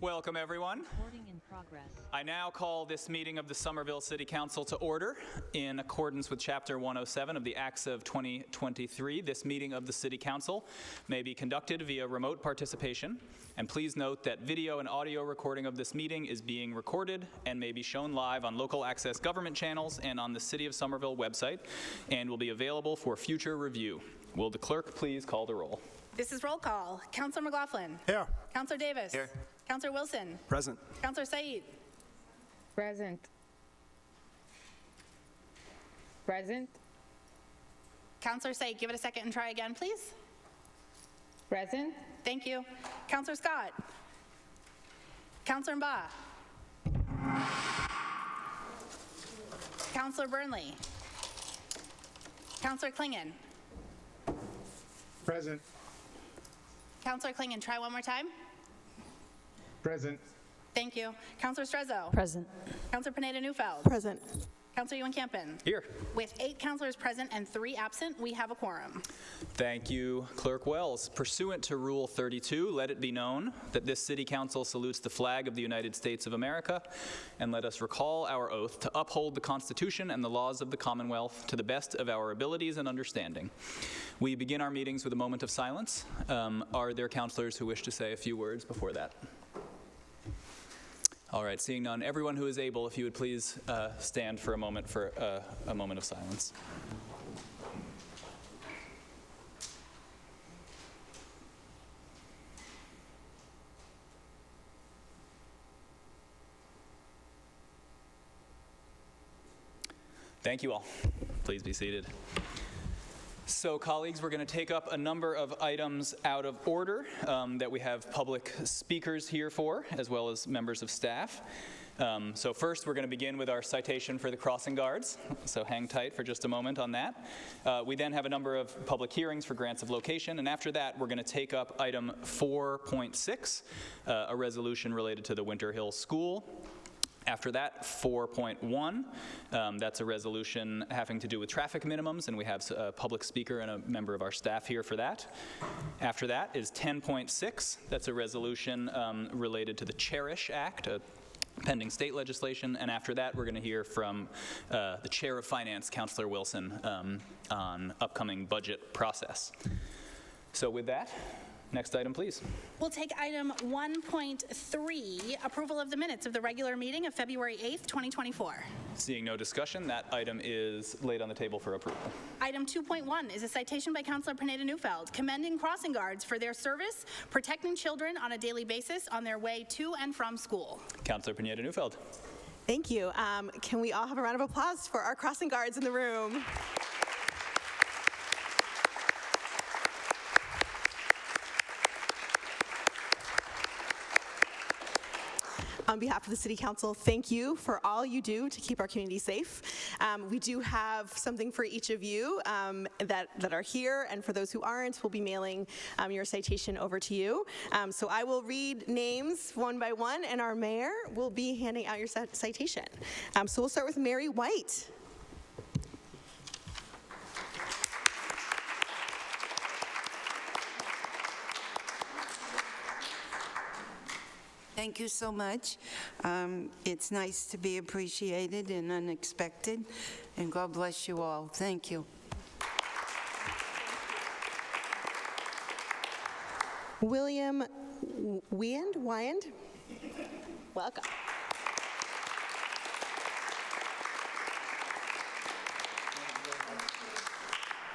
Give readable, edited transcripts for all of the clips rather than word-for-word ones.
Welcome, everyone. Recording in progress. I now call this meeting of the Somerville City Council to order. In accordance with Chapter 107 of the Acts of 2023, this meeting of the City Council may be conducted via remote participation. And please note that video and audio recording of this meeting is being recorded and may be shown live on local access government channels and on the City of Somerville website, and will be available for future review. Will the clerk please call the roll? This is roll call. Councilor McLaughlin. Here. Councilor Davis. Here. Councilor Wilson. Present. Councilor Said. Present. Present. Councilor Said, give it a second and try again, please. Present. Thank you. Councilor Scott. Councilor Mba. Councilor Burnley. Councilor Klingon. Present. Councilor Klingon, try one more time. Present. Thank you. Councilor Strezzo. Present. Councilor Pineda-Neufeld. Present. Councilor Ewan-Campen. Here. With 8 councilors present and 3 absent, we have a quorum. Thank you, Clerk Wells. Pursuant to Rule 32, let it be known that this City Council salutes the flag of the United States of America, and let us recall our oath to uphold the Constitution and the laws of the Commonwealth to the best of our abilities and understanding. We begin our meetings with a moment of silence. Are there councilors who wish to say a few words before that? All right, seeing none, everyone who is able, if you would please stand for a moment of silence. Thank you all. Please be seated. So, colleagues, we're going to take up a number of items out of order that we have public speakers here for, as well as members of staff. So first, we're going to begin with our citation for the crossing guards. So hang tight for just a moment on that. We then have a number of public hearings for grants of location, and after that, we're going to take up item 4.6, a resolution related to the Winter Hill School. After that, 4.1, that's a resolution having to do with traffic minimums, and we have a public speaker and a member of our staff here for that. After that is 10.6, that's a resolution related to the Cherish Act, a pending state legislation, and after that, we're going to hear from the Chair of Finance, Councilor Wilson, on upcoming budget process. So with that, next item, please. We'll take item 1.3, approval of the minutes of the regular meeting of February 8th, 2024. Seeing no discussion, that item is laid on the table for approval. Item 2.1 is a citation by Councilor Pineda-Neufeld commending crossing guards for their service protecting children on a daily basis on their way to and from school. Councilor Pineda-Neufeld. Thank you. Can we all have a round of applause for our crossing guards in the room? On behalf of the City Council, thank you for all you do to keep our community safe. We do have something for each of you that are here, and for those who aren't, we'll be mailing your citation over to you. So I will read names one by one, and our mayor will be handing out your citation. So we'll start with Mary White. Thank you so much. It's nice to be appreciated and unexpected, and God bless you all. Thank you. William Wyand. Welcome.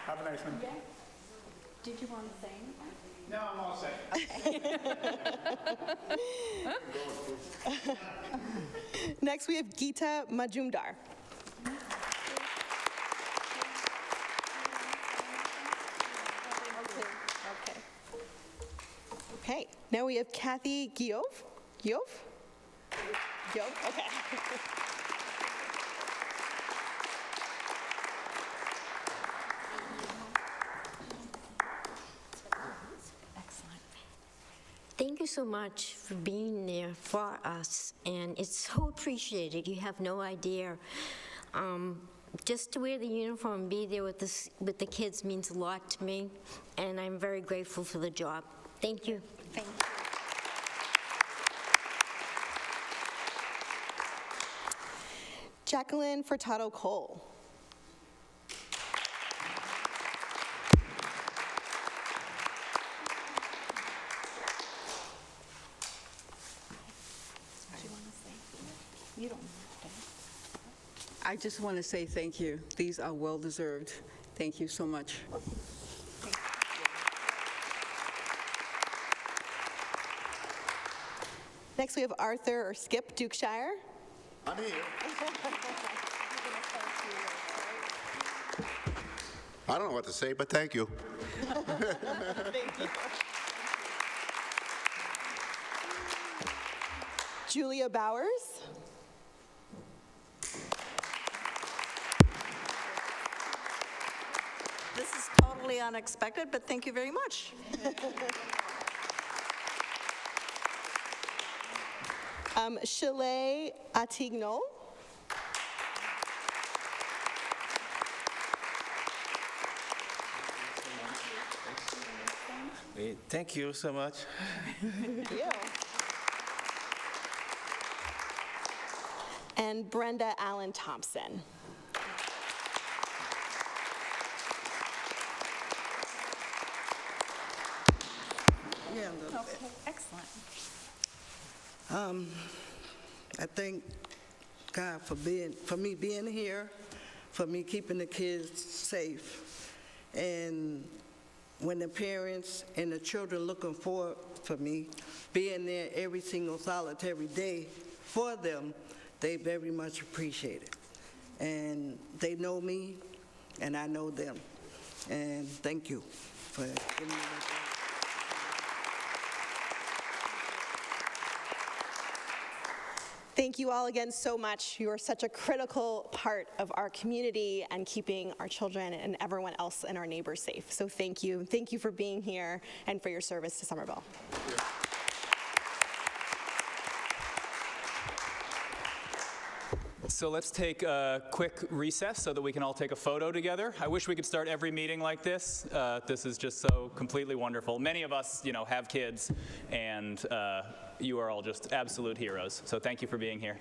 Have a nice one. Yeah. Did you want to say anything? No, I'm all set. Next, we have Geeta Majumdar. Okay, now we have Kathy Guillaume. Guillaume? Okay. Thank you so much for being there for us, and it's so appreciated. You have no idea. Just to wear the uniform and be there with the kids means a lot to me, and I'm very grateful for the job. Thank you. Thank you. Jacqueline Furtado Cole. I just want to say thank you. These are well-deserved. Thank you so much. Next, we have Arthur or Skip Dukeshire. I'm here. I don't know what to say, but thank you. Julia Bowers. This is totally unexpected, but thank you very much. Chalet Attignol. Thank you so much. Thank you. And Brenda Allen Thompson. Yeah, a little bit. Excellent. I thank God for me being here, for me keeping the kids safe. And when the parents and the children looking forward for me, being there every single solitary day for them, they very much appreciate it. And they know me, and I know them. And thank you for giving me that. Thank you all again so much. You are such a critical part of our community and keeping our children and everyone else and our neighbors safe. So thank you. Thank you for being here and for your service to Somerville. So let's take a quick recess so that we can all take a photo together. I wish we could start every meeting like this. This is just so completely wonderful. Many of us, have kids, and you are all just absolute heroes. So thank you for being here.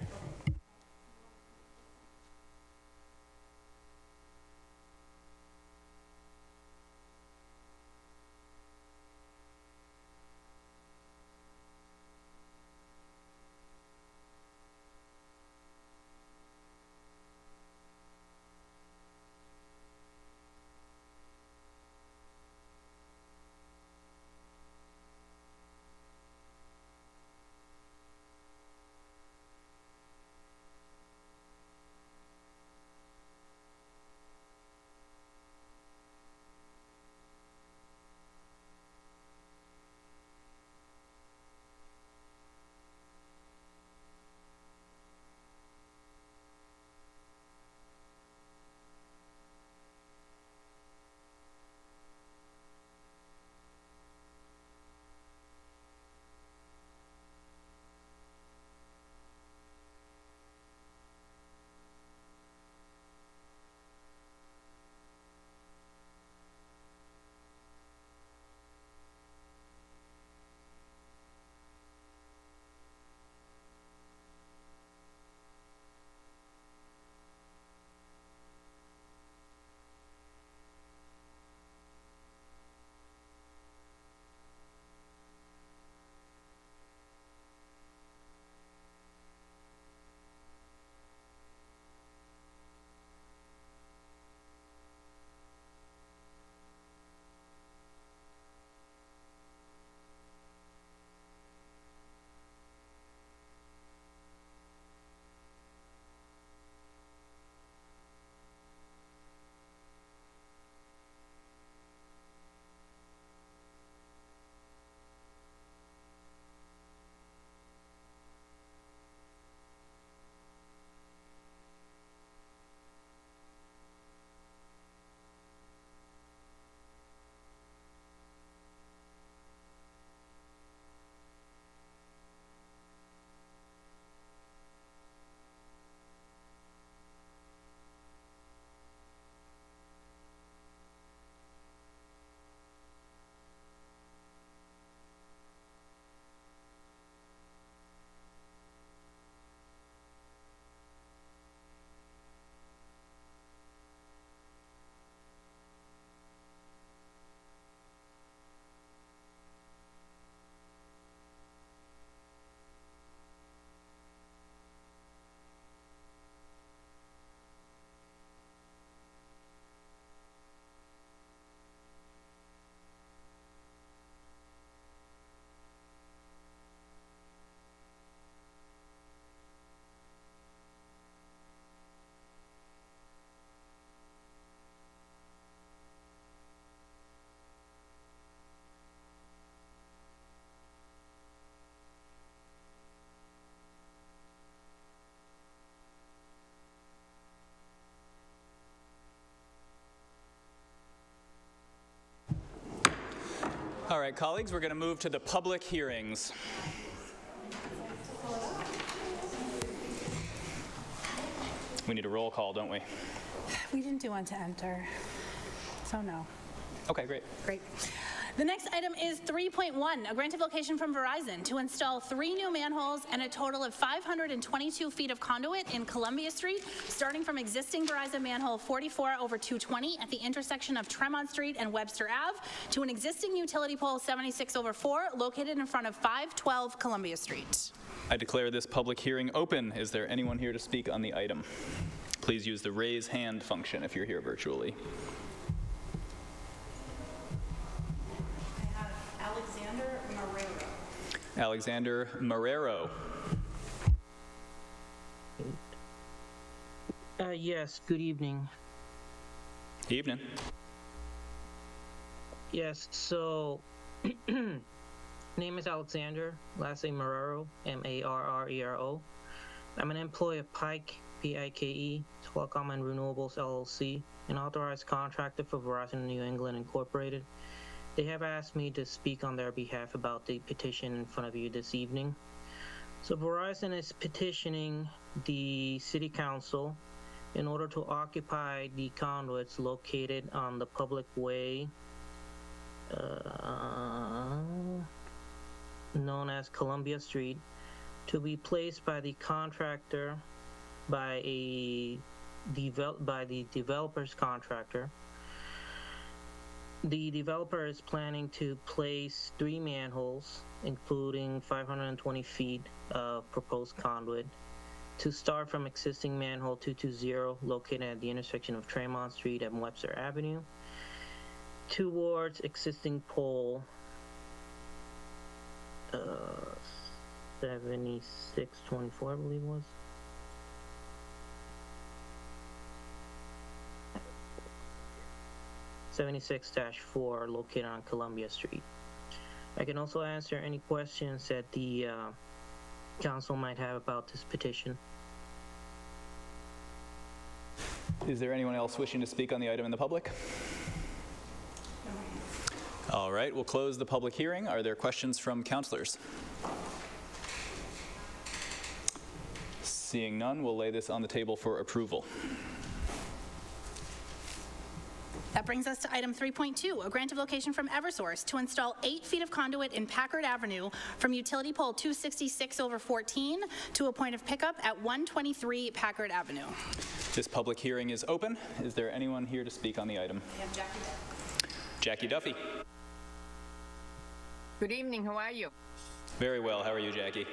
All right, colleagues, we're going to move to the public hearings. We need a roll call, don't we? We didn't do one to enter, so no. Okay, great. Great. The next item is 3.1, a grant of location from Verizon to install 3 new manholes and a total of 522 feet of conduit in Columbia Street, starting from existing Verizon manhole 44/220 at the intersection of Tremont Street and Webster Ave to an existing utility pole 76/4 located in front of 512 Columbia Street. I declare this public hearing open. Is there anyone here to speak on the item? Please use the raise hand function if you're here virtually. Alexander Marrero. Yes, good evening. Evening. Yes, so name is Alexander, last name Marrero, M-A-R-R-E-R-O. I'm an employee of Pike, P-I-K-E, Telecom and Renewables LLC, an authorized contractor for Verizon New England Incorporated. They have asked me to speak on their behalf about the petition in front of you this evening. So Verizon is petitioning the City Council in order to occupy the conduits located on the public way known as Columbia Street to be placed by the contractor by the developer's contractor. The developer is planning to place 3 manholes, including 520 feet of proposed conduit, to start from existing manhole 220 located at the intersection of Tremont Street and Webster Avenue towards existing pole 7624, I believe it was. (76-4) located on Columbia Street. I can also answer any questions that the council might have about this petition. Is there anyone else wishing to speak on the item in the public? All right, we'll close the public hearing. Are there questions from councilors? Seeing none, we'll lay this on the table for approval. That brings us to item 3.2, a grant of location from Eversource to install 8 feet of conduit in Packard Avenue from utility pole 266/14 to a point of pickup at 123 Packard Avenue. This public hearing is open. Is there anyone here to speak on the item? We have Jackie. Jackie Duffy. Good evening, how are you? Very well, how are you, Jackie?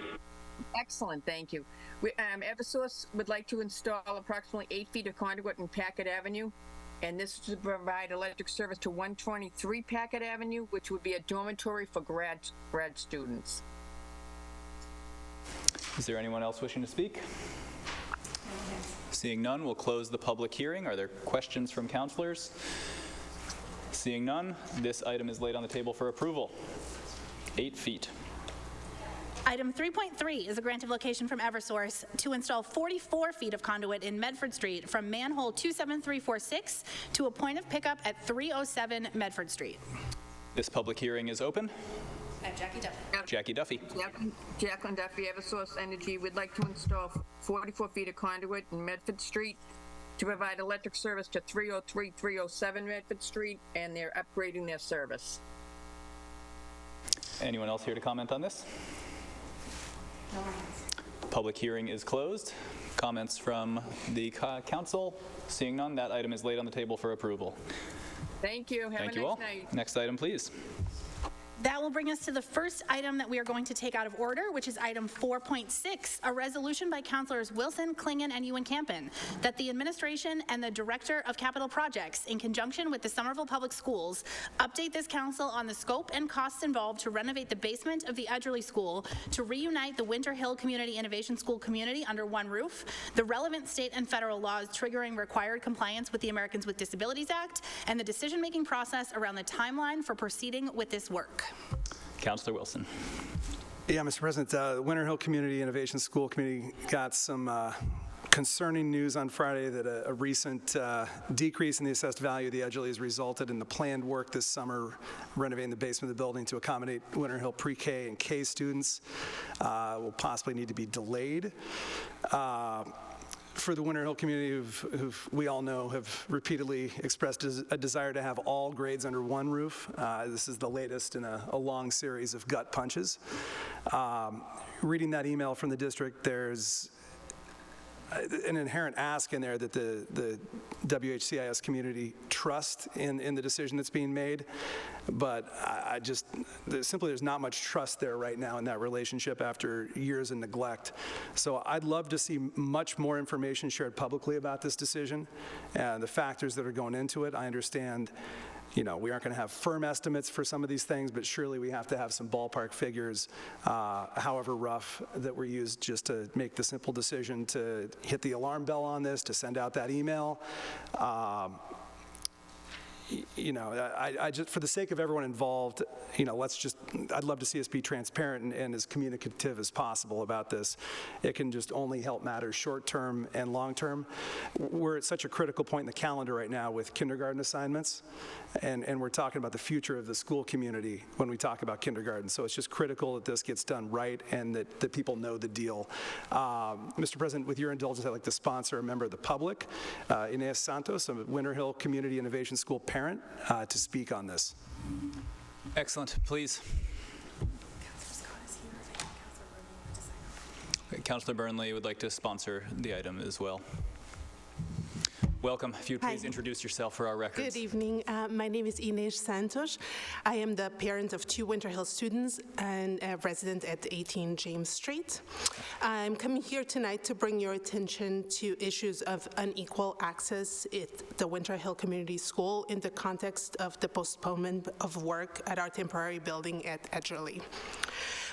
Excellent, thank you. Eversource would like to install approximately 8 feet of conduit in Packard Avenue, and this is to provide electric service to 123 Packard Avenue, which would be a dormitory for grad students. Is there anyone else wishing to speak? Seeing none, we'll close the public hearing. Are there questions from councilors? Seeing none, this item is laid on the table for approval. 8 feet. Item 3.3 is a grant of location from Eversource to install 44 feet of conduit in Medford Street from manhole 27346 to a point of pickup at 307 Medford Street. This public hearing is open. And Jackie Duffy. Jackie Duffy. Jacqueline Duffy, Eversource Energy, would like to install 44 feet of conduit in Medford Street to provide electric service to 303, 307 Medford Street, and they're upgrading their service. Anyone else here to comment on this? Public hearing is closed. Comments from the council? Seeing none, that item is laid on the table for approval. Thank you. Have Thank a you all. nice night. Next item, please. That will bring us to the first item that we are going to take out of order, which is item 4.6, a resolution by Councilors Wilson, Klingon, and Ewan-Campen that the administration and the Director of Capital Projects, in conjunction with the Somerville Public Schools, update this council on the scope and costs involved to renovate the basement of the Edgerly School to reunite the Winter Hill Community Innovation School community under one roof, the relevant state and federal laws triggering required compliance with the Americans with Disabilities Act, and the decision-making process around the timeline for proceeding with this work. Councilor Wilson. Yeah, Mr. President, the Winter Hill Community Innovation School Committee got some concerning news on Friday that a recent decrease in the assessed value of the Edgerly has resulted in the planned work this summer renovating the basement of the building to accommodate Winter Hill pre-K and K students will possibly need to be delayed. For the Winter Hill community, who we all know have repeatedly expressed a desire to have all grades under one roof. This is the latest in a long series of gut punches. Reading that email from the district, there's an inherent ask in there that the WHCIS community trust in the decision that's being made, but simply there's not much trust there right now in that relationship after years of neglect. So I'd love to see much more information shared publicly about this decision and the factors that are going into it. I understand we aren't going to have firm estimates for some of these things, but surely we have to have some ballpark figures, however rough, that were used just to make the simple decision to hit the alarm bell on this, to send out that email. I just, for the sake of everyone involved, I'd love to see us be transparent and as communicative as possible about this. It can just only help matters short-term and long-term. We're at such a critical point in the calendar right now with kindergarten assignments, and we're talking about the future of the school community when we talk about kindergarten. So it's just critical that this gets done right and that people know the deal. Mr. President, with your indulgence, I'd like to sponsor a member of the public, Inés Santos, a Winter Hill Community Innovation School parent, to speak on this. Excellent. Please. Councillor Burnley would like to sponsor the item as well. Welcome. If you'd please introduce yourself for our records. Good evening. My name is Inés Santos. I am the parent of 2 Winter Hill students and a resident at 18 James Street. I'm coming here tonight to bring your attention to issues of unequal access at the Winter Hill Community School in the context of the postponement of work at our temporary building at Edgerly.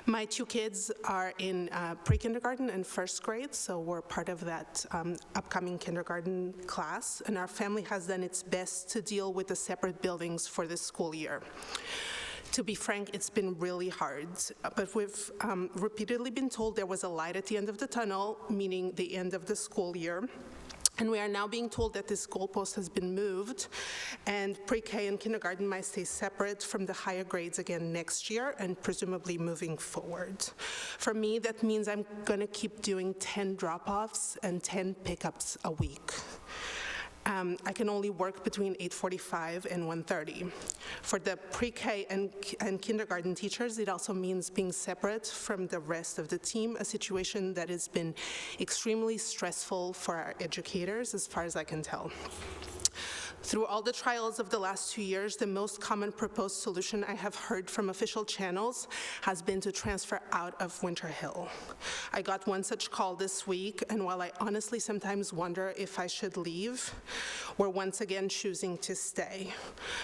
My 2 kids are in pre-kindergarten and first grade, so we're part of that upcoming kindergarten class, and our family has done its best to deal with the separate buildings for this school year. To be frank, it's been really hard, but we've repeatedly been told there was a light at the end of the tunnel, meaning the end of the school year. And we are now being told that this goalpost has been moved, and pre-K and kindergarten might stay separate from the higher grades again next year and presumably moving forward. For me, that means I'm going to keep doing 10 drop-offs and 10 pickups a week. I can only work between 8:45 and 1:30. For the pre-K and kindergarten teachers, it also means being separate from the rest of the team, a situation that has been extremely stressful for our educators, as far as I can tell. Through all the trials of the last 2 years, the most common proposed solution I have heard from official channels has been to transfer out of Winter Hill. I got one such call this week, and while I honestly sometimes wonder if I should leave, we're once again choosing to stay.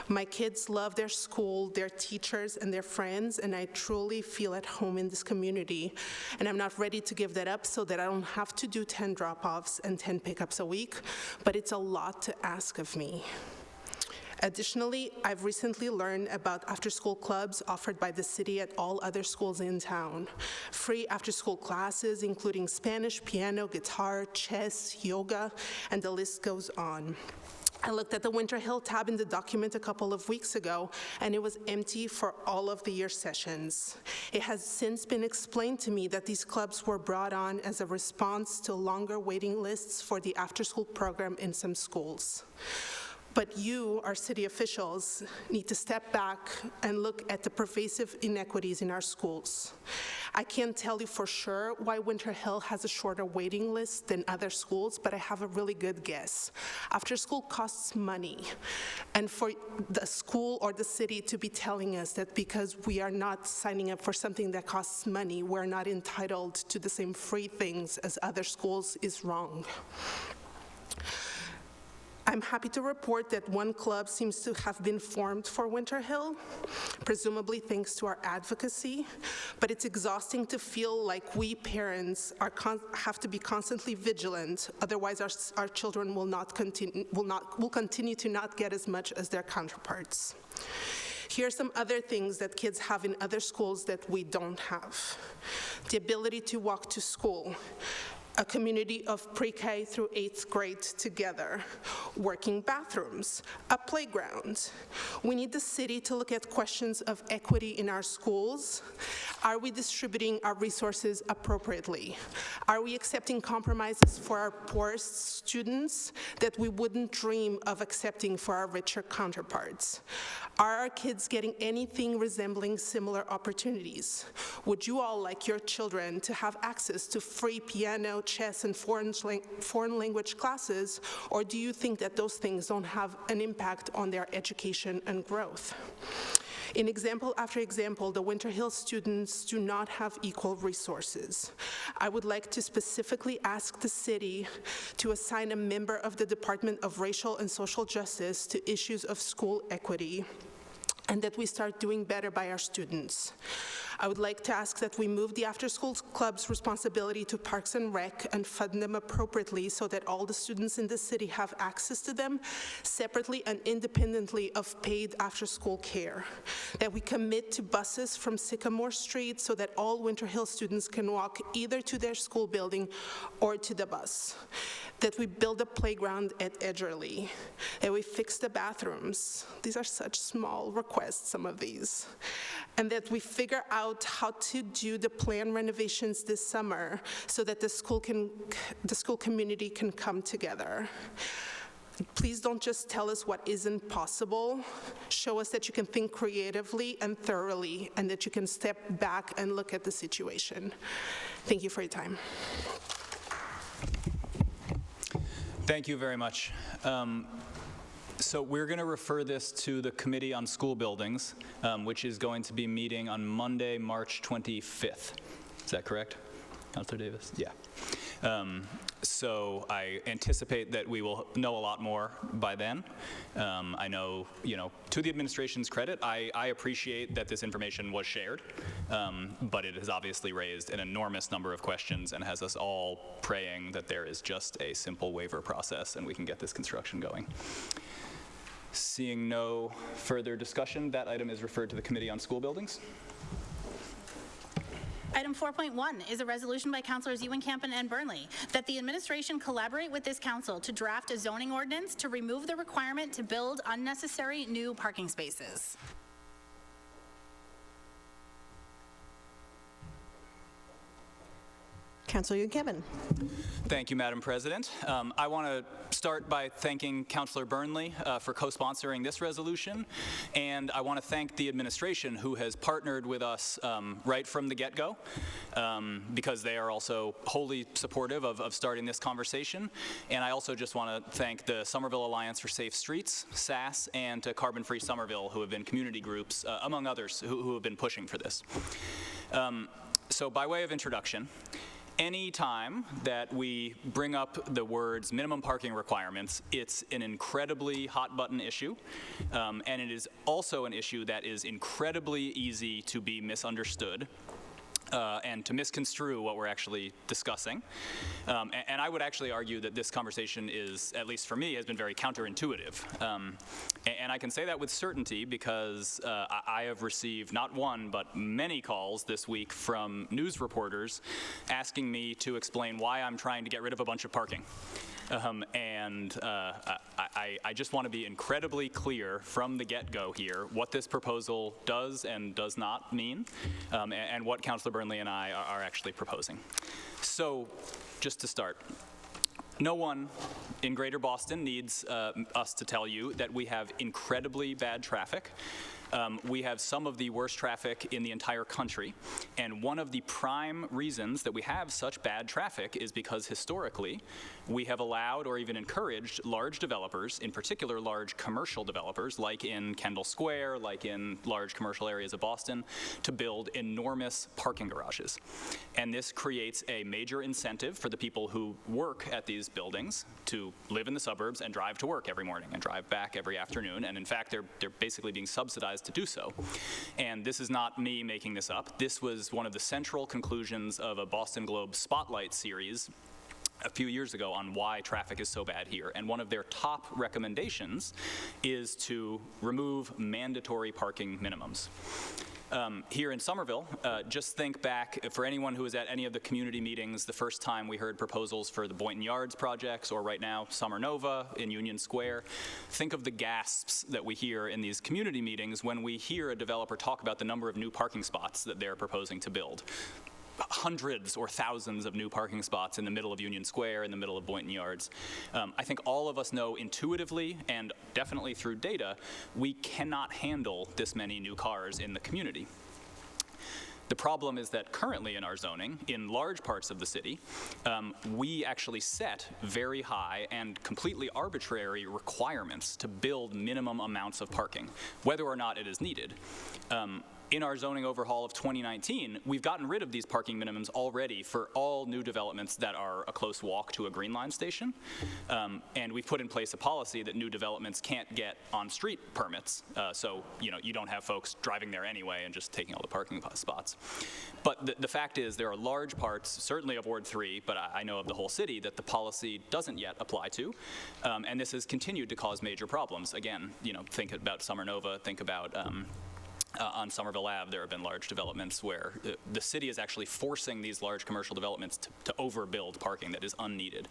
My kids love their school, their teachers, and their friends, and I truly feel at home in this community, and I'm not ready to give that up so that I don't have to do 10 drop-offs and 10 pickups a week, but it's a lot to ask of me. Additionally, I've recently learned about after-school clubs offered by the city at all other schools in town. Free after-school classes, including Spanish, piano, guitar, chess, yoga, and the list goes on. I looked at the Winter Hill tab in the document a couple of weeks ago, and it was empty for all of the year sessions. It has since been explained to me that these clubs were brought on as a response to longer waiting lists for the after-school program in some schools. But you, our city officials, need to step back and look at the pervasive inequities in our schools. I can't tell you for sure why Winter Hill has a shorter waiting list than other schools, but I have a really good guess. After school costs money, and for the school or the city to be telling us that because we are not signing up for something that costs money, we're not entitled to the same free things as other schools is wrong. I'm happy to report that one club seems to have been formed for Winter Hill, presumably thanks to our advocacy, but it's exhausting to feel like we parents have to be constantly vigilant, otherwise our children will continue to not get as much as their counterparts. Here are some other things that kids have in other schools that we don't have. The ability to walk to school. a community of pre-K through 8th grade together, working bathrooms, a playground. We need the city to look at questions of equity in our schools. Are we distributing our resources appropriately? Are we accepting compromises for our poorest students that we wouldn't dream of accepting for our richer counterparts? Are our kids getting anything resembling similar opportunities? Would you all like your children to have access to free piano, chess, and foreign language classes, or do you think that those things don't have an impact on their education and growth? In example after example, the Winter Hill students do not have equal resources. I would like to specifically ask the city to assign a member of the Department of Racial and Social Justice to issues of school equity, and that we start doing better by our students. I would like to ask that we move the after-school club's responsibility to Parks and Rec and fund them appropriately so that all the students in the city have access to them separately and independently of paid after-school care. That we commit to buses from Sycamore Street so that all Winter Hill students can walk either to their school building or to the bus. That we build a playground at Edgerly. That we fix the bathrooms. These are such small requests, some of these. And that we figure out how to do the planned renovations this summer so that the school community can come together. Please don't just tell us what isn't possible. Show us that you can think creatively and thoroughly, and that you can step back and look at the situation. Thank you for your time. Thank you very much. So we're going to refer this to the Committee on School Buildings, which is going to be meeting on Monday, March 25th. Is that correct, Councilor Davis? Yeah. So I anticipate that we will know a lot more by then. I know, to the administration's credit, I appreciate that this information was shared, but it has obviously raised an enormous number of questions and has us all praying that there is just a simple waiver process and we can get this construction going. Seeing no further discussion, that item is referred to the Committee on School Buildings. Item 4.1 is a resolution by Councilors Ewan-Campen and Burnley that the administration collaborate with this council to draft a zoning ordinance to remove the requirement to build unnecessary new parking spaces. Councilor Ewan-Campen. Thank you, Madam President. I want to start by thanking Councilor Burnley for co-sponsoring this resolution, and I want to thank the administration who has partnered with us right from the get-go, because they are also wholly supportive of starting this conversation. And I also just want to thank the Somerville Alliance for Safe Streets, SAS, and to Carbon Free Somerville, who have been community groups, among others, who have been pushing for this. So by way of introduction, any time that we bring up the words minimum parking requirements, it's an incredibly hot button issue, and it is also an issue that is incredibly easy to be misunderstood and to misconstrue what we're actually discussing. And I would actually argue that this conversation is, at least for me, has been very counterintuitive. And I can say that with certainty because I have received not one, but many calls this week from news reporters asking me to explain why I'm trying to get rid of a bunch of parking. I just want to be incredibly clear from the get-go here what this proposal does and does not mean, and what Councilor Burnley and I are actually proposing. So, just to start, no one in Greater Boston needs us to tell you that we have incredibly bad traffic. We have some of the worst traffic in the entire country, and one of the prime reasons that we have such bad traffic is because historically we have allowed or even encouraged large developers, in particular large commercial developers like in Kendall Square, like in large commercial areas of Boston, to build enormous parking garages. And this creates a major incentive for the people who work at these buildings to live in the suburbs and drive to work every morning and drive back every afternoon, and in fact they're basically being subsidized to do so. And this is not me making this up. This was one of the central conclusions of a Boston Globe Spotlight series a few years ago on why traffic is so bad here. And one of their top recommendations is to remove mandatory parking minimums. Here in Somerville, just think back, for anyone who was at any of the community meetings the first time we heard proposals for the Boynton Yards projects, or right now Summer Nova in Union Square, think of the gasps that we hear in these community meetings when we hear a developer talk about the number of new parking spots that they're proposing to build. Hundreds or thousands of new parking spots in the middle of Union Square, in the middle of Boynton Yards. I think all of us know intuitively, and definitely through data, we cannot handle this many new cars in the community. The problem is that currently in our zoning, in large parts of the city, we actually set very high and completely arbitrary requirements to build minimum amounts of parking, whether or not it is needed. In our zoning overhaul of 2019, we've gotten rid of these parking minimums already for all new developments that are a close walk to a Green Line station. And we've put in place a policy that new developments can't get on-street permits. So, you don't have folks driving there anyway and just taking all the parking spots. But the fact is there are large parts, certainly of Ward 3, but I know of the whole city, that the policy doesn't yet apply to. And this has continued to cause major problems. Again, think about Summer Nova, think about on Somerville Ave, there have been large developments where the city is actually forcing these large commercial developments to overbuild parking that is unneeded.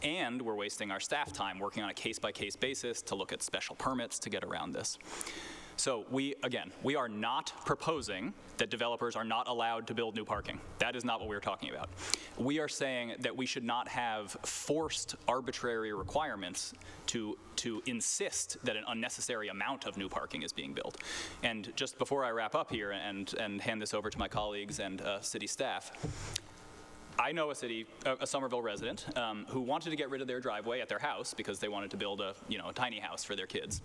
And we're wasting our staff time working on a case-by-case basis to look at special permits to get around this. So we are not proposing that developers are not allowed to build new parking. That is not what we're talking about. We are saying that we should not have forced arbitrary requirements to insist that an unnecessary amount of new parking is being built. And just before I wrap up here and hand this over to my colleagues and city staff, I know a Somerville resident who wanted to get rid of their driveway at their house because they wanted to build a tiny house for their kids.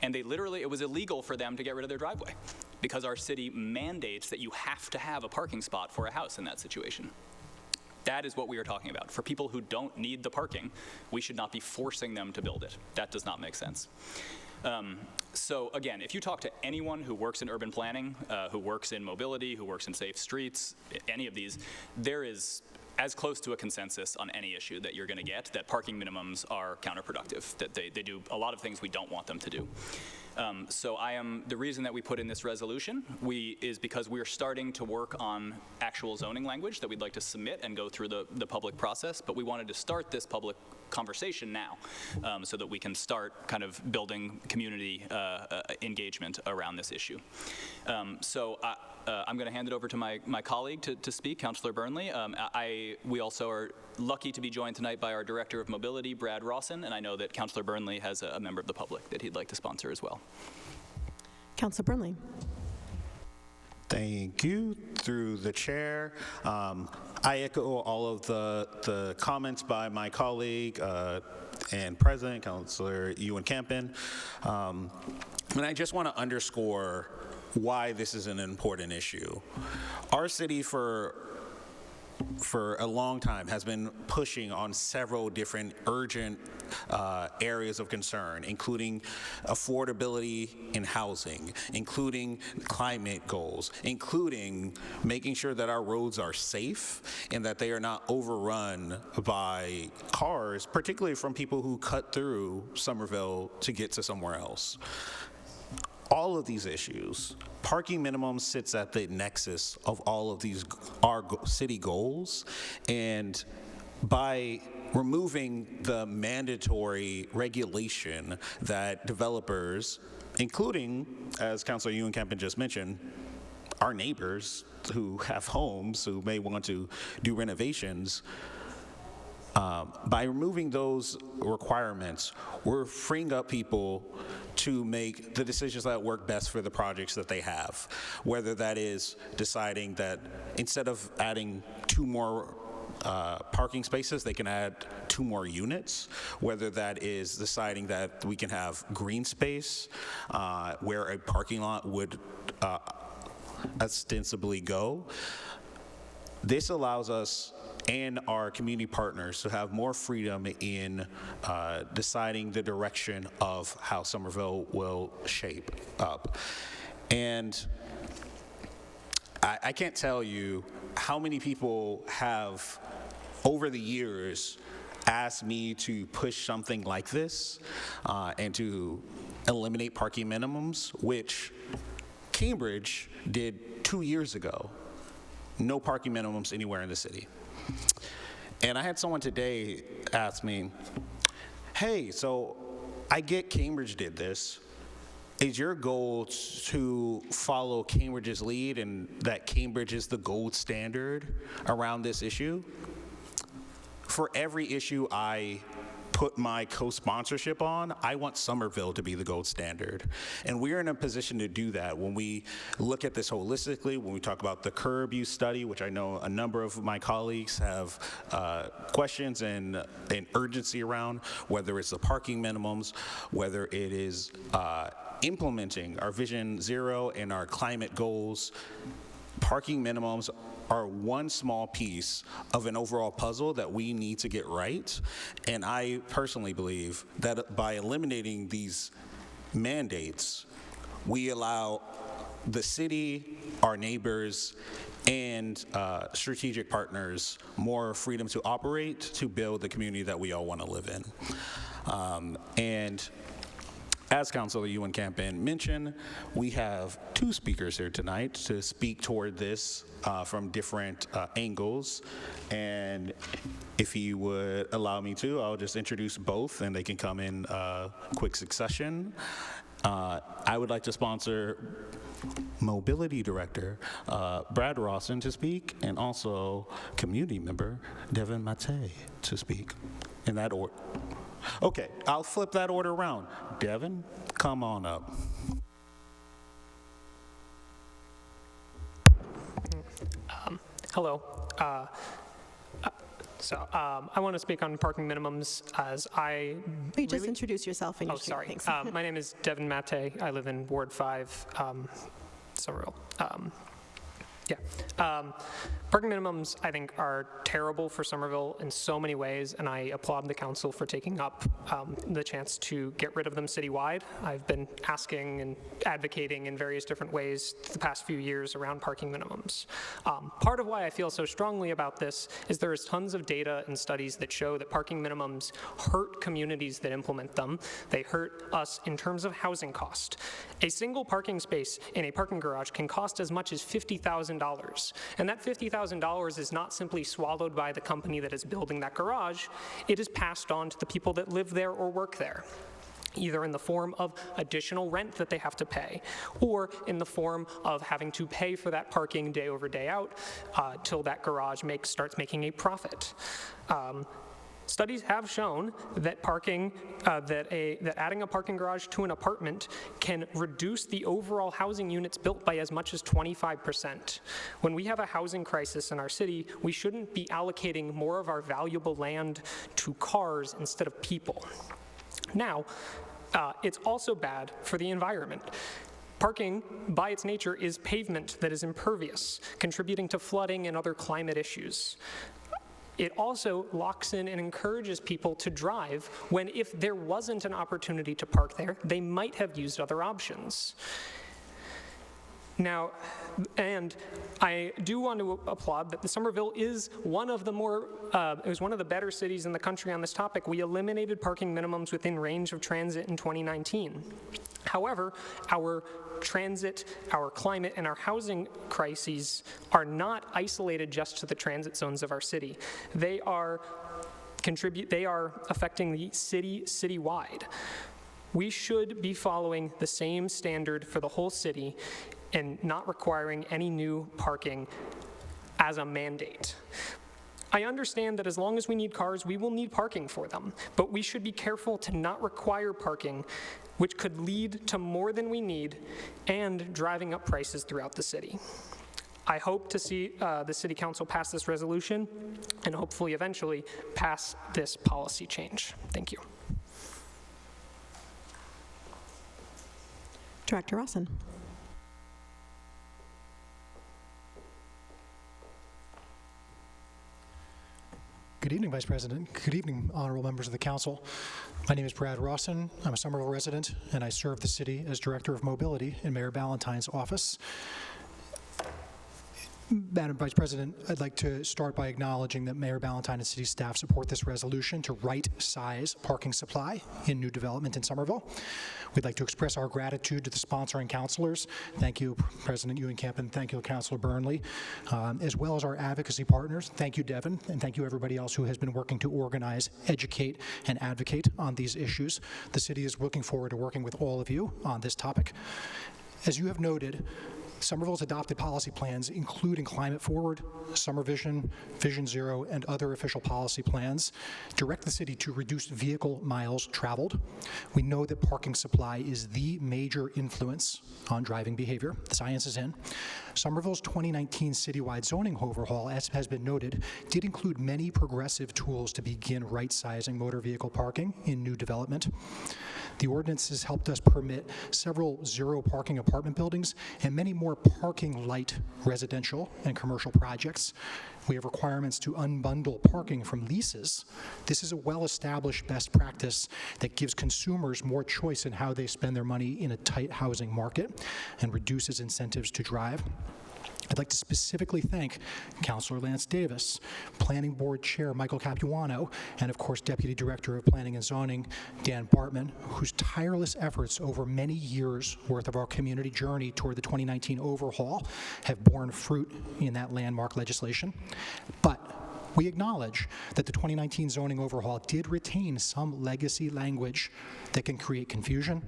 And it was illegal for them to get rid of their driveway because our city mandates that you have to have a parking spot for a house in that situation. That is what we are talking about. For people who don't need the parking, we should not be forcing them to build it. That does not make sense. So again, if you talk to anyone who works in urban planning, who works in mobility, who works in safe streets, any of these, there is as close to a consensus on any issue that you're going to get that parking minimums are counterproductive, that they do a lot of things we don't want them to do. So the reason that we put in this resolution is because we're starting to work on actual zoning language that we'd like to submit and go through the public process, but we wanted to start this public conversation now so that we can start kind of building community engagement around this issue. So I'm going to hand it over to my colleague to speak, Councillor Burnley. We also are lucky to be joined tonight by our Director of Mobility, Brad Rawson, and I know that Councillor Burnley has a member of the public that he'd like to sponsor as well. Councillor Burnley. Thank you. Through the chair, I echo all of the comments by my colleague and President, Councillor Ewan Campen. And I just want to underscore why this is an important issue. Our city for a long time has been pushing on several different urgent areas of concern, including affordability in housing, including climate goals, including making sure that our roads are safe and that they are not overrun by cars, particularly from people who cut through Somerville to get to somewhere else. All of these issues, parking minimum sits at the nexus of all of these, our city goals, and by removing the mandatory regulation that developers, including, as Councilor Ewan Campen just mentioned, our neighbors who have homes who may want to do renovations, by removing those requirements, we're freeing up people to make the decisions that work best for the projects that they have, whether that is deciding that instead of adding 2 more parking spaces, they can add 2 more units, whether that is deciding that we can have green space where a parking lot would ostensibly go. This allows us and our community partners to have more freedom in deciding the direction of how Somerville will shape up. And I can't tell you how many people have, over the years, asked me to push something like this and to eliminate parking minimums, which Cambridge did 2 years ago. No parking minimums anywhere in the city. And I had someone today ask me, hey, so I get Cambridge did this. Is your goal to follow Cambridge's lead and that Cambridge is the gold standard around this issue? For every issue I put my co-sponsorship on, I want Somerville to be the gold standard. And we're in a position to do that when we look at this holistically, when we talk about the curb use study, which I know a number of my colleagues have questions and urgency around, whether it's the parking minimums, whether it is implementing our Vision Zero and our climate goals. Parking minimums are one small piece of an overall puzzle that we need to get right. And I personally believe that by eliminating these mandates, we allow the city, our neighbors, and strategic partners more freedom to operate, to build the community that we all want to live in. And as Councilor Ewan Campen mentioned, we have 2 speakers here tonight to speak toward this from different angles. And if you would allow me to, I'll just introduce both and they can come in quick succession. I would like to sponsor Mobility Director Brad Rawson to speak, and also community member Devin Mate to speak in that order. Okay, I'll flip that order around. Devin, come on up. Hello. I want to speak on parking minimums as I... Will you just introduce yourself and your Oh, sorry. Thanks. My name is Devin Mate. I live in Ward 5, Somerville. Parking minimums, I think, are terrible for Somerville in so many ways, and I applaud the council for taking up the chance to get rid of them citywide. I've been asking and advocating in various different ways the past few years around parking minimums. Part of why I feel so strongly about this is there is tons of data and studies that show that parking minimums hurt communities that implement them. They hurt us in terms of housing cost. A single parking space in a parking garage can cost as much as $50,000, and that $50,000 is not simply swallowed by the company that is building that garage. It is passed on to the people that live there or work there, either in the form of additional rent that they have to pay, or in the form of having to pay for that parking day over day out till that garage starts making a profit. Studies have shown that that adding a parking garage to an apartment can reduce the overall housing units built by as much as 25%. When we have a housing crisis in our city, we shouldn't be allocating more of our valuable land to cars instead of people. Now, it's also bad for the environment. Parking, by its nature, is pavement that is impervious, contributing to flooding and other climate issues. It also locks in and encourages people to drive when, if there wasn't an opportunity to park there, they might have used other options. Now, and I do want to applaud that Somerville is one of the better cities in the country on this topic. We eliminated parking minimums within range of transit in 2019. However, our transit, our climate, and our housing crises are not isolated just to the transit zones of our city. They are affecting the city citywide. We should be following the same standard for the whole city and not requiring any new parking as a mandate. I understand that as long as we need cars, we will need parking for them, but we should be careful to not require parking, which could lead to more than we need and driving up prices throughout the city. I hope to see the City Council pass this resolution and hopefully eventually pass this policy change. Thank you. Director Rawson. Good evening, Vice President. Good evening, honorable members of the council. My name is Brad Rawson. I'm a Somerville resident, and I serve the city as Director of Mobility in Mayor Ballantyne's office. Madam Vice President, I'd like to start by acknowledging that Mayor Ballantyne and city staff support this resolution to right-size parking supply in new development in Somerville. We'd like to express our gratitude to the sponsoring councilors. Thank you, President Ewan-Campen. Thank you, Councilor Burnley, as well as our advocacy partners. Thank you, Devin, and thank you everybody else who has been working to organize, educate, and advocate on these issues. The city is looking forward to working with all of you on this topic. As you have noted, Somerville's adopted policy plans, including Climate Forward, Summer Vision, Vision Zero, and other official policy plans, direct the city to reduce vehicle miles traveled. We know that parking supply is the major influence on driving behavior. The science is in. Somerville's 2019 citywide zoning overhaul, as has been noted, did include many progressive tools to begin right-sizing motor vehicle parking in new development. The ordinance has helped us permit several zero parking apartment buildings and many more parking light residential and commercial projects. We have requirements to unbundle parking from leases. This is a well-established best practice that gives consumers more choice in how they spend their money in a tight housing market and reduces incentives to drive. I'd like to specifically thank Councilor Lance Davis, Planning Board Chair Michael Capuano, and of course Deputy Director of Planning and Zoning Dan Bartman, whose tireless efforts over many years worth of our community journey toward the 2019 overhaul have borne fruit in that landmark legislation. But we acknowledge that the 2019 zoning overhaul did retain some legacy language that can create confusion,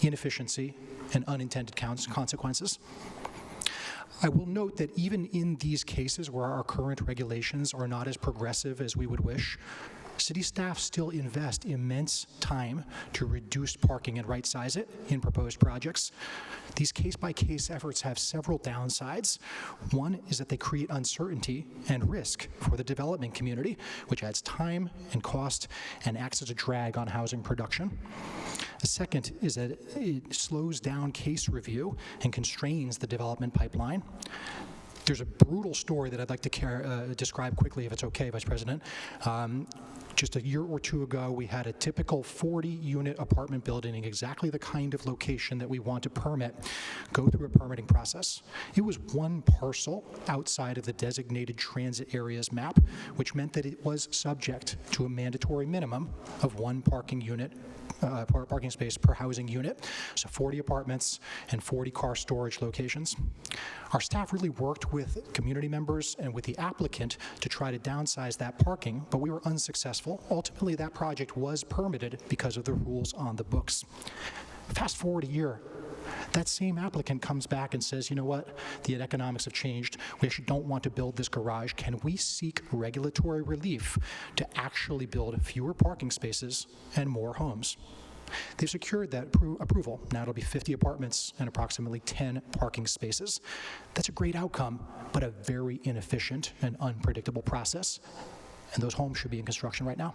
inefficiency, and unintended consequences. I will note that even in these cases where our current regulations are not as progressive as we would wish, city staff still invest immense time to reduce parking and right-size it in proposed projects. These case-by-case efforts have several downsides. One is that they create uncertainty and risk for the development community, which adds time and cost and acts as a drag on housing production. The second is that it slows down case review and constrains the development pipeline. There's a brutal story that I'd like to describe quickly, if it's okay, Vice President. Just a year or two ago, we had a typical 40-unit apartment building in exactly the kind of location that we want to permit go through a permitting process. It was one parcel outside of the designated transit areas map, which meant that it was subject to a mandatory minimum of one parking space per housing unit, so 40 apartments and 40 car storage locations. Our staff really worked with community members and with the applicant to try to downsize that parking, but we were unsuccessful. Ultimately, that project was permitted because of the rules on the books. Fast forward a year, that same applicant comes back and says, you know what, the economics have changed. We actually don't want to build this garage. Can we seek regulatory relief to actually build fewer parking spaces and more homes? They've secured that approval. Now it'll be 50 apartments and approximately 10 parking spaces. That's a great outcome, but a very inefficient and unpredictable process. And those homes should be in construction right now.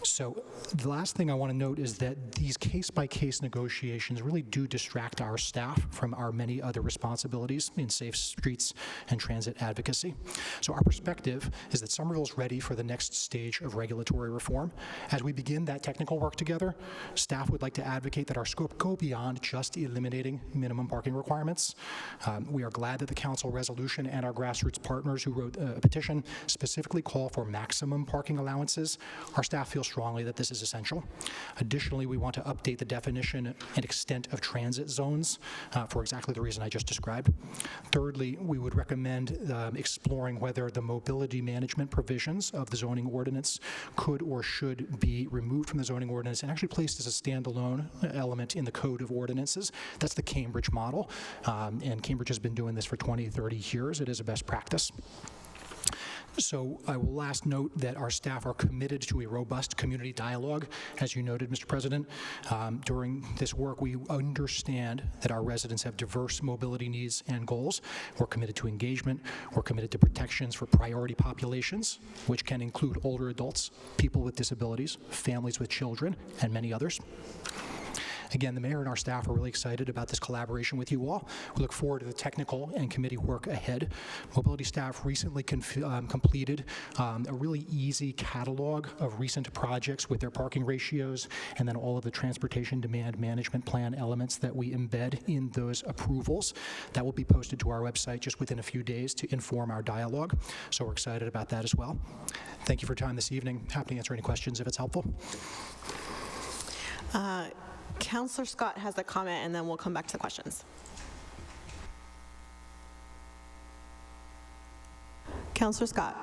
So the last thing I want to note is that these case-by-case negotiations really do distract our staff from our many other responsibilities in safe streets and transit advocacy. So our perspective is that Somerville's ready for the next stage of regulatory reform. As we begin that technical work together, staff would like to advocate that our scope go beyond just eliminating minimum parking requirements. We are glad that the council resolution and our grassroots partners who wrote a petition specifically call for maximum parking allowances. Our staff feels strongly that this is essential. Additionally, we want to update the definition and extent of transit zones for exactly the reason I just described. Thirdly, we would recommend exploring whether the mobility management provisions of the zoning ordinance could or should be removed from the zoning ordinance and actually placed as a standalone element in the code of ordinances. That's the Cambridge model, and Cambridge has been doing this for 20, 30 years. It is a best practice. So I will last note that our staff are committed to a robust community dialogue. As you noted, Mr. President, during this work, we understand that our residents have diverse mobility needs and goals. We're committed to engagement. We're committed to protections for priority populations, which can include older adults, people with disabilities, families with children, and many others. Again, the mayor and our staff are really excited about this collaboration with you all. We look forward to the technical and committee work ahead. Mobility staff recently completed a really easy catalog of recent projects with their parking ratios and then all of the transportation demand management plan elements that we embed in those approvals. That will be posted to our website just within a few days to inform our dialogue. So we're excited about that as well. Thank you for your time this evening. Happy to answer any questions if it's helpful. Councillor Scott has a comment, and then we'll come back to the questions. Councillor Scott.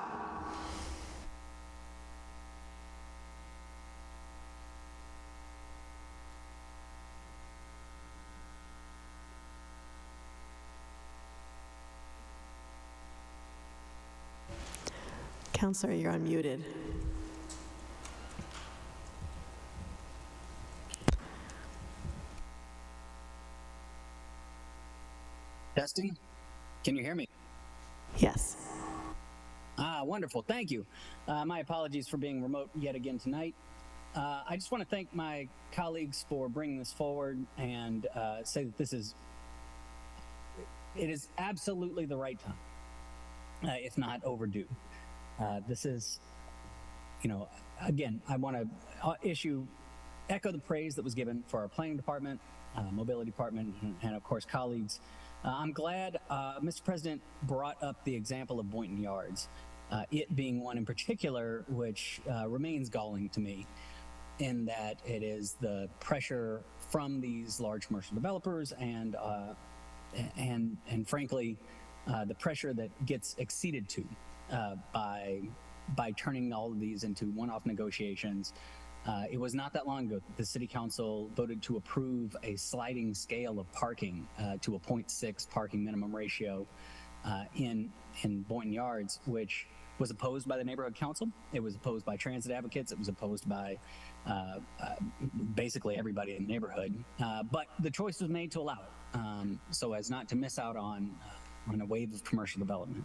Councillor, you're unmuted. Testing? Can you hear me? Yes. Wonderful. Thank you. My apologies for being remote yet again tonight. I just want to thank my colleagues for bringing this forward and say that it is absolutely the right time, if not overdue. This is, again, I want to echo the praise that was given for our planning department, mobility department, and of course colleagues. I'm glad Mr. President brought up the example of Boynton Yards, it being one in particular which remains galling to me, in that it is the pressure from these large commercial developers and frankly the pressure that gets acceded to by turning all of these into one-off negotiations. It was not that long ago that the City Council voted to approve a sliding scale of parking to a 0.6 parking minimum ratio in Boynton Yards, which was opposed by the Neighborhood Council. It was opposed by transit advocates. It was opposed by basically everybody in the neighborhood. But the choice was made to allow it so as not to miss out on a wave of commercial development.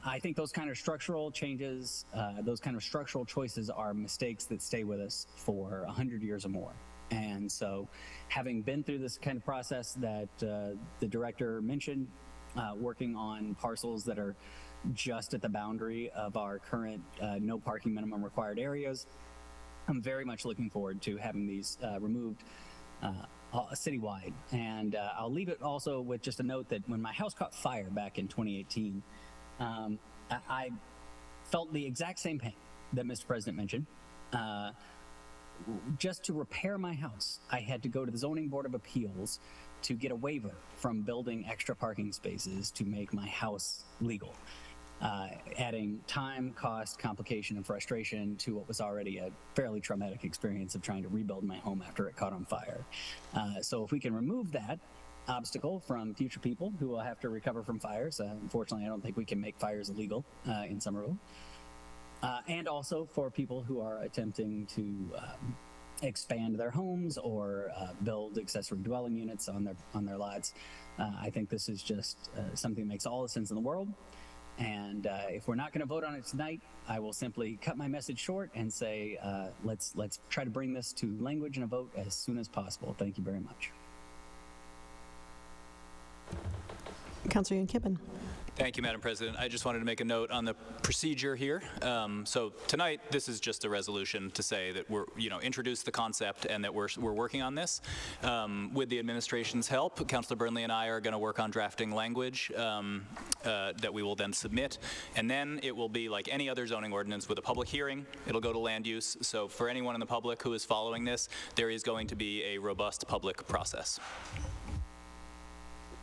I think those kind of structural changes, those kind of structural choices are mistakes that stay with us for 100 years or more. And so having been through this kind of process that the director mentioned, working on parcels that are just at the boundary of our current no parking minimum required areas, I'm very much looking forward to having these removed citywide. And I'll leave it also with just a note that when my house caught fire back in 2018, I felt the exact same pain that Mr. President mentioned. Just to repair my house, I had to go to the Zoning Board of Appeals to get a waiver from building extra parking spaces to make my house legal, adding time, cost, complication, and frustration to what was already a fairly traumatic experience of trying to rebuild my home after it caught on fire. So if we can remove that obstacle from future people who will have to recover from fires. Unfortunately, I don't think we can make fires illegal in Somerville. And also for people who are attempting to expand their homes or build accessory dwelling units on their lots. I think this is just something that makes all the sense in the world. And if we're not going to vote on it tonight, I will simply cut my message short and say, let's try to bring this to language and a vote as soon as possible. Thank you very much. Councillor Ewan-Campen. Thank you, Madam President. I just wanted to make a note on the procedure here. So tonight, this is just a resolution to say that we're, introduce the concept and that we're working on this. With the administration's help, Councilor Burnley and I are going to work on drafting language that we will then submit. And then it will be like any other zoning ordinance with a public hearing. It'll go to land use. So for anyone in the public who is following this, there is going to be a robust public process.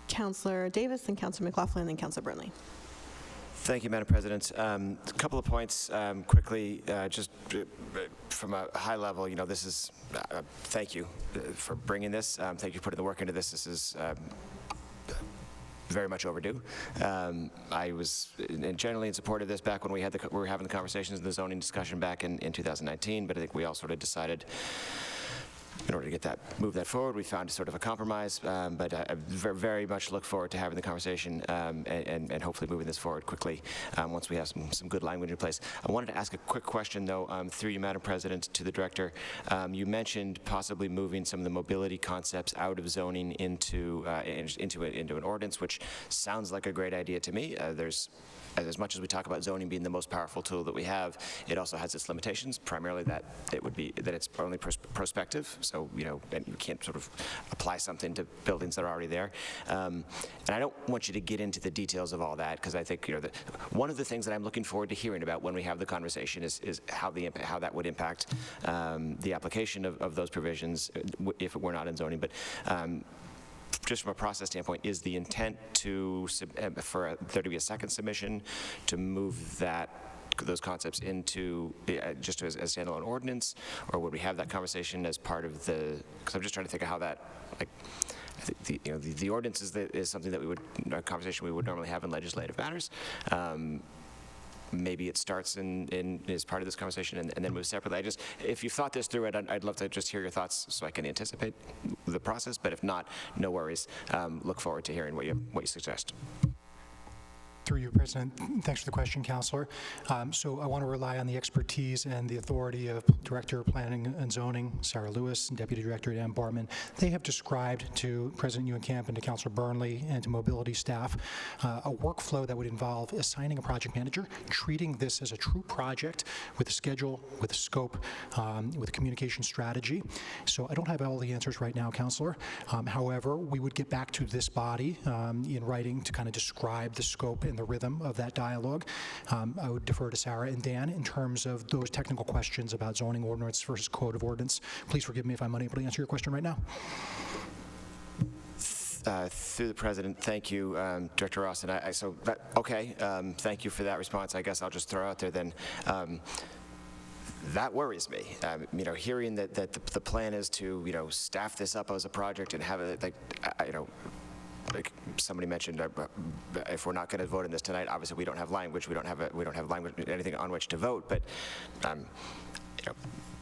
Councillor Davis, and Councillor McLaughlin, and Councillor Burnley. Thank you, Madam President. A couple of points quickly, just from a high level. This is, thank you for bringing this. Thank you for putting the work into this. This is very much overdue. I was generally in support of this back when we were having the conversations in the zoning discussion back in 2019, but I think we all sort of decided in order to get that, move that forward, we found sort of a compromise, but I very much look forward to having the conversation and hopefully moving this forward quickly once we have some good language in place. I wanted to ask a quick question, though, through you, Madam President, to the Director. You mentioned possibly moving some of the mobility concepts out of zoning into an ordinance, which sounds like a great idea to me. As much as we talk about zoning being the most powerful tool that we have, it also has its limitations, primarily that it's only prospective, so, and you can't sort of apply something to buildings that are already there. And I don't want you to get into the details of all that, because I think, one of the things that I'm looking forward to hearing about when we have the conversation is how that would impact the application of those provisions if it were not in zoning. But just from a process standpoint, is the intent for there to be a second submission to move those concepts into just as standalone ordinance, or would we have that conversation as part of the? Because I'm just trying to think of how that, like, I think the ordinance is something that a conversation we would normally have in legislative matters. Maybe it starts as part of this conversation and then moves separately. If you thought this through, I'd love to just hear your thoughts so I can anticipate the process. But if not, no worries. Look forward to hearing what you suggest. Through you, President. Thanks for the question, Councilor. So I want to rely on the expertise and the authority of Director of Planning and Zoning, Sarah Lewis, and Deputy Director Dan Bartman. They have described to President Ewan-Camp and to Councilor Burnley and to mobility staff a workflow that would involve assigning a project manager, treating this as a true project with a schedule, with a scope, with a communication strategy. So I don't have all the answers right now, Councilor. However, we would get back to this body in writing to kind of describe the scope and the rhythm of that dialogue. I would defer to Sarah and Dan in terms of those technical questions about zoning ordinance versus code of ordinance. Please forgive me if I'm unable to answer your question right now. Through the President, thank you, Director Ross. And thank you for that response. I guess I'll just throw out there then. That worries me. Hearing that the plan is to staff this up as a project and have it like somebody mentioned, if we're not going to vote on this tonight, obviously we don't have language. We don't have language, anything on which to vote. But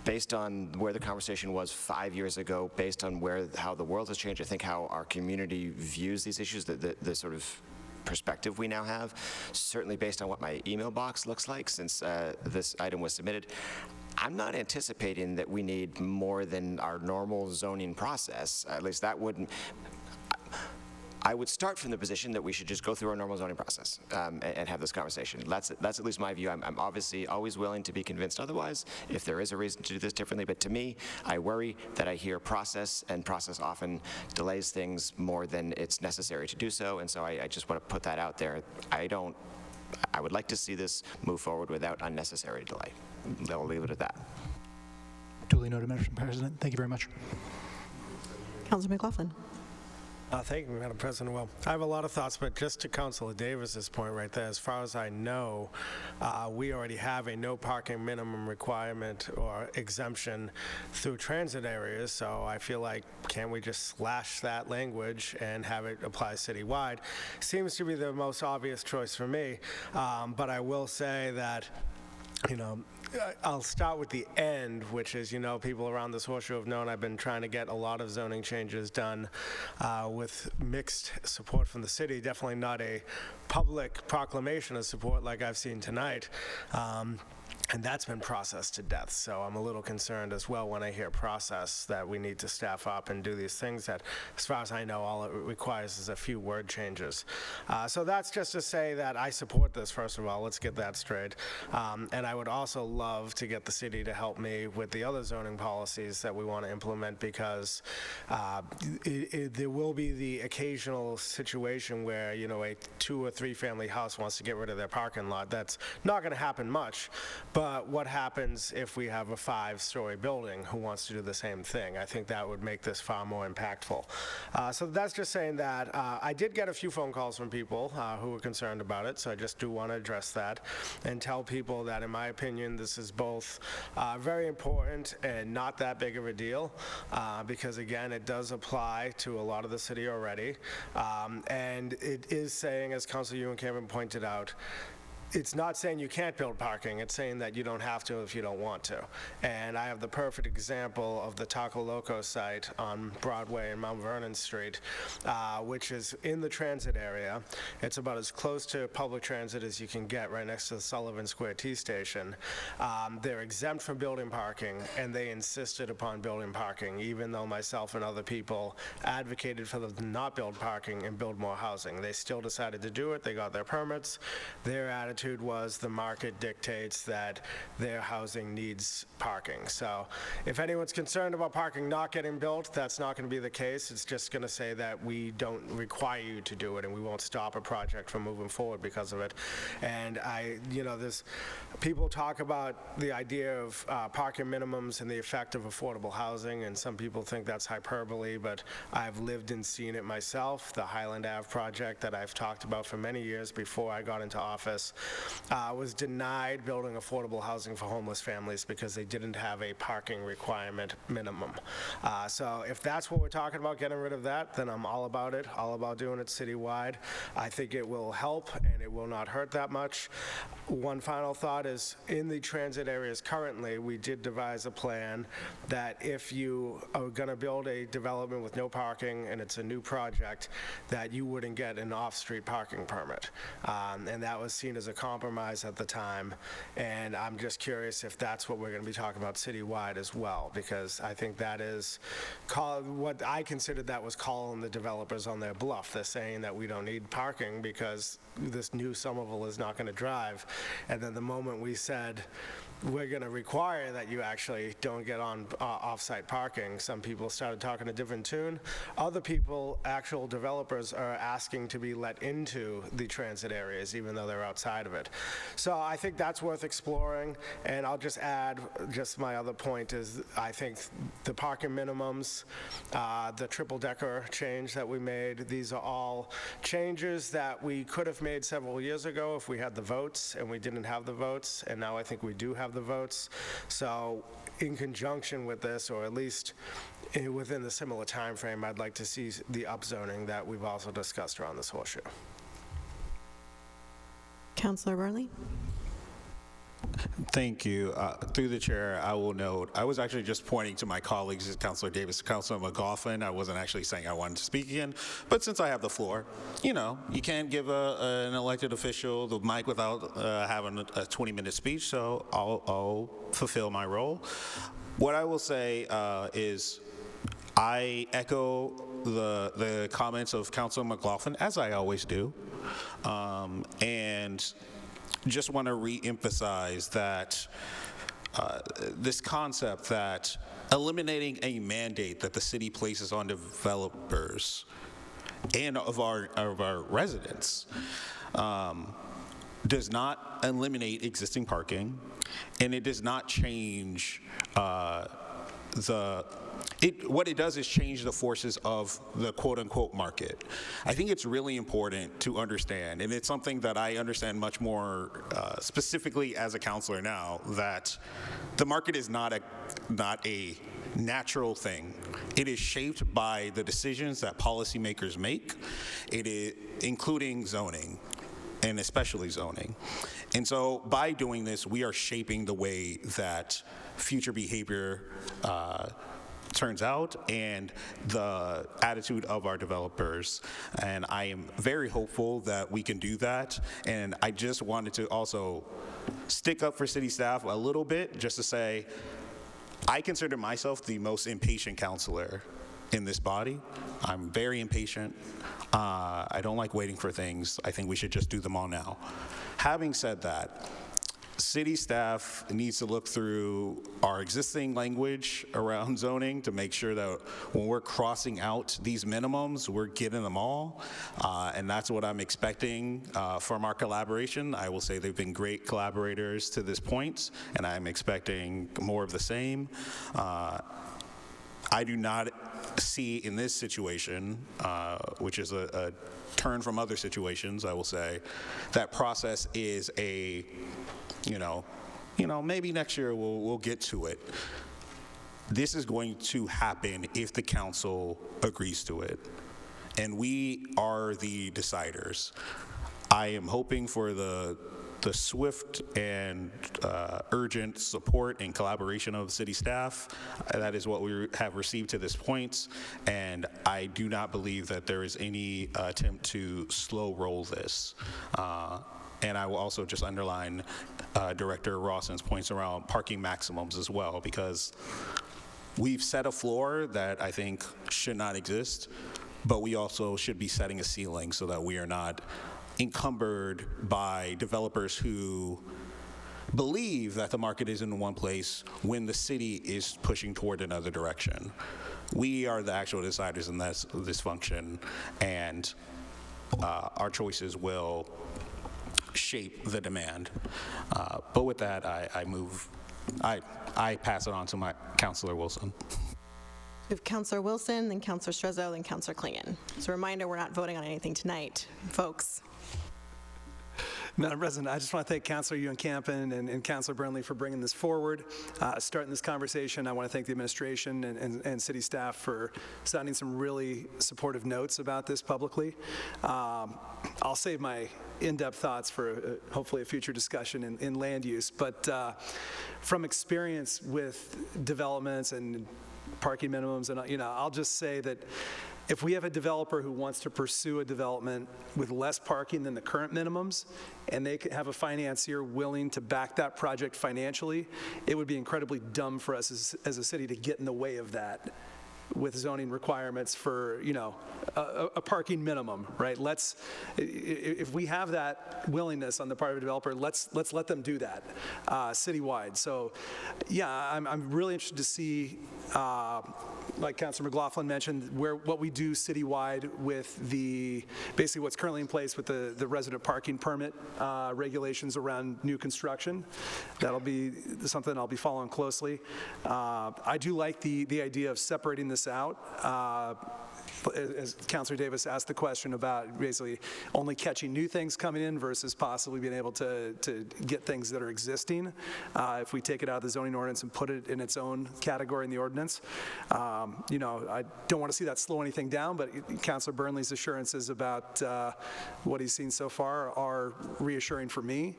based on where the conversation was 5 years ago, based on how the world has changed, I think how our community views these issues, the sort of perspective we now have, certainly based on what my email box looks like since this item was submitted, I'm not anticipating that we need more than our normal zoning process. At least that wouldn't. I would start from the position that we should just go through our normal zoning process and have this conversation. That's at least my view. I'm obviously always willing to be convinced otherwise if there is a reason to do this differently. But to me, I worry that I hear process, and process often delays things more than it's necessary to do so. And so I just want to put that out there. I would like to see this move forward without unnecessary delay. I'll leave it at that. Duly noted, Madam President. Thank you very much. Councilor McLaughlin. Thank you, Madam President. Well, I have a lot of thoughts, but just to Councilor Davis's point right there, as far as I know, we already have a no parking minimum requirement or exemption through transit areas, so I feel like, can't we just slash that language and have it apply citywide? Seems to be the most obvious choice for me, but I will say that, I'll start with the end, which is, people around this horseshoe have known I've been trying to get a lot of zoning changes done with mixed support from the city, definitely not a public proclamation of support like I've seen tonight. And that's been processed to death. So I'm a little concerned as well when I hear process that we need to staff up and do these things that, as far as I know, all it requires is a few word changes. So that's just to say that I support this, first of all. Let's get that straight. And I would also love to get the city to help me with the other zoning policies that we want to implement, because there will be the occasional situation where, a 2 or 3 family house wants to get rid of their parking lot. That's not going to happen much. But what happens if we have a 5-story building who wants to do the same thing? I think that would make this far more impactful. So that's just saying that. I did get a few phone calls from people who were concerned about it, so I just do want to address that and tell people that, in my opinion, this is both very important and not that big of a deal, because, again, it does apply to a lot of the city already. And it is saying, as Councilor Ewan-Camp pointed out, it's not saying you can't build parking, it's saying that you don't have to if you don't want to. And I have the perfect example of the Taco Loco site on Broadway and Mount Vernon Street, which is in the transit area. It's about as close to public transit as you can get, right next to the Sullivan Square T station. They're exempt from building parking, and they insisted upon building parking, even though myself and other people advocated for them to not build parking and build more housing. They still decided to do it. They got their permits. Their attitude was the market dictates that their housing needs parking. So if anyone's concerned about parking not getting built, that's not going to be the case. It's just going to say that we don't require you to do it, and we won't stop a project from moving forward because of it. And there's people talk about the idea of parking minimums and the effect of affordable housing, and some people think that's hyperbole, but I've lived and seen it myself. The Highland Ave project that I've talked about for many years before I got into office was denied building affordable housing for homeless families because they didn't have a parking requirement minimum. So if that's what we're talking about, getting rid of that, then I'm all about it, all about doing it citywide. I think it will help and it will not hurt that much. One final thought is, in the transit areas currently, we did devise a plan that if you are going to build a development with no parking and it's a new project, that you wouldn't get an off-street parking permit. And that was seen as a compromise at the time, and I'm just curious if that's what we're going to be talking about citywide as well, because I think that is what I considered that was calling the developers on their bluff. They're saying that we don't need parking because this new Somerville is not going to drive, and then the moment we said we're going to require that you actually don't get on off-site parking, some people started talking a different tune. Other people, actual developers, are asking to be let into the transit areas even though they're outside of it. So I think that's worth exploring, and I'll just add, just my other point is, I think the parking minimums, the triple-decker change that we made, these are all changes that we could have made several years ago if we had the votes, and we didn't have the votes, and now I think we do have the votes. So in conjunction with this, or at least within the similar time frame, I'd like to see the upzoning that we've also discussed around this horseshoe. Councilor Burnley? Thank you. Through the chair, I will note, I was actually just pointing to my colleagues, Councilor Davis, Councilor McLaughlin. I wasn't actually saying I wanted to speak again, but since I have the floor, you can't give an elected official the mic without having a 20-minute speech, so I'll fulfill my role. What I will say is I echo the comments of Councilor McLaughlin, as I always do, and just want to re-emphasize that this concept that eliminating a mandate that the city places on developers and of our residents does not eliminate existing parking, and it does not change what it does is change the forces of the quote-unquote market. I think it's really important to understand, and it's something that I understand much more specifically as a counselor now, that the market is not a natural thing. It is shaped by the decisions that policymakers make, including zoning, and especially zoning. And so by doing this, we are shaping the way that future behavior turns out and the attitude of our developers. And I am very hopeful that we can do that. And I just wanted to also stick up for city staff a little bit, just to say, I consider myself the most impatient counselor in this body. I'm very impatient. I don't like waiting for things. I think we should just do them all now. Having said that, city staff needs to look through our existing language around zoning to make sure that when we're crossing out these minimums, we're getting them all. And that's what I'm expecting from our collaboration. I will say they've been great collaborators to this point, and I'm expecting more of the same. I do not see in this situation, which is a turn from other situations, I will say, that process is a, maybe next year we'll get to it. This is going to happen if the council agrees to it. And we are the deciders. I am hoping for the the swift and urgent support and collaboration of city staff. That is what we have received to this point, and I do not believe that there is any attempt to slow roll this. And I will also just underline Director Rawson's points around parking maximums as well, because we've set a floor that I think should not exist, but we also should be setting a ceiling so that we are not encumbered by developers who believe that the market is in one place when the city is pushing toward another direction. We are the actual deciders in this function, and our choices will shape the demand. But with that, I pass it on to my Councilor Wilson. We have Councilor Wilson, then Councilor Strezzo, then Councilor Klingon. As a reminder, we're not voting on anything tonight, folks. Madam President, I just want to thank Councilor Ewan-Campen and Councilor Burnley for bringing this forward, starting this conversation. I want to thank the administration and city staff for sounding some really supportive notes about this publicly. I'll save my in-depth thoughts for hopefully a future discussion in land use, but from experience with developments and parking minimums, and I'll just say that if we have a developer who wants to pursue a development with less parking than the current minimums, and they have a financier willing to back that project financially, it would be incredibly dumb for us as a city to get in the way of that with zoning requirements for, a parking minimum, right? If we have that willingness on the part of a developer, let's let them do that citywide. So, yeah, I'm really interested to see, like Councilor McLaughlin mentioned, what we do citywide with basically what's currently in place with the resident parking permit regulations around new construction. That'll be something I'll be following closely. I do like the idea of separating this out. As Councilor Davis asked the question about basically only catching new things coming in versus possibly being able to get things that are existing if we take it out of the zoning ordinance and put it in its own category in the ordinance. I don't want to see that slow anything down, but Councilor Burnley's assurances about what he's seen so far are reassuring for me.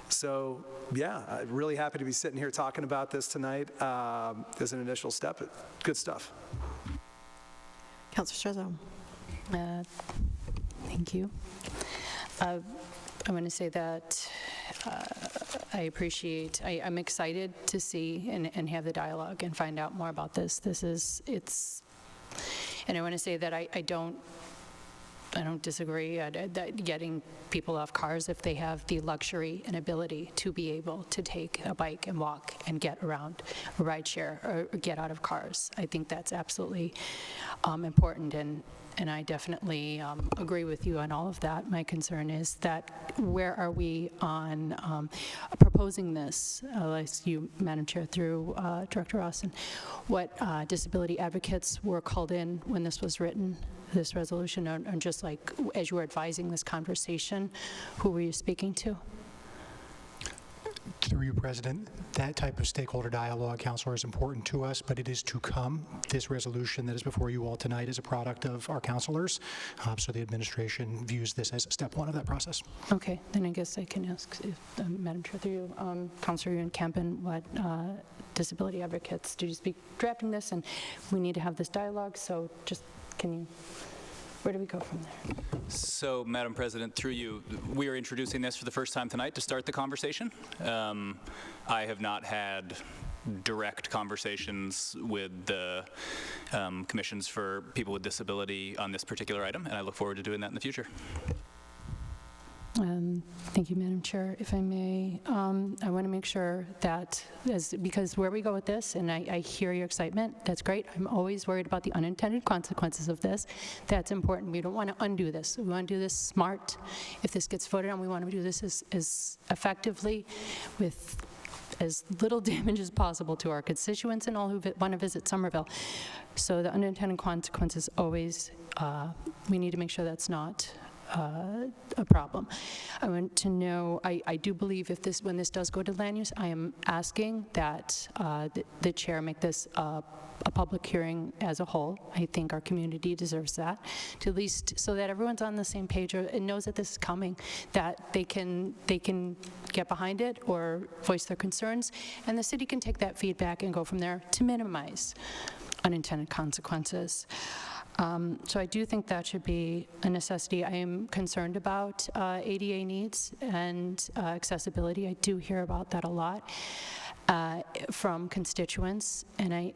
So, yeah, I'm really happy to be sitting here talking about this tonight as an initial step. Good stuff. Councilor Strezzo. Thank you. I want to say that I appreciate, I'm excited to see and have the dialogue and find out more about this. And I want to say that I don't disagree that getting people off cars if they have the luxury and ability to be able to take a bike and walk and get around, ride share, or get out of cars. I think that's absolutely important, and I definitely agree with you on all of that. My concern is that where are we on proposing this, as you, Madam Chair, through Director Rawson, what disability advocates were called in when this was written, this resolution, and just like as you were advising this conversation, who were you speaking to? Through you, President, that type of stakeholder dialogue, Councilor, is important to us, but it is to come. This resolution that is before you all tonight is a product of our councilors, so the administration views this as step one of that process. Okay, then I guess I can ask, if, Madam Chair, through you, Councilor Ewan-Campen, what disability advocates, did you speak drafting this? And we need to have this dialogue, so just where do we go from there? So, Madam President, through you, we are introducing this for the first time tonight to start the conversation. I have not had direct conversations with the commissions for people with disability on this particular item, and I look forward to doing that in the future. Thank you, Madam Chair. If I may, I want to make sure that, because where we go with this, and I hear your excitement, that's great. I'm always worried about the unintended consequences of this. That's important. We don't want to undo this. We want to do this smart. If this gets voted on, we want to do this as effectively with as little damage as possible to our constituents and all who want to visit Somerville. So the unintended consequences always, we need to make sure that's not a problem. I want to know, I do believe when this does go to land use, I am asking that the chair make this a public hearing as a whole. I think our community deserves that, to at least so that everyone's on the same page and knows that this is coming, that they can get behind it or voice their concerns, and the city can take that feedback and go from there to minimize unintended consequences. So I do think that should be a necessity. I am concerned about ADA needs and accessibility. I do hear about that a lot from constituents, and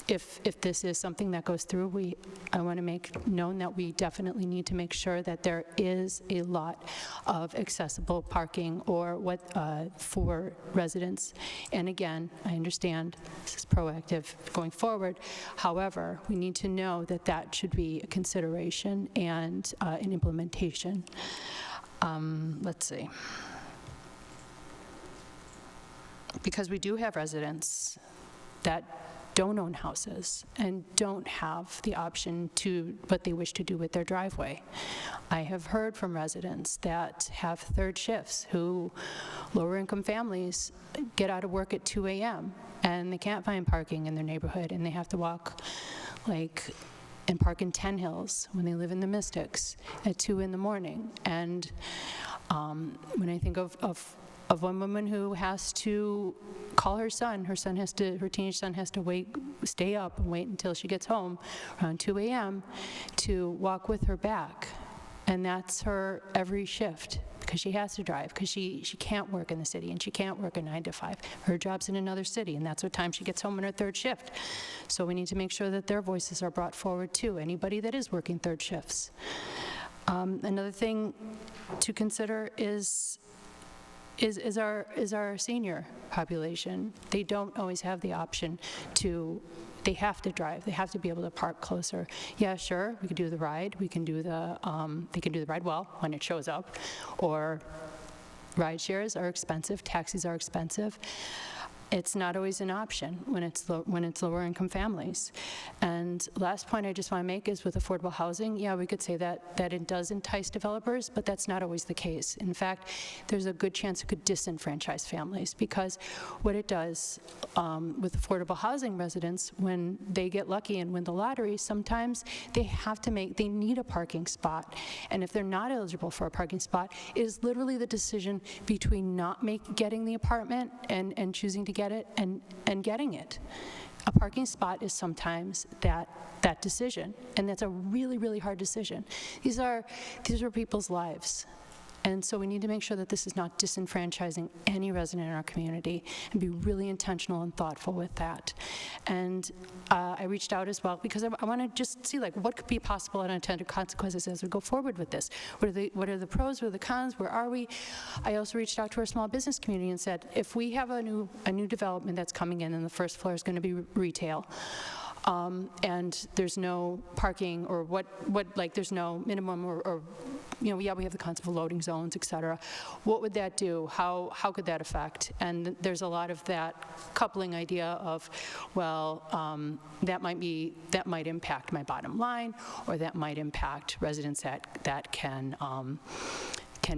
if this is something that goes through, I want to make known that we definitely need to make sure that there is a lot of accessible parking or for residents. And again, I understand this is proactive going forward. However, we need to know that that should be a consideration and an implementation. Let's see. Because we do have residents that don't own houses and don't have the option to what they wish to do with their driveway. I have heard from residents that have third shifts who, lower income families, get out of work at 2 a.m. and they can't find parking in their neighborhood and they have to walk and park in 10 Hills when they live in the Mystics at 2 in the morning. And when I think of one woman who has to call her teenage son has to stay up and wait until she gets home around 2 a.m. to walk with her back. And that's her every shift, because she has to drive, because she can't work in the city and she can't work a 9 to 5. Her job's in another city, and that's what time she gets home on her third shift. So we need to make sure that their voices are brought forward too, anybody that is working third shifts. Another thing to consider is our senior population. They don't always have the option they have to drive. They have to be able to park closer. Yeah, sure, we could do the ride. We can do they can do the ride well when it shows up. Or ride shares are expensive, taxis are expensive. It's not always an option when it's lower income families. And last point I just want to make is with affordable housing, yeah, we could say that it does entice developers, but that's not always the case. In fact, there's a good chance it could disenfranchise families, because what it does with affordable housing residents, when they get lucky and win the lottery, sometimes they need a parking spot. And if they're not eligible for a parking spot, it is literally the decision between not getting the apartment and choosing to get it and getting it. A parking spot is sometimes that decision, and that's a really, really hard decision. These are people's lives. And so we need to make sure that this is not disenfranchising any resident in our community, and be really intentional and thoughtful with that. And I reached out as well because I want to just see what could be possible unintended consequences as we go forward with this. What are the pros, what are the cons, where are we? I also reached out to our small business community and said, if we have a new development that's coming in and the first floor is going to be retail, and there's no parking or there's no minimum or we have the concept of loading zones, et cetera. What would that do? How could that affect? And there's a lot of that coupling idea of, that might impact my bottom line, or that might impact residents that can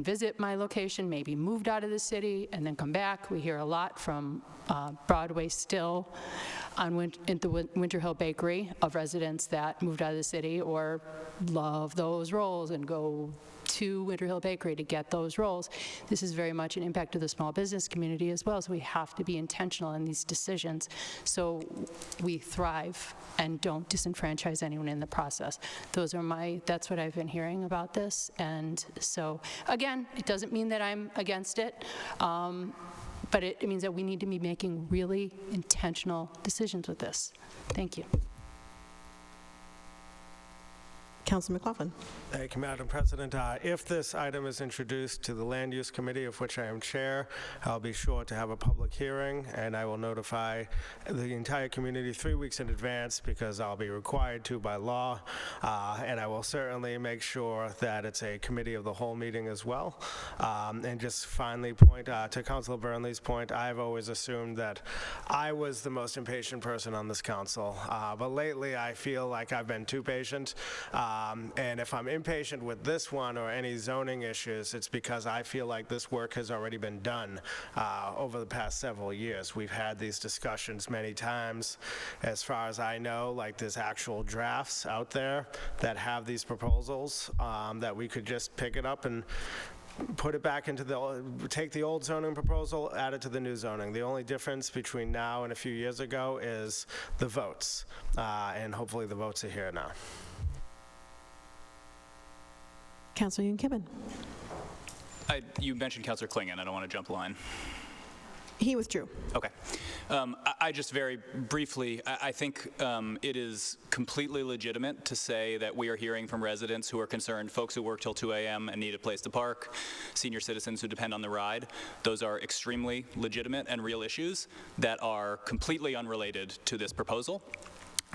visit my location, maybe moved out of the city and then come back. We hear a lot from Broadway still in the Winter Hill Bakery of residents that moved out of the city or love those rolls and go to Winter Hill Bakery to get those rolls. This is very much an impact to the small business community as well, so we have to be intentional in these decisions so we thrive and don't disenfranchise anyone in the process. That's what I've been hearing about this. And so, again, it doesn't mean that I'm against it, but it means that we need to be making really intentional decisions with this. Thank you. Councilor McLaughlin. Thank you, Madam President. If this item is introduced to the Land Use Committee, of which I am chair, I'll be sure to have a public hearing, and I will notify the entire community 3 weeks in advance, because I'll be required to by law, and I will certainly make sure that it's a committee of the whole meeting as well. And just finally point to Councilor Burnley's point, I've always assumed that I was the most impatient person on this council, but lately I feel like I've been too patient. And if I'm impatient with this one or any zoning issues, it's because I feel like this work has already been done over the past several years. We've had these discussions many times. As far as I know, like there's actual drafts out there that have these proposals that we could just pick it up and put it back into take the old zoning proposal, add it to the new zoning. The only difference between now and a few years ago is the votes, and hopefully the votes are here now. Councilor Yoon-Kippen. You mentioned Councilor Klingon. I don't want to jump the line. He withdrew. Okay. I just very briefly, I think it is completely legitimate to say that we are hearing from residents who are concerned, folks who work till 2 a.m. and need a place to park, senior citizens who depend on the ride. Those are extremely legitimate and real issues that are completely unrelated to this proposal.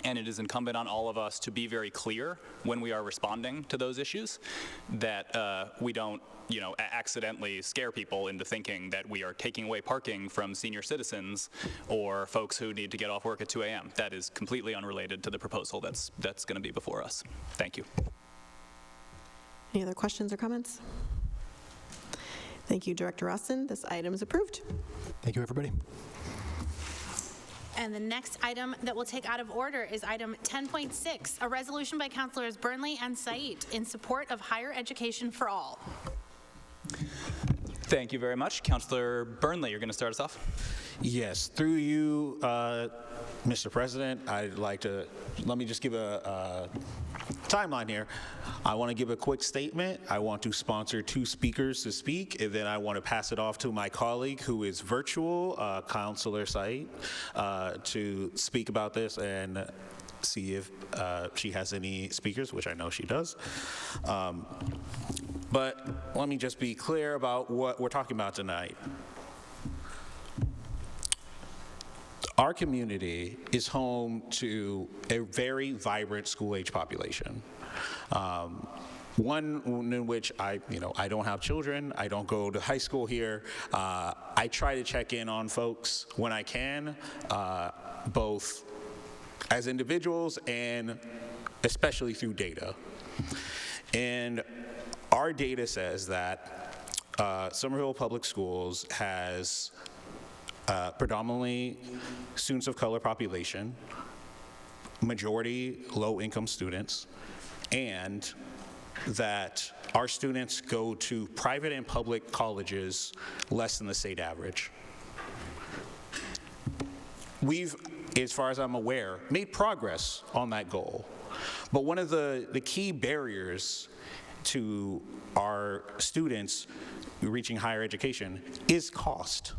And it is incumbent on all of us to be very clear when we are responding to those issues that we don't, accidentally scare people into thinking that we are taking away parking from senior citizens or folks who need to get off work at 2 a.m. That is completely unrelated to the proposal that's going to be before us. Thank you. Any other questions or comments? Thank you, Director Austin. This item is approved. Thank you, everybody. And the next item that we'll take out of order is item 10.6, a resolution by Councilors Burnley and Said in support of higher education for all. Thank you very much. Councilor Burnley, you're going to start us off. Yes, through you, Mr. President, I'd like to, let me just give a timeline here. I want to give a quick statement. I want to sponsor 2 speakers to speak, and then I want to pass it off to my colleague who is virtual, Councilor Said, to speak about this and see if she has any speakers, which I know she does. But let me just be clear about what we're talking about tonight. Our community is home to a very vibrant school-age population. One in which I don't have children. I don't go to high school here. I try to check in on folks when I can, both as individuals and especially through data. And our data says that Somerville Public Schools has predominantly students of color population, majority low-income students, and that our students go to private and public colleges less than the state average. We've, as far as I'm aware, made progress on that goal. But one of the key barriers to our students reaching higher education is cost.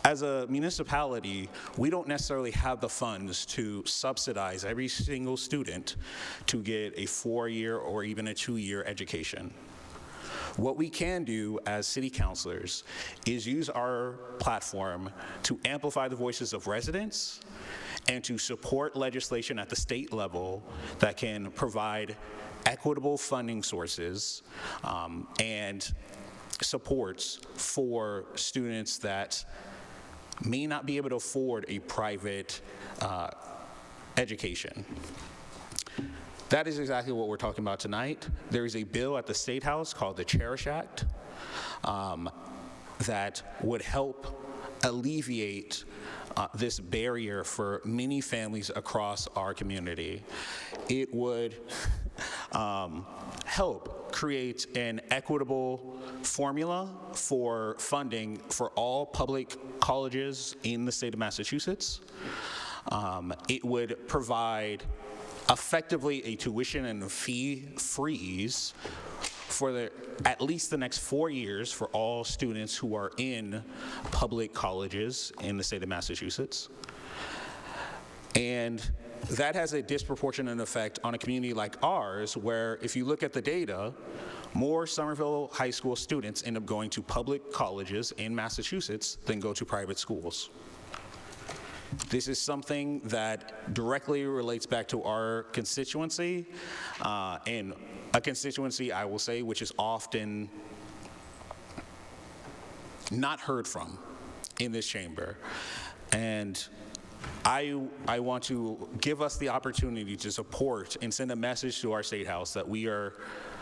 As a municipality, we don't necessarily have the funds to subsidize every single student to get a 4-year or even a 2-year education. What we can do as city councilors is use our platform to amplify the voices of residents and to support legislation at the state level that can provide equitable funding sources and supports for students that may not be able to afford a private education. That is exactly what we're talking about tonight. There is a bill at the State House called the Cherish Act that would help alleviate this barrier for many families across our community. It would help create an equitable formula for funding for all public colleges in the state of Massachusetts. It would provide effectively a tuition and fee freeze for at least the next 4 years for all students who are in public colleges in the state of Massachusetts. And that has a disproportionate effect on a community like ours, where if you look at the data, more Somerville High School students end up going to public colleges in Massachusetts than go to private schools. This is something that directly relates back to our constituency, and a constituency, I will say, which is often not heard from in this chamber. And I want to give us the opportunity to support and send a message to our State House that we are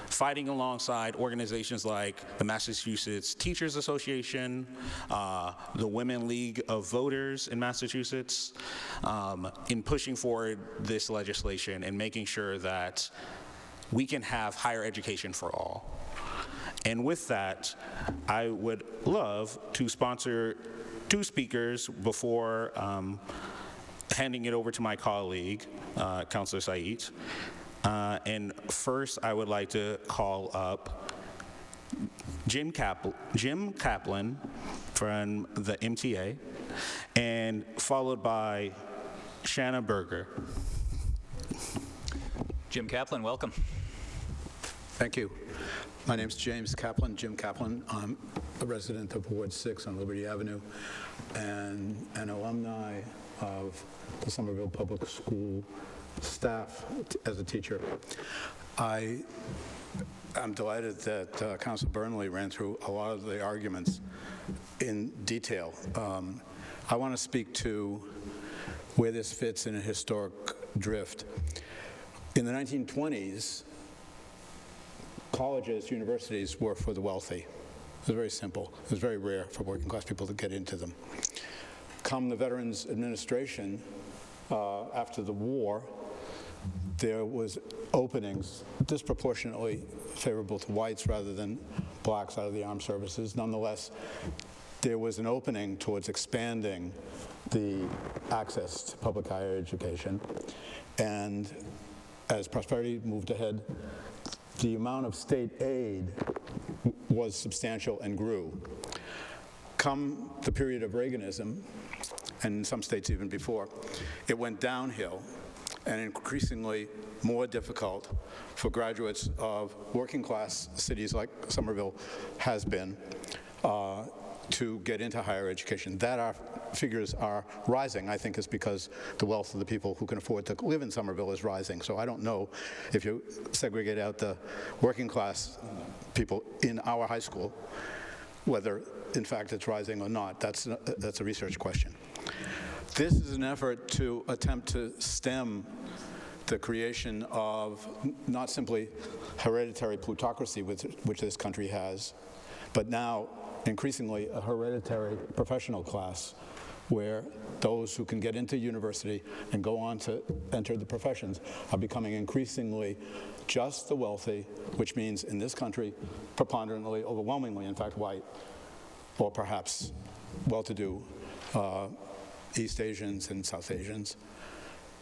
fighting alongside organizations like the Massachusetts Teachers Association, the Women League of Voters in Massachusetts, in pushing forward this legislation and making sure that we can have higher education for all. And with that, I would love to sponsor 2 speakers before handing it over to my colleague, Councilor Said. And first, I would like to call up Jim Kaplan from the MTA, and followed by Shanna Berger. Jim Kaplan, welcome. Thank you. My name's James Kaplan, Jim Kaplan. I'm a resident of Ward 6 on Liberty Avenue and an alumni of the Somerville Public School staff as a teacher. I'm delighted that Councilor Burnley ran through a lot of the arguments in detail. I want to speak to where this fits in a historic drift. In the 1920s, colleges, universities were for the wealthy. It was very simple. It was very rare for working class people to get into them. Come the Veterans Administration, after the war, there was openings disproportionately favorable to whites rather than blacks out of the armed services. Nonetheless, there was an opening towards expanding the access to public higher education. And as prosperity moved ahead, the amount of state aid was substantial and grew. Come the period of Reaganism, and in some states even before, it went downhill and increasingly more difficult for graduates of working class cities like Somerville has been to get into higher education. That our figures are rising, I think, is because the wealth of the people who can afford to live in Somerville is rising. So I don't know if you segregate out the working class people in our high school, whether in fact it's rising or not. That's a research question. This is an effort to attempt to stem the creation of not simply hereditary plutocracy, which this country has, but now increasingly a hereditary professional class where those who can get into university and go on to enter the professions are becoming increasingly just the wealthy, which means in this country preponderantly, overwhelmingly, in fact, white, or perhaps well-to-do East Asians and South Asians.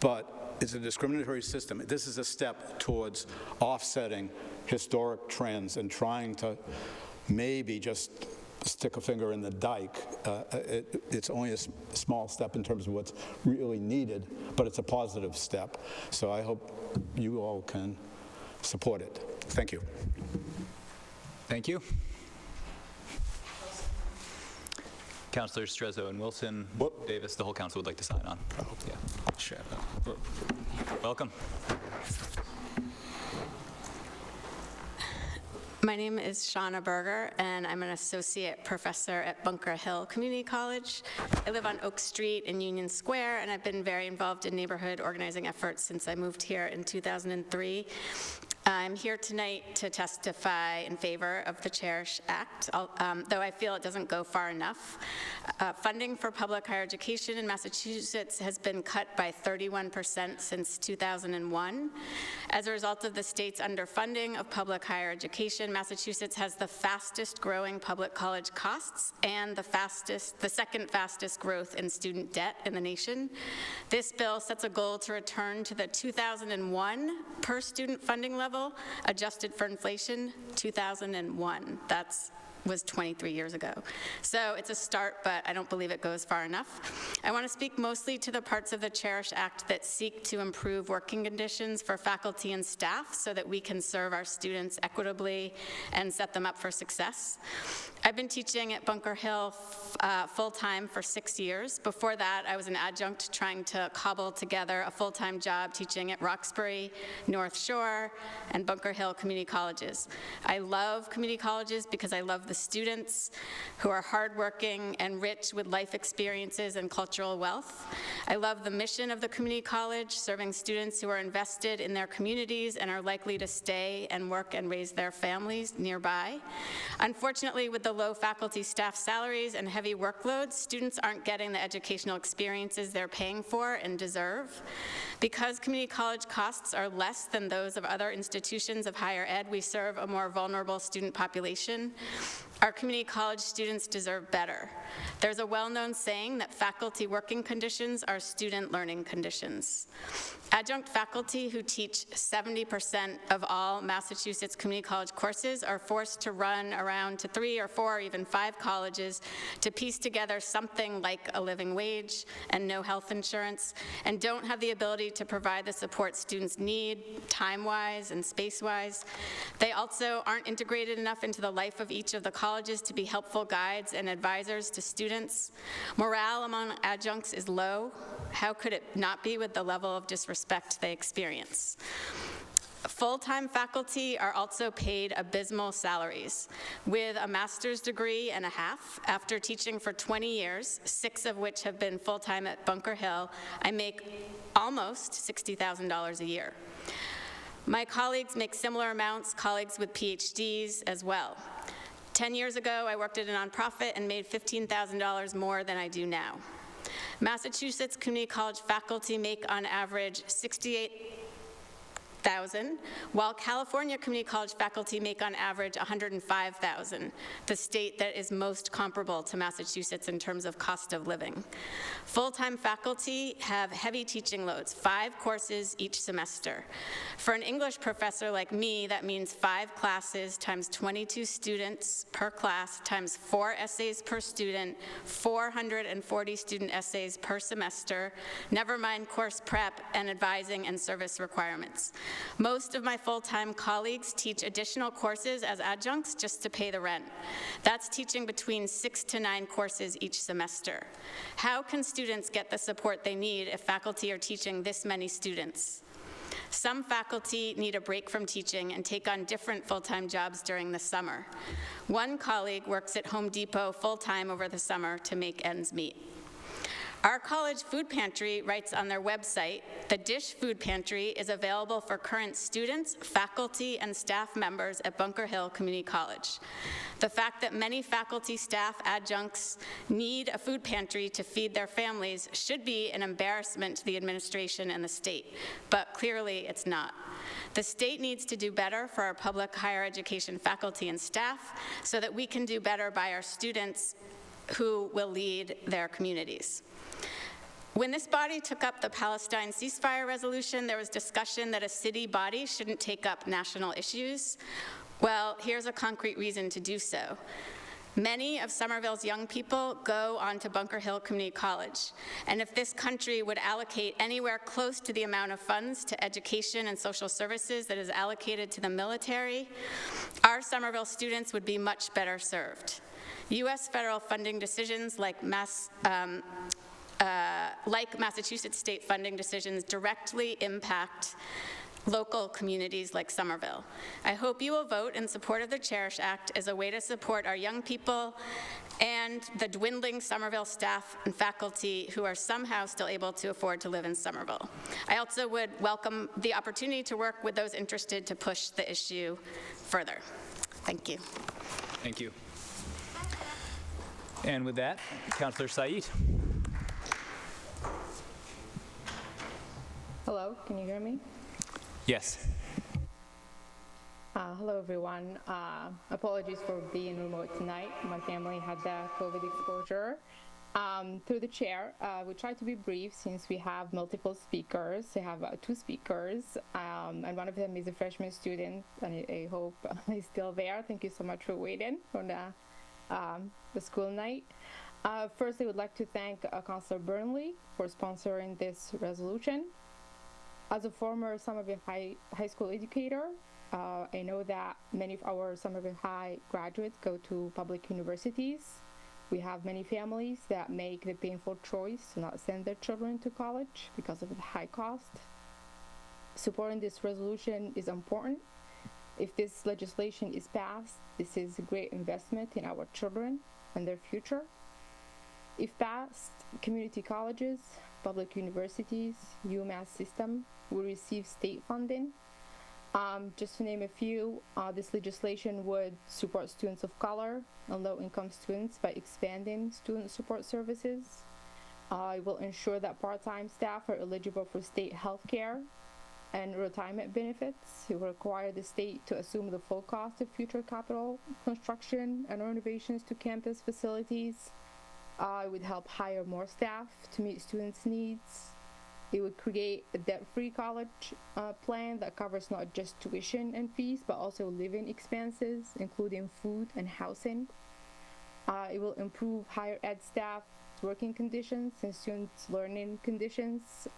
But it's a discriminatory system. This is a step towards offsetting historic trends and trying to maybe just stick a finger in the dike. It's only a small step in terms of what's really needed, but it's a positive step. So I hope you all can support it. Thank you. Thank you. Councilors Strezzo and Wilson, Davis, the whole council would like to sign on. Yeah. Welcome. My name is Shauna Berger, and I'm an associate professor at Bunker Hill Community College. I live on Oak Street in Union Square, and I've been very involved in neighborhood organizing efforts since I moved here in 2003. I'm here tonight to testify in favor of the Cherish Act, though I feel it doesn't go far enough. Funding for public higher education in Massachusetts has been cut by 31% since 2001. As a result of the state's underfunding of public higher education, Massachusetts has the fastest growing public college costs and the second fastest growth in student debt in the nation. This bill sets a goal to return to the 2001 per student funding level, adjusted for inflation, 2001. Was 23 years ago. So it's a start, but I don't believe it goes far enough. I want to speak mostly to the parts of the Cherish Act that seek to improve working conditions for faculty and staff so that we can serve our students equitably and set them up for success. I've been teaching at Bunker Hill full-time for 6 years. Before that, I was an adjunct trying to cobble together a full-time job teaching at Roxbury, North Shore, and Bunker Hill community colleges. I love community colleges because I love the students who are hardworking and rich with life experiences and cultural wealth. I love the mission of the community college, serving students who are invested in their communities and are likely to stay and work and raise their families nearby. Unfortunately, with the low faculty staff salaries and heavy workloads, students aren't getting the educational experiences they're paying for and deserve. Because community college costs are less than those of other institutions of higher ed, we serve a more vulnerable student population. Our community college students deserve better. There's a well-known saying that faculty working conditions are student learning conditions. Adjunct faculty who teach 70% of all Massachusetts community college courses are forced to run around to 3 or 4 or even 5 colleges to piece together something like a living wage and no health insurance, and don't have the ability to provide the support students need, time-wise and space-wise. They also aren't integrated enough into the life of each of the colleges to be helpful guides and advisors to students. Morale among adjuncts is low. How could it not be with the level of disrespect they experience? Full-time faculty are also paid abysmal salaries. With a master's degree and a half, after teaching for 20 years, 6 of which have been full-time at Bunker Hill, I make almost $60,000 a year. My colleagues make similar amounts, colleagues with PhDs as well. 10 years ago, I worked at a nonprofit and made $15,000 more than I do now. Massachusetts community college faculty make on average $68,000, while California community college faculty make on average $105,000, the state that is most comparable to Massachusetts in terms of cost of living. Full-time faculty have heavy teaching loads, 5 courses each semester. For an English professor like me, that means 5 classes times 22 students per class times 4 essays per student, 440 student essays per semester, never mind course prep and advising and service requirements. Most of my full-time colleagues teach additional courses as adjuncts just to pay the rent. That's teaching between 6 to 9 courses each semester. How can students get the support they need if faculty are teaching this many students? Some faculty need a break from teaching and take on different full-time jobs during the summer. One colleague works at Home Depot full-time over the summer to make ends meet. Our college food pantry writes on their website, the Dish Food Pantry is available for current students, faculty, and staff members at Bunker Hill Community College. The fact that many faculty, staff, adjuncts need a food pantry to feed their families should be an embarrassment to the administration and the state, but clearly it's not. The state needs to do better for our public higher education faculty and staff so that we can do better by our students who will lead their communities. When this body took up the Palestine ceasefire resolution, there was discussion that a city body shouldn't take up national issues. Well, here's a concrete reason to do so. Many of Somerville's young people go on to Bunker Hill Community College, and if this country would allocate anywhere close to the amount of funds to education and social services that is allocated to the military, our Somerville students would be much better served. U.S. federal funding decisions like Massachusetts state funding decisions directly impact local communities like Somerville. I hope you will vote in support of the Cherish Act as a way to support our young people and the dwindling Somerville staff and faculty who are somehow still able to afford to live in Somerville. I also would welcome the opportunity to work with those interested to push the issue further. Thank you. Thank you. And with that, Councillor Said. Hello, can you hear me? Yes. Hello, everyone. Apologies for being remote tonight. My family had the COVID exposure. Through the chair, we try to be brief since we have multiple speakers. We have 2 speakers, and one of them is a freshman student, and I hope he's still there. Thank you so much for waiting for the school night. First, I would like to thank Councillor Burnley for sponsoring this resolution. As a former Somerville High School educator, I know that many of our Somerville High graduates go to public universities. We have many families that make the painful choice to not send their children to college because of the high cost. Supporting this resolution is important. If this legislation is passed, this is a great investment in our children and their future. If passed, community colleges, public universities, UMass system will receive state funding. Just to name a few, this legislation would support students of color and low-income students by expanding student support services. It will ensure that part-time staff are eligible for state health care and retirement benefits. It will require the state to assume the full cost of future capital construction and renovations to campus facilities. It would help hire more staff to meet students' needs. It would create a debt-free college plan that covers not just tuition and fees, but also living expenses, including food and housing. It will improve higher ed staff working conditions and students' learning conditions.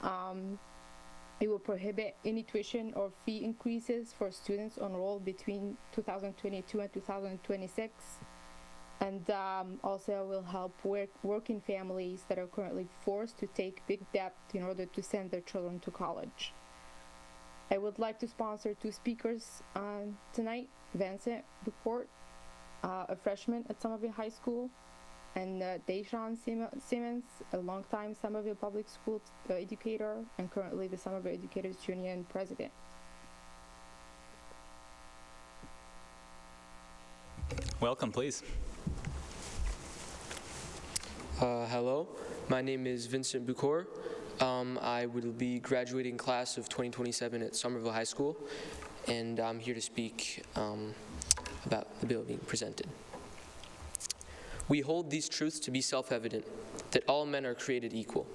It will prohibit any tuition or fee increases for students enrolled between 2022 and 2026. And also will help working families that are currently forced to take big debt in order to send their children to college. I would like to sponsor two speakers tonight, Vincent Bucourt, a freshman at Somerville High School, and Deshawn Simmons, a longtime Somerville Public School educator and currently the Somerville Educators Union president. Welcome, please. Hello, my name is Vincent Bucourt. I will be graduating class of 2027 at Somerville High School, and I'm here to speak about the bill being presented. We hold these truths to be self-evident, that all men are created equal.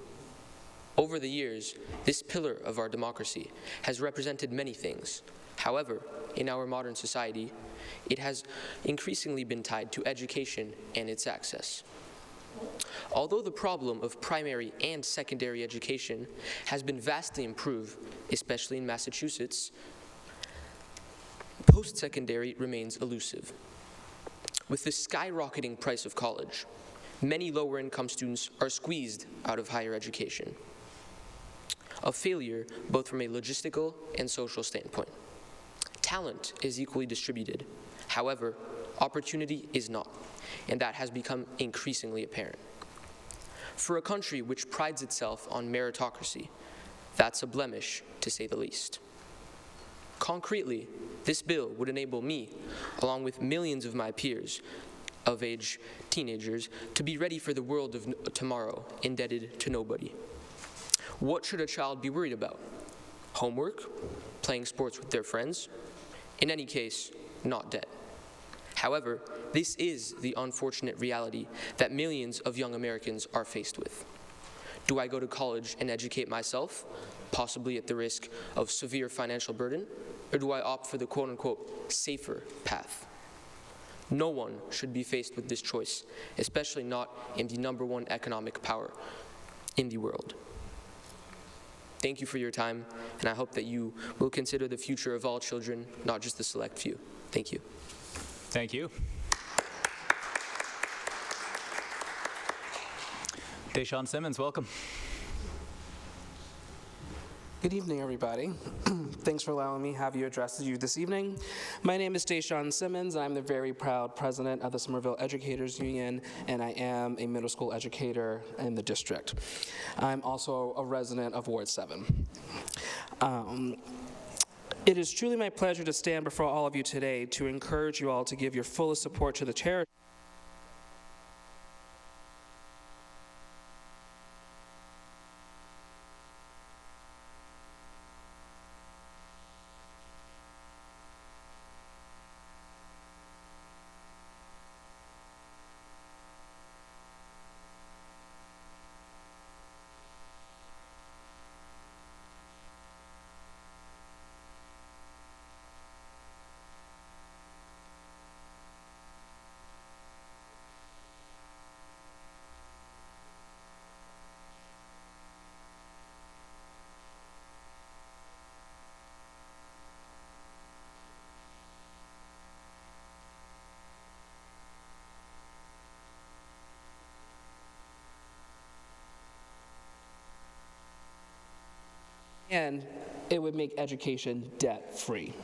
Over the years, this pillar of our democracy has represented many things. However, in our modern society, it has increasingly been tied to education and its access. Although the problem of primary and secondary education has been vastly improved, especially in Massachusetts, post-secondary remains elusive. With the skyrocketing price of college, many lower-income students are squeezed out of higher education. A failure both from a logistical and social standpoint. Talent is equally distributed. However, opportunity is not, and that has become increasingly apparent. For a country which prides itself on meritocracy, that's a blemish, to say the least. Concretely, this bill would enable me, along with millions of my peers of age teenagers, to be ready for the world of tomorrow, indebted to nobody. What should a child be worried about? Homework? Playing sports with their friends? In any case, not debt. However, this is the unfortunate reality that millions of young Americans are faced with. Do I go to college and educate myself, possibly at the risk of severe financial burden, or do I opt for the quote-unquote safer path? No one should be faced with this choice, especially not in the #1 economic power in the world. Thank you for your time, and I hope that you will consider the future of all children, not just the select few. Thank you. Thank you. Deshawn Simmons, welcome. Good evening, everybody. Thanks for allowing me to have you address you this evening. My name is Deshawn Simmons. I'm the very proud president of the Somerville Educators Union, and I am a middle school educator in the district. I'm also a resident of Ward 7. It is truly my pleasure to stand before all of you today to encourage you all to give your fullest support to the charity. And it would make education debt-free.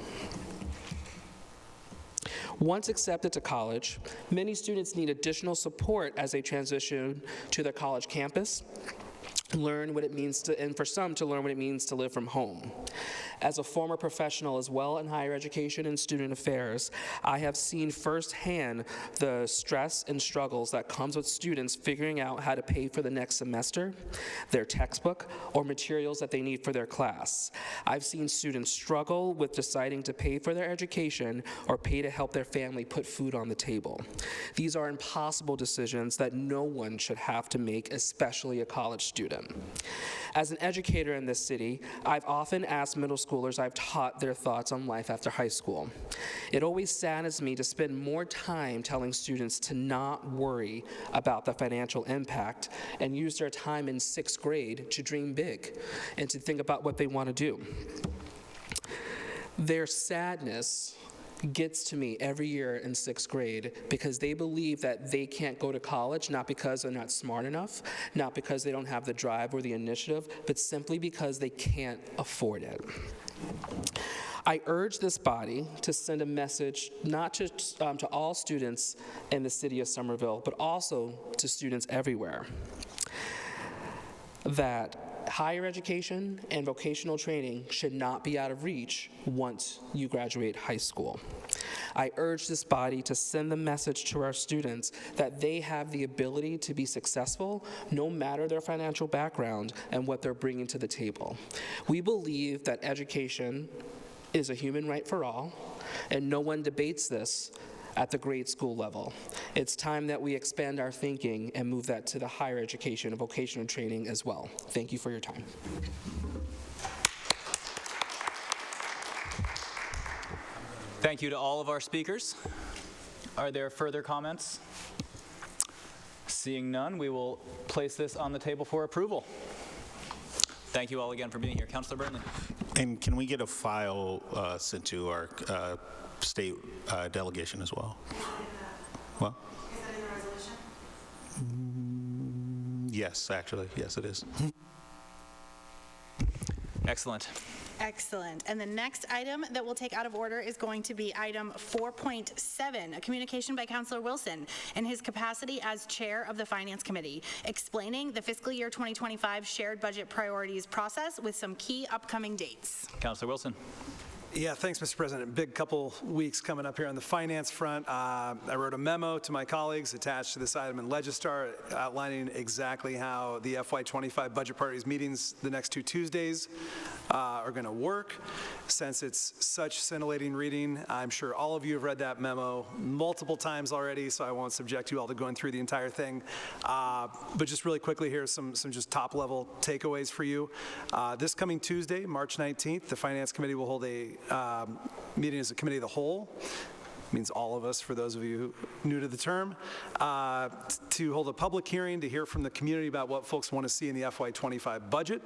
Once accepted to college, many students need additional support as they transition to their college campus, learn what it means to, and for some to learn what it means to live from home. As a former professional as well in higher education and student affairs, I have seen firsthand the stress and struggles that comes with students figuring out how to pay for the next semester, their textbook, or materials that they need for their class. I've seen students struggle with deciding to pay for their education or pay to help their family put food on the table. These are impossible decisions that no one should have to make, especially a college student. As an educator in this city, I've often asked middle schoolers I've taught their thoughts on life after high school. It always saddens me to spend more time telling students to not worry about the financial impact and use their time in 6th grade to dream big and to think about what they want to do. Their sadness gets to me every year in 6th grade because they believe that they can't go to college, not because they're not smart enough, not because they don't have the drive or the initiative, but simply because they can't afford it. I urge this body to send a message not just to all students in the city of Somerville, but also to students everywhere, that higher education and vocational training should not be out of reach once you graduate high school. I urge this body to send the message to our students that they have the ability to be successful no matter their financial background and what they're bringing to the table. We believe that education is a human right for all, and no one debates this at the grade school level. It's time that we expand our thinking and move that to the higher education and vocational training as well. Thank you for your time. Thank you to all of our speakers. Are there further comments? Seeing none, we will place this on the table for approval. Thank you all again for being here. Councilor Burnley. And can we get a file sent to our state delegation as well? Well? Is that in the resolution? Yes, actually. Yes, it is. Excellent. Excellent. And the next item that we'll take out of order is going to be item 4.7, a communication by Councilor Wilson in his capacity as chair of the Finance Committee, explaining the fiscal year 2025 shared budget priorities process with some key upcoming dates. Councilor Wilson. Yeah, thanks, Mr. President. Big couple weeks coming up here on the finance front. I wrote a memo to my colleagues attached to this item in Legistar outlining exactly how the FY25 budget priorities meetings the next 2 Tuesdays are going to work. Since it's such scintillating reading, I'm sure all of you have read that memo multiple times already, so I won't subject you all to going through the entire thing. But just really quickly, here's some just top-level takeaways for you. This coming Tuesday, March 19th, the Finance Committee will hold a meeting as a committee of the whole, means all of us for those of you new to the term, to hold a public hearing to hear from the community about what folks want to see in the FY25 budget.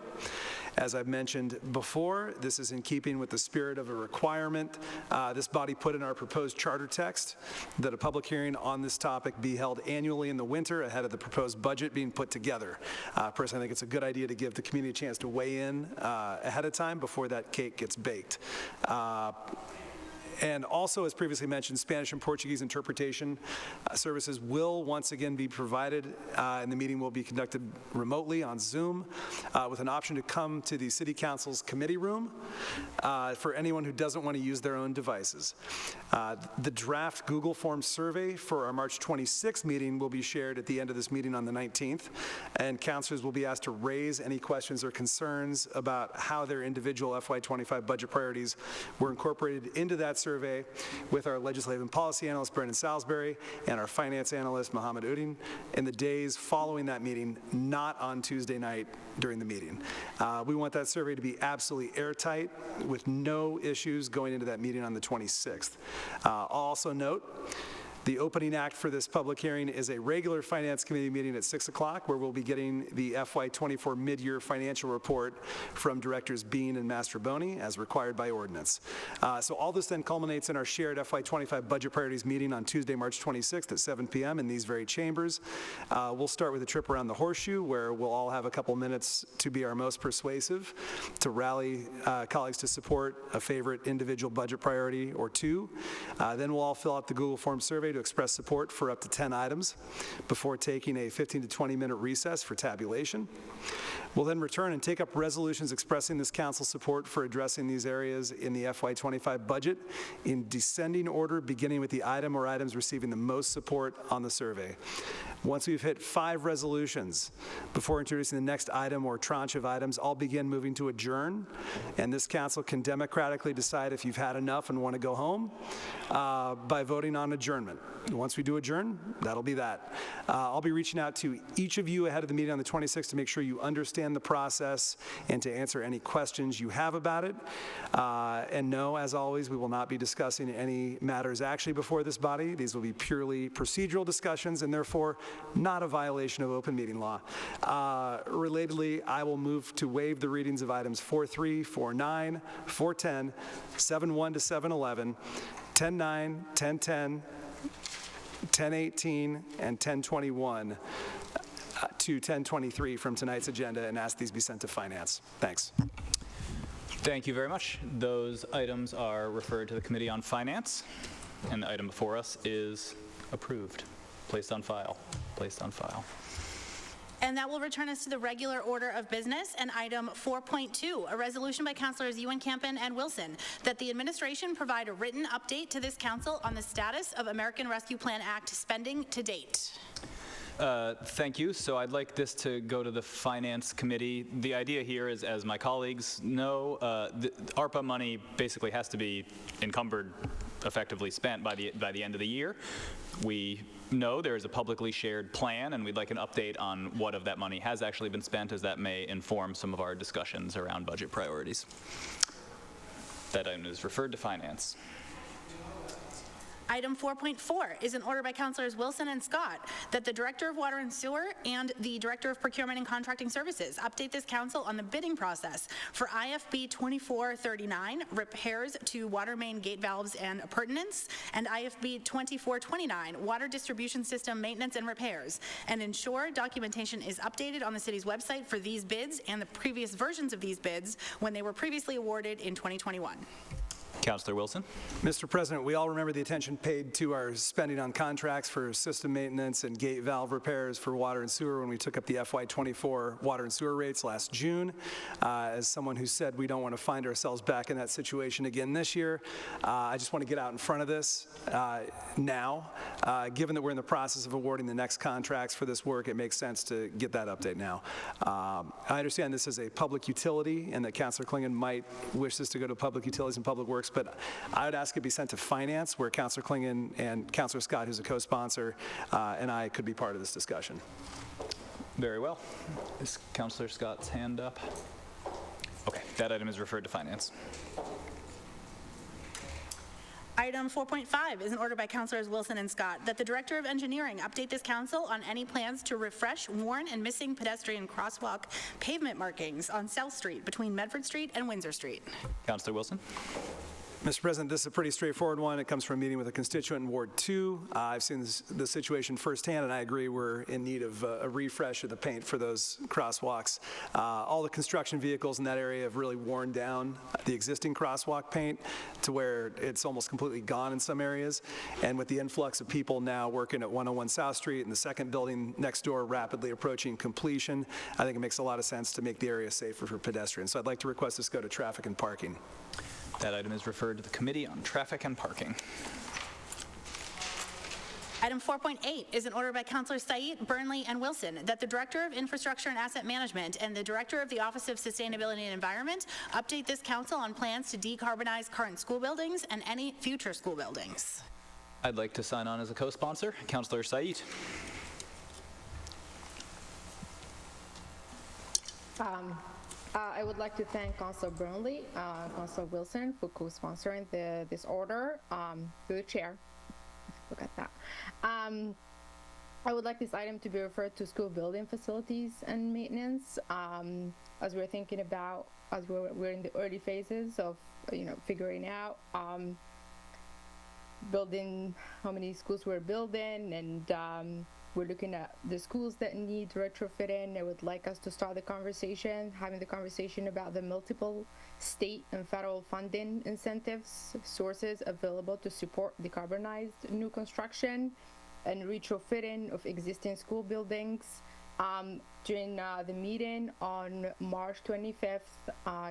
As I've mentioned before, this is in keeping with the spirit of a requirement this body put in our proposed charter text that a public hearing on this topic be held annually in the winter ahead of the proposed budget being put together. Personally, I think it's a good idea to give the community a chance to weigh in ahead of time before that cake gets baked. And also, as previously mentioned, Spanish and Portuguese interpretation services will once again be provided, and the meeting will be conducted remotely on Zoom with an option to come to the City Council's committee room for anyone who doesn't want to use their own devices. The draft Google Form survey for our March 26th meeting will be shared at the end of this meeting on the 19th, and councilors will be asked to raise any questions or concerns about how their individual FY25 budget priorities were incorporated into that survey with our legislative and policy analyst, Brendan Salisbury, and our finance analyst, Mohammed Udin, in the days following that meeting, not on Tuesday night during the meeting. We want that survey to be absolutely airtight with no issues going into that meeting on the 26th. I'll also note The opening act for this public hearing is a regular Finance Committee meeting at 6 o'clock, where we'll be getting the FY24 mid-year financial report from Directors Bean and Mastroboni, as required by ordinance. So all this then culminates in our shared FY25 budget priorities meeting on Tuesday, March 26th at 7 p.m. in these very chambers. We'll start with a trip around the horseshoe, where we'll all have a couple minutes to be our most persuasive, to rally colleagues to support a favorite individual budget priority or two. Then we'll all fill out the Google Form survey to express support for up to 10 items before taking a 15 to 20-minute recess for tabulation. We'll then return and take up resolutions expressing this council's support for addressing these areas in the FY25 budget in descending order, beginning with the item or items receiving the most support on the survey. Once we've hit 5 resolutions, before introducing the next item or tranche of items, I'll begin moving to adjourn, and this council can democratically decide if you've had enough and want to go home by voting on adjournment. Once we do adjourn, that'll be that. I'll be reaching out to each of you ahead of the meeting on the 26th to make sure you understand the process and to answer any questions you have about it. And no, as always, we will not be discussing any matters actually before this body. These will be purely procedural discussions and therefore not a violation of open meeting law. Relatedly, I will move to waive the readings of items 4.3, 4.9, 4.10, 7.1 to 7.11, 10.9, 10.10, 10.18, and 10.21 to 10.23 from tonight's agenda and ask these be sent to Finance. Thanks. Thank you very much. Those items are referred to the Committee on Finance, and the item before us is approved. Placed on file. Placed on file. And that will return us to the regular order of business and item 4.2, a resolution by Councilors Ewan Campen and Wilson that the administration provide a written update to this council on the status of American Rescue Plan Act spending to date. Thank you. So I'd like this to go to the Finance Committee. The idea here is, as my colleagues know, the ARPA money basically has to be encumbered, effectively spent by the end of the year. We know there is a publicly shared plan, and we'd like an update on what of that money has actually been spent, as that may inform some of our discussions around budget priorities. That item is referred to Finance. Item 4.4 is an order by Councilors Wilson and Scott that the Director of Water and Sewer and the Director of Procurement and Contracting Services update this council on the bidding process for IFB 2439, repairs to water main gate valves and appurtenance, and IFB 2429, water distribution system maintenance and repairs, and ensure documentation is updated on the city's website for these bids and the previous versions of these bids when they were previously awarded in 2021. Councilor Wilson. Mr. President, we all remember the attention paid to our spending on contracts for system maintenance and gate valve repairs for water and sewer when we took up the FY24 water and sewer rates last June. As someone who said we don't want to find ourselves back in that situation again this year, I just want to get out in front of this now. Given that we're in the process of awarding the next contracts for this work, it makes sense to get that update now. I understand this is a public utility and that Councilor Klingon might wish this to go to Public Utilities and Public Works, but I would ask it be sent to Finance, where Councilor Klingon and Councilor Scott, who's a co-sponsor, and I could be part of this discussion. Very well. Is Councilor Scott's hand up? Okay, that item is referred to Finance. Item 4.5 is an order by Councilors Wilson and Scott that the Director of Engineering update this council on any plans to refresh worn and missing pedestrian crosswalk pavement markings on South Street between Medford Street and Windsor Street. Councilor Wilson. Mr. President, this is a pretty straightforward one. It comes from a meeting with a constituent in Ward 2. I've seen the situation firsthand, and I agree we're in need of a refresh of the paint for those crosswalks. All the construction vehicles in that area have really worn down the existing crosswalk paint to where it's almost completely gone in some areas. And with the influx of people now working at 101 South Street and the second building next door rapidly approaching completion, I think it makes a lot of sense to make the area safer for pedestrians. So I'd like to request this go to Traffic and Parking. That item is referred to the Committee on Traffic and Parking. Item 4.8 is an order by Councilors Said, Burnley, and Wilson that the Director of Infrastructure and Asset Management and the Director of the Office of Sustainability and Environment update this council on plans to decarbonize current school buildings and any future school buildings. I'd like to sign on as a co-sponsor. Councilor Said. I would like to thank Councilor Burnley, Councilor Wilson for co-sponsoring this order. To the chair, look at that. I would like this item to be referred to school building facilities and maintenance, as we're thinking about, as we're in the early phases of, figuring out building, how many schools we're building, and we're looking at the schools that need retrofitting. I would like us to start the conversation, having the conversation about the multiple state and federal funding incentives sources available to support decarbonized new construction and retrofitting of existing school buildings. During the meeting on March 25th,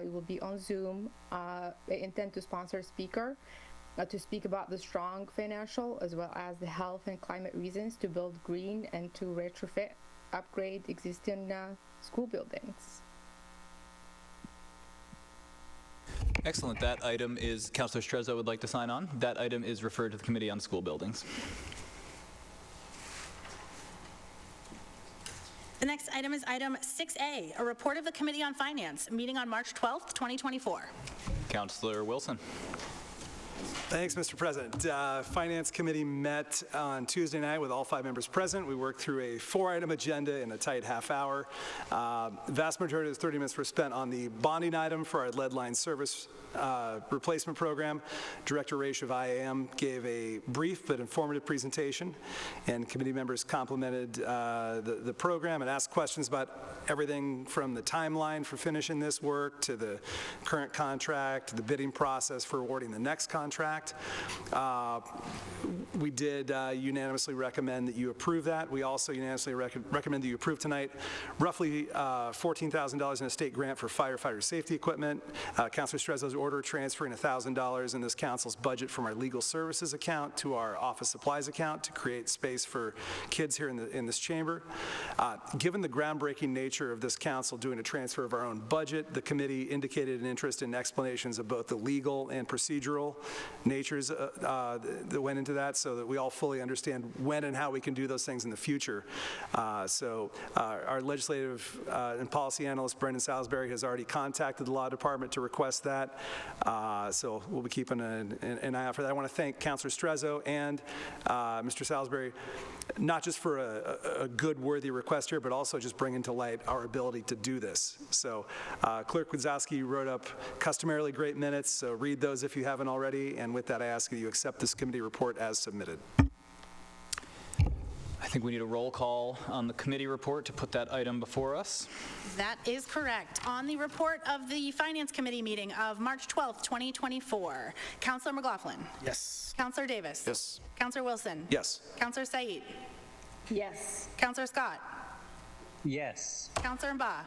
it will be on Zoom. I intend to sponsor a speaker to speak about the strong financial as well as the health and climate reasons to build green and to retrofit, upgrade existing school buildings. Excellent. That item is, Councilor Strezzo would like to sign on. That item is referred to the Committee on School Buildings. The next item is item 6A, a report of the Committee on Finance, meeting on March 12th, 2024. Councilor Wilson. Thanks, Mr. President. Finance Committee met on Tuesday night with all 5 members present. We worked through a 4-item agenda in a tight half hour. Vast majority of the 30 minutes were spent on the bonding item for our lead line service replacement program. Director Raish of IAM gave a brief but informative presentation, and committee members complimented the program and asked questions about everything from the timeline for finishing this work to the current contract to the bidding process for awarding the next contract. We did unanimously recommend that you approve that. We also unanimously recommend that you approve tonight roughly $14,000 in a state grant for firefighter safety equipment. Councilor Strezzo's order transferring $1,000 in this council's budget from our legal services account to our office supplies account to create space for kids here in this chamber. Given the groundbreaking nature of this council doing a transfer of our own budget, the committee indicated an interest in explanations of both the legal and procedural natures that went into that, so that we all fully understand when and how we can do those things in the future. So our legislative and policy analyst, Brendan Salisbury, has already contacted the law department to request that. So we'll be keeping an eye out for that. I want to thank Councilor Strezzo and Mr. Salisbury, not just for a good, worthy request here, but also just bringing to light our ability to do this. So Clerk Wazowski wrote up customarily great minutes, so read those if you haven't already. And with that, I ask that you accept this committee report as submitted. I think we need a roll call on the committee report to put that item before us. That is correct. On the report of the Finance Committee meeting of March 12th, 2024, Councilor McLaughlin. Yes. Councilor Davis. Yes. Councilor Wilson. Yes. Councilor Said. Yes. Councilor Scott. Yes. Councilor Mba.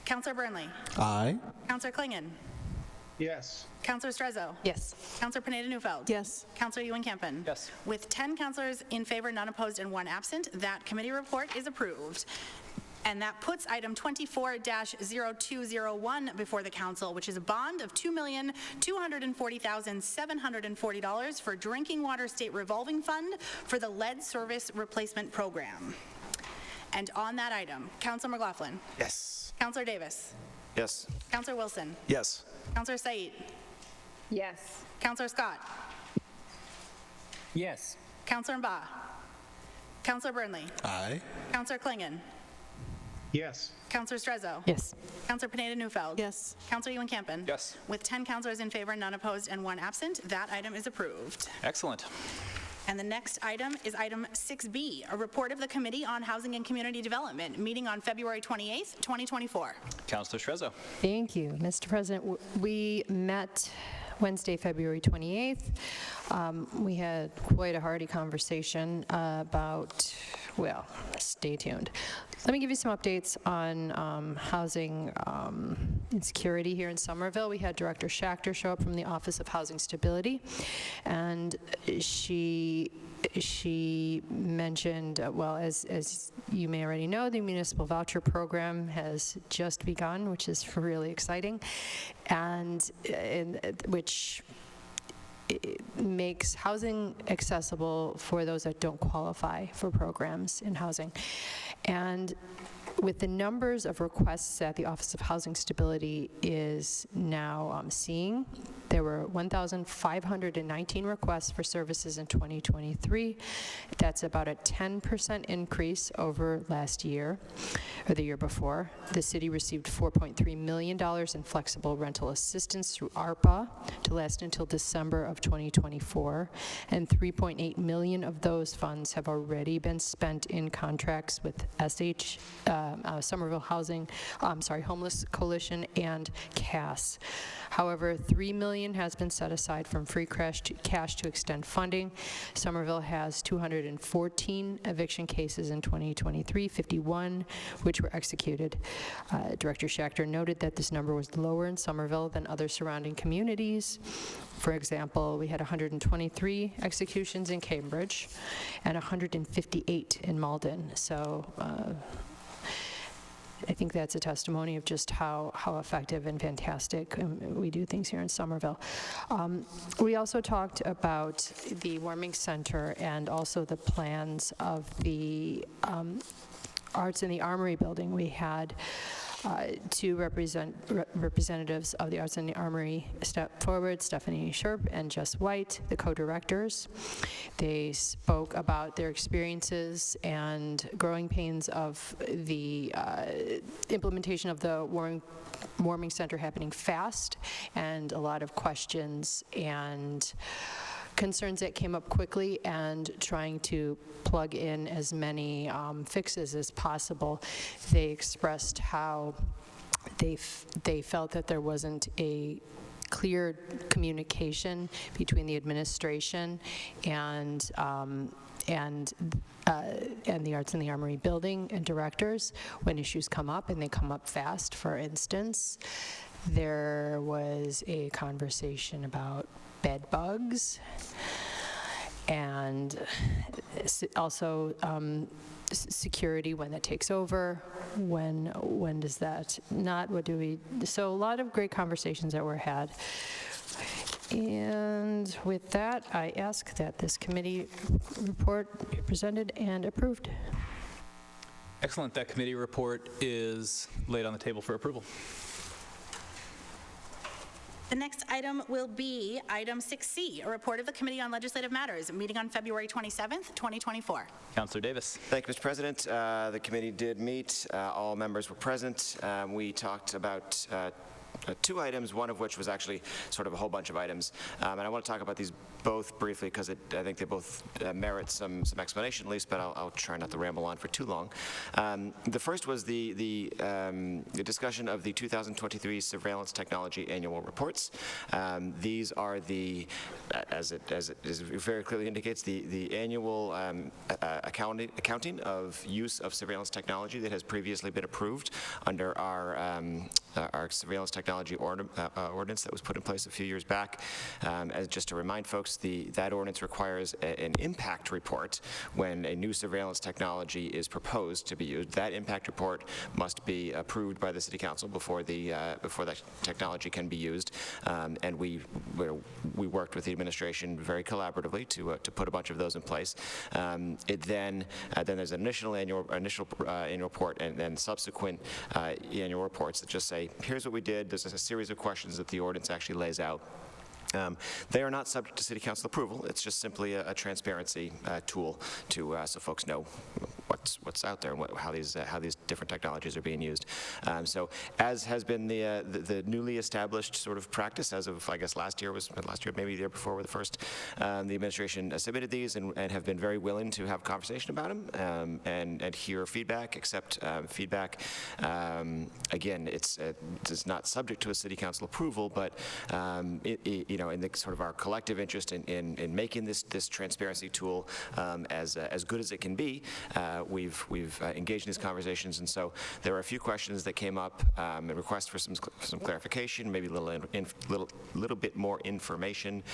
Councilor Burnley. Aye. Councilor Klingon. Yes. Councilor Strezzo. Yes. Councilor Pineda-Neufeld. Yes. Councilor Ewan-Campen. Yes. With 10 councilors in favor, none opposed, and 1 absent, that committee report is approved. And that puts item 24-0201 before the council, which is a bond of $2,240,740 for Drinking Water State Revolving Fund for the lead service replacement program. And on that item, Councilor McLaughlin. Yes. Councilor Davis. Yes. Councilor Wilson. Yes. Councilor Said. Yes. Councilor Scott. Yes. Councilor Mba. Councilor Burnley. Aye. Councilor Klingon. Yes. Councilor Strezzo. Yes. Councilor Pineda-Neufeld. Yes. Councilor Ewan-Campen. Yes. With 10 councilors in favor, none opposed, and 1 absent, that item is approved. Excellent. And the next item is item 6B, a report of the Committee on Housing and Community Development, meeting on February 28th, 2024. Councilor Strezzo. Thank you, Mr. President. We met Wednesday, February 28th. We had quite a hearty conversation about, well, stay tuned. Let me give you some updates on housing insecurity here in Somerville. We had Director Schachter show up from the Office of Housing Stability, and she mentioned, well, as you may already know, the municipal voucher program has just begun, which is really exciting, and which makes housing accessible for those that don't qualify for programs in housing. And with the numbers of requests that the Office of Housing Stability is now seeing, there were 1,519 requests for services in 2023. That's about a 10% increase over last year, or the year before. The city received $4.3 million in flexible rental assistance through ARPA to last until December of 2024, and $3.8 million of those funds have already been spent in contracts with Somerville Homeless Coalition and CAS. However, $3 million has been set aside from free cash to extend funding. Somerville has 214 eviction cases in 2023, 51 which were executed. Director Schachter noted that this number was lower in Somerville than other surrounding communities. For example, we had 123 executions in Cambridge and 158 in Malden. So I think that's a testimony of just how effective and fantastic we do things here in Somerville. We also talked about the warming center and also the plans of the Arts in the Armory building. We had two representatives of the Arts in the Armory step forward, Stephanie Sherp and Jess White, the co-directors. They spoke about their experiences and growing pains of the implementation of the warming center happening fast, and a lot of questions and concerns that came up quickly, and trying to plug in as many fixes as possible. They expressed how they felt that there wasn't a clear communication between the administration and the Arts in the Armory building and directors when issues come up, and they come up fast. For instance, there was a conversation about bed bugs, and also security, when that takes over, when does that not, what do we, so a lot of great conversations that were had. And with that, I ask that this committee report be presented and approved. Excellent. That committee report is laid on the table for approval. The next item will be item 6C, a report of the Committee on Legislative Matters, meeting on February 27th, 2024. Councilor Davis. Thank you, Mr. President. The committee did meet. All members were present. We talked about two items, one of which was actually sort of a whole bunch of items. And I want to talk about these both briefly because I think they both merit some explanation at least, but I'll try not to ramble on for too long. The first was the discussion of the 2023 surveillance technology annual reports. These are the, as it very clearly indicates, the annual accounting of use of surveillance technology that has previously been approved under our surveillance technology ordinance that was put in place a few years back. As just to remind folks, that ordinance requires an impact report when a new surveillance technology is proposed to be used. That impact report must be approved by the City Council before that technology can be used. And we worked with the administration very collaboratively to put a bunch of those in place. Then there's an initial annual report and then subsequent annual reports that just say, here's what we did. There's a series of questions that the ordinance actually lays out. They are not subject to City Council approval. It's just simply a transparency tool to so folks know what's out there and how these different technologies are being used. So as has been the newly established sort of practice as of, I guess last year, maybe the year before were the first, the administration submitted these and have been very willing to have a conversation about them and hear feedback, accept feedback. Again, it's not subject to a City Council approval, but in the sort of our collective interest in making this transparency tool as good as it can be, we've engaged in these conversations, and so there were a few questions that came up, a request for some clarification, maybe a little bit more information.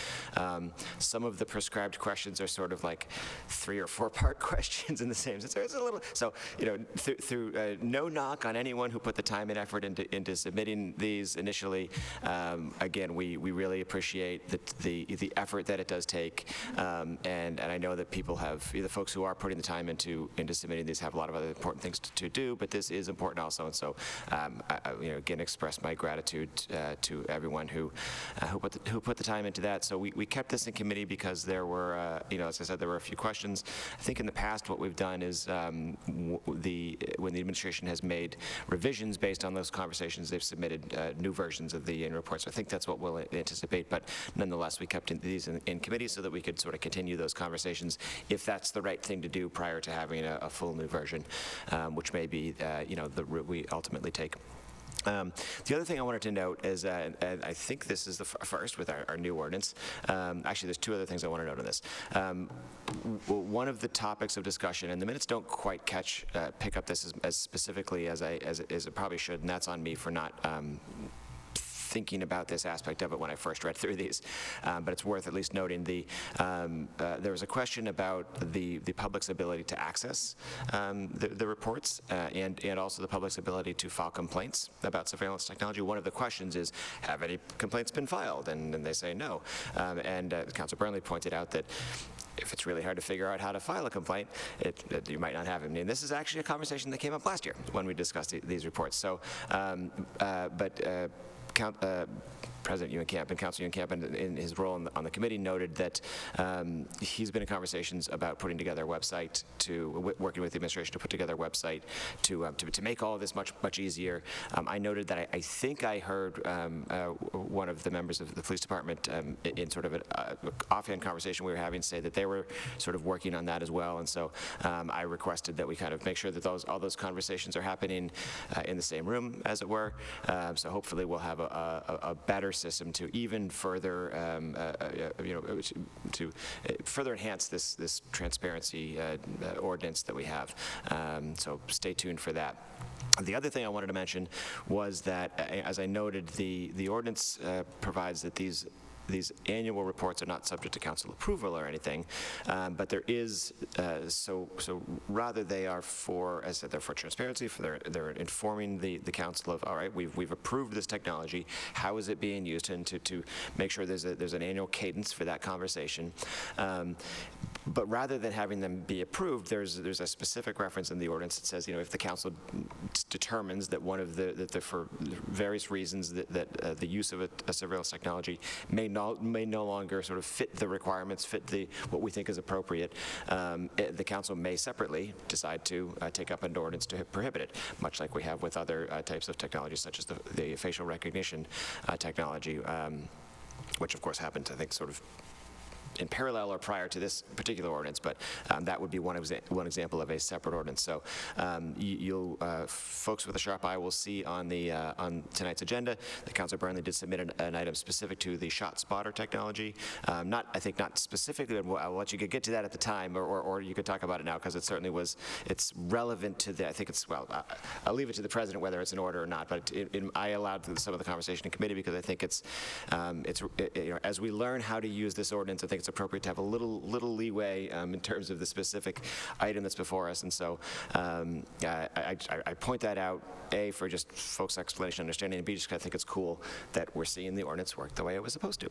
Some of the prescribed questions are sort of like 3 or 4 part questions in the same sense. It's a little, so through no knock on anyone who put the time and effort into submitting these initially. Again, we really appreciate appreciate the effort that it does take, and I know that people have, the folks who are putting the time into submitting these have a lot of other important things to do, but this is important also, and so I again express my gratitude to everyone who put the time into that. So we kept this in committee because there were, as I said, there were a few questions. I think in the past what we've done is when the administration has made revisions based on those conversations, they've submitted new versions of the annual report. So I think that's what we'll anticipate, but nonetheless, we kept these in committee so that we could sort of continue those conversations if that's the right thing to do prior to having a full new version, which may be, the route we ultimately take. The other thing I wanted to note is, and I think this is the first with our new ordinance. Actually, there's two other things I want to note on this. One of the topics of discussion, and the minutes don't quite pick up this as specifically as it probably should, and that's on me for not thinking about this aspect of it when I first read through these, but it's worth at least noting there was a question about the public's ability to access the reports and also the public's ability to file complaints about surveillance technology. One of the questions is, have any complaints been filed? And they say no. And Councilor Burnley pointed out that if it's really hard to figure out how to file a complaint, you might not have them. And this is actually a conversation that came up last year when we discussed these reports. So, President Ewan-Camp and Councilor Ewan-Camp in his role on the committee noted that he's been in conversations about putting together a website working with the administration to put together a website to make all of this much easier. I noted that I think I heard one of the members of the police department in sort of an offhand conversation we were having say that they were sort of working on that as well, and so I requested that we kind of make sure that all those conversations are happening in the same room, as it were. So hopefully we'll have a better system to even further, to further enhance this transparency ordinance that we have. So stay tuned for that. The other thing I wanted to mention was that, as I noted, the ordinance provides that these annual reports are not subject to council approval or anything, but there is, so rather they are for, as I said, they're for transparency, they're informing the council of, all right, we've approved this technology, how is it being used, and to make sure there's an annual cadence for that conversation. But rather than having them be approved, there's a specific reference in the ordinance that says, if the council determines that that for various reasons that the use of a surveillance technology may no longer sort of fit the requirements, fit what we think is appropriate, the council may separately decide to take up an ordinance to prohibit it, much like we have with other types of technology, such as the facial recognition technology, which of course happened, I think, sort of in parallel or prior to this particular ordinance, but that would be one example of a separate ordinance. So folks with a sharp eye will see on on tonight's agenda that Councilor Burnley did submit an item specific to the shot spotter technology. I think not specifically, I'll let you get to that at the time, or you could talk about it now, because it certainly it's relevant to I think it's, well, I'll leave it to the President whether it's in order or not, but I allowed some of the conversation in committee because I think it's as we learn how to use this ordinance, I think it's appropriate to have a little leeway in terms of the specific item that's before us, and so I point that out, A, for just folks' explanation and understanding, and B, just because I think it's cool that we're seeing the ordinance work the way it was supposed to.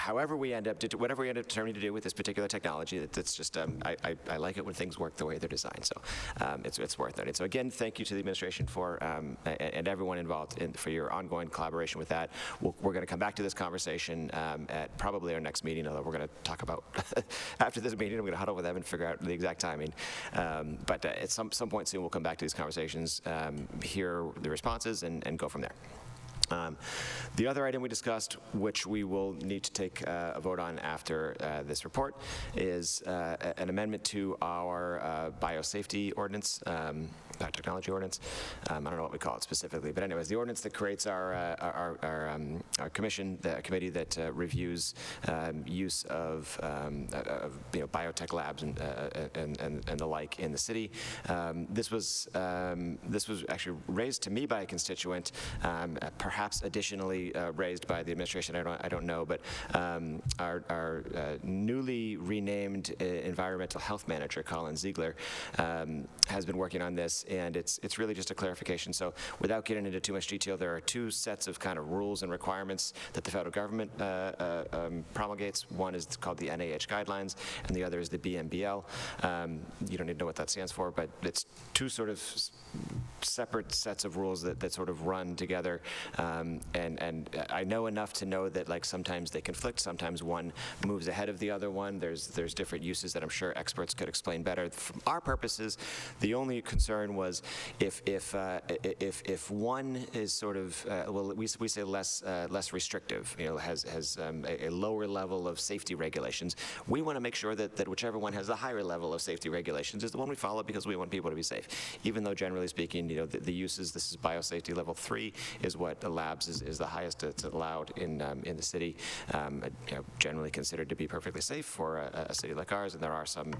Whatever we end up determining to do with this particular technology, that's just I like it when things work the way they're designed, so it's worth noting. So again, thank you to the administration for and everyone involved for your ongoing collaboration with that. We're going to come back to this conversation at probably our next meeting, although we're going to talk about after this meeting, I'm going to huddle with Evan and figure out the exact timing. But at some point soon, we'll come back to these conversations, hear the responses, and go from there. The other item we discussed, which we will need to take a vote on after this report, is an amendment to our biosafety ordinance, biotechnology ordinance. I don't know what we call it specifically, but anyways, the ordinance that creates our commission, the committee that reviews use of biotech labs and the like in the city. This was actually raised to me by a constituent, perhaps perhaps additionally raised by the administration, I don't know, but our newly renamed environmental health manager, Colin Ziegler, has been working on this, and it's really just a clarification. So without getting into too much detail, there are two sets of kind of rules and requirements that the federal government promulgates. One is called the NIH guidelines, and the other is the BMBL. You don't need to know what that stands for, but it's two sort of separate sets of rules that sort of run together, and I know enough to know that like sometimes they conflict, sometimes one moves ahead of the other one. There's different uses that I'm sure experts could explain better. From our purposes, the only concern was if one is sort of well, we say less restrictive, you know, has a lower level of safety regulations. We want to make sure that whichever one has the higher level of safety regulations is the one we follow, because we want people to be safe. Even though generally speaking, you know, the uses, this is biosafety level 3 is what the labs is the highest that's allowed in the city, you know, generally considered to be perfectly safe for a city like ours, and there are some,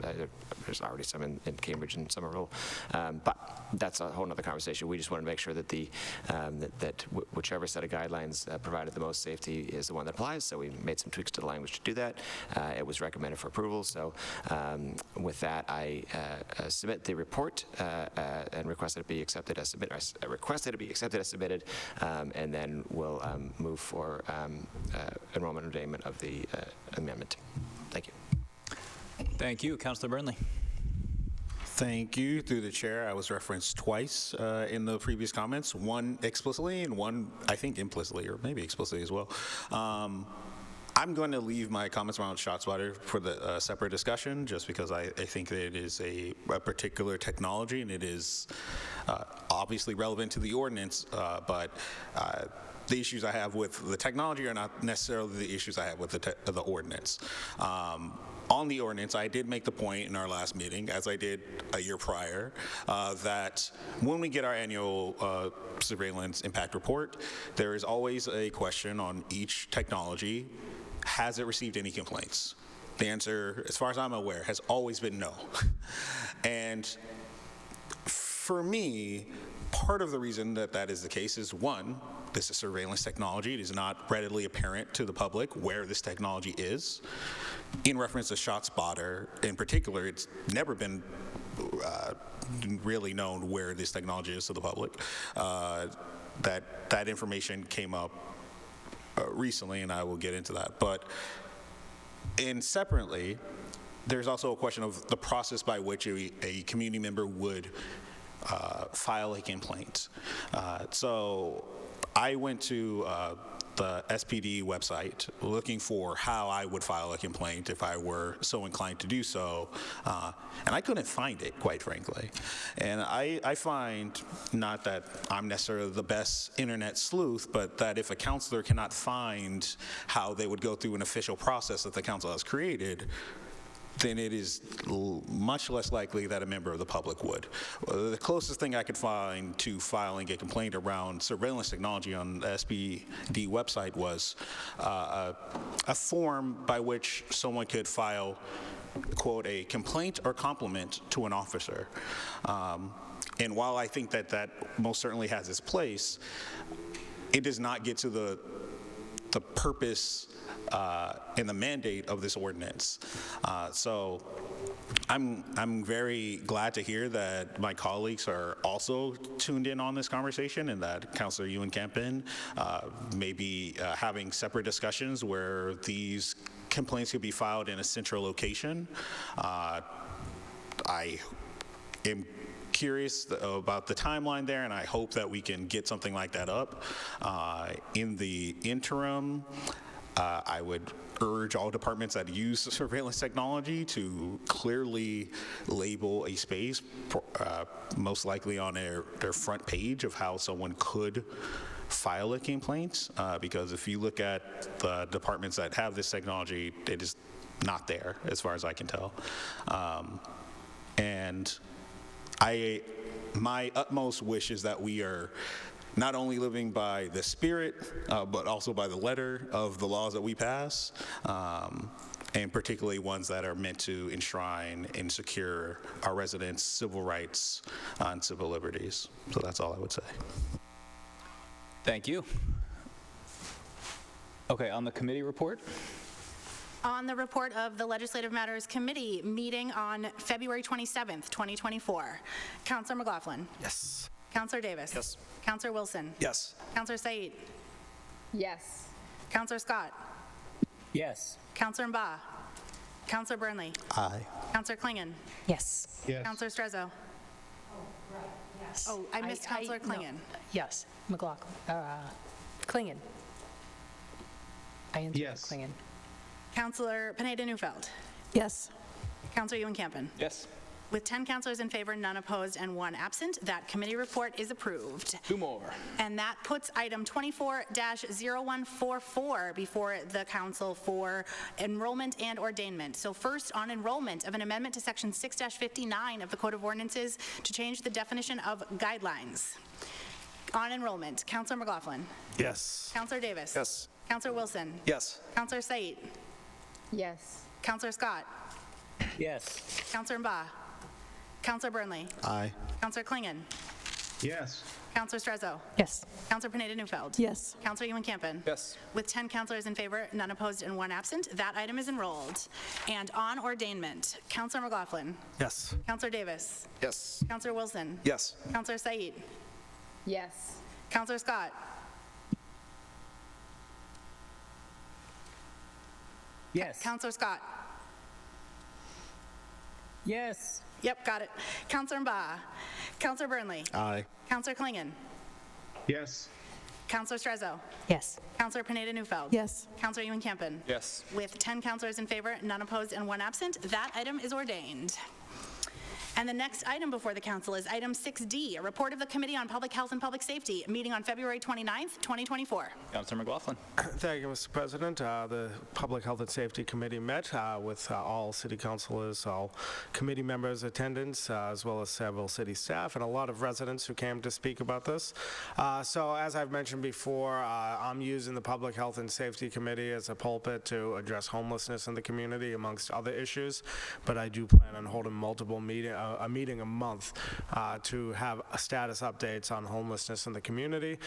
there's already some in Cambridge and Somerville, but that's a whole other conversation. We just want to make sure that whichever set of guidelines provided the most safety is the one that applies, so we made some tweaks to the language to do that. It was recommended for approval, so with that, I submit the report and request that it be accepted as submitted. I request that it be accepted as submitted, and then we'll move for enrollment and ordainment of the amendment. Thank you. Thank you. Councilor Burnley. Thank you. Through the chair, I was referenced twice in the previous comments, one explicitly and one, I think, implicitly, or maybe explicitly as well. I'm going to leave my comments around ShotSpotter for the separate discussion, just because I think that it is a particular technology, and it is obviously relevant to the ordinance, but the issues I have with the technology are not necessarily the issues I have with the ordinance. On the ordinance, I did make the point in our last meeting, as I did a year prior, that when we get our annual surveillance impact report, there is always a question on each technology: has it received any complaints? The answer, as far as I'm aware, has always been no. And for me, part of the reason that is the case is, one, this is surveillance technology. It is not readily apparent to the public where this technology is. In reference to ShotSpotter in particular, it's never been really known where this technology is to the public. That information came up recently, and I will get into that. But separately, there's also a question of the process by which a community member would file a complaint. So I went to the SPD website looking for how I would file a complaint if I were so inclined to do so, and I couldn't find it, quite frankly. And I find, not that I'm necessarily the best internet sleuth, but that if a counselor cannot find how they would go through an official process that the council has created, then it is much less likely that a member of the public would. The closest thing I could find to filing a complaint around surveillance technology on the SPD website was a form by which someone could file, quote, a complaint or compliment to an officer. And while I think that most certainly has its place, it does not get to the purpose and the mandate of this ordinance. So I'm very glad to hear that my colleagues are also tuned in on this conversation, and that Councilor Ewan-Campen may be having separate discussions where these complaints could be filed in a central location. I am curious about the timeline there, and I hope that we can get something like that up. In the interim, I would urge all departments that use surveillance technology to clearly label a space, most likely on their front page, of how someone could file a complaint, because if you look at the departments that have this technology, it is not there, as far as I can tell. And my utmost wish is that we are not only living by the spirit, but also by the letter of the laws that we pass, and particularly ones that are meant to enshrine and secure our residents' civil rights and civil liberties. So that's all I would say. Thank you. Okay, on the committee report? On the report of the Legislative Matters Committee meeting on February 27th, 2024. Councilor McLaughlin. Yes. Councilor Davis. Yes. Councilor Wilson. Yes. Councilor Said. Yes. Councilor Scott. Yes. Councilor Mba. Councilor Burnley. Aye. Councilor Klingon. Yes. Yes. Councilor Strezzo. Yes. Oh, I missed Councilor no. Klingon. Yes, McLaughlin, Klingon. I answered Yes. Klingon. Councilor Pineda-Newfeld. Yes. Councilor Ewan-Campen. Yes. With 10 councilors in favor, none opposed, and 1 absent, that committee report is approved. 2 more. And that puts item 24-0144 before the council for enrollment and ordainment. So first, on enrollment of an amendment to section 6-59 of the Code of Ordinances to change the definition of guidelines. On enrollment, Councilor McLaughlin. Yes. Councilor Davis. Yes. Councilor Wilson. Yes. Councilor Said. Yes. Councilor Scott. Yes. Councilor Mba. Councilor Burnley. Aye. Councilor Klingon. Yes. Councilor Strezzo. Yes. Councilor Pineda-Newfeld. Yes. Councilor Ewan-Campen. Yes. With 10 councilors in favor, none opposed, and 1 absent, that item is enrolled. And on ordainment, Councilor McLaughlin. Yes. Councilor Davis. Yes. Councilor Wilson. Yes. Councilor Said. Yes. Councilor Scott. Yes. Councilor Scott. Yes. Yep, got it. Councilor Mba. Councilor Burnley. Aye. Councilor Klingon. Yes. Councilor Strezzo. Yes. Councilor Pineda-Newfeld. Yes. Councilor Ewan-Campen. Yes. With 10 councilors in favor, none opposed, and 1 absent, that item is ordained. And the next item before the council is item 6D, a report of the Committee on Public Health and Public Safety, meeting on February 29th, 2024. Councilor McLaughlin. Thank you, Mr. President. The Public Health and Safety Committee met with all city councilors, all committee members' attendance, as well as several city staff, and a lot of residents who came to speak about this. So as I've mentioned before, I'm using the Public Health and Safety Committee as a pulpit to address homelessness in the community, amongst other issues, but I do plan on holding multiple a meeting a month to have status updates on homelessness in the community.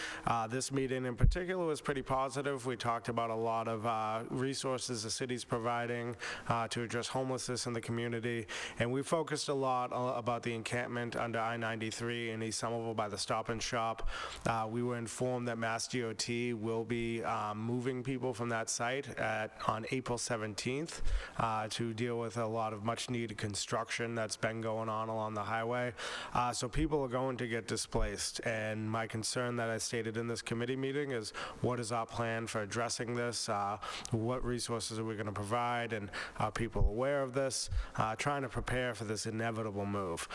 This meeting in particular was pretty positive. We talked about a lot of resources the city's providing to address homelessness in the community, and we focused a lot about the encampment under I-93 in East Somerville by the Stop and Shop. We were informed that Mass DOT will be moving people from that site on April 17th to deal with a lot of much-needed construction that's been going on along the highway. So people are going to get displaced, and my concern that I stated in this committee meeting is, what is our plan for addressing this? What resources are we going to provide, and are people aware of this? Trying to prepare for this inevitable move.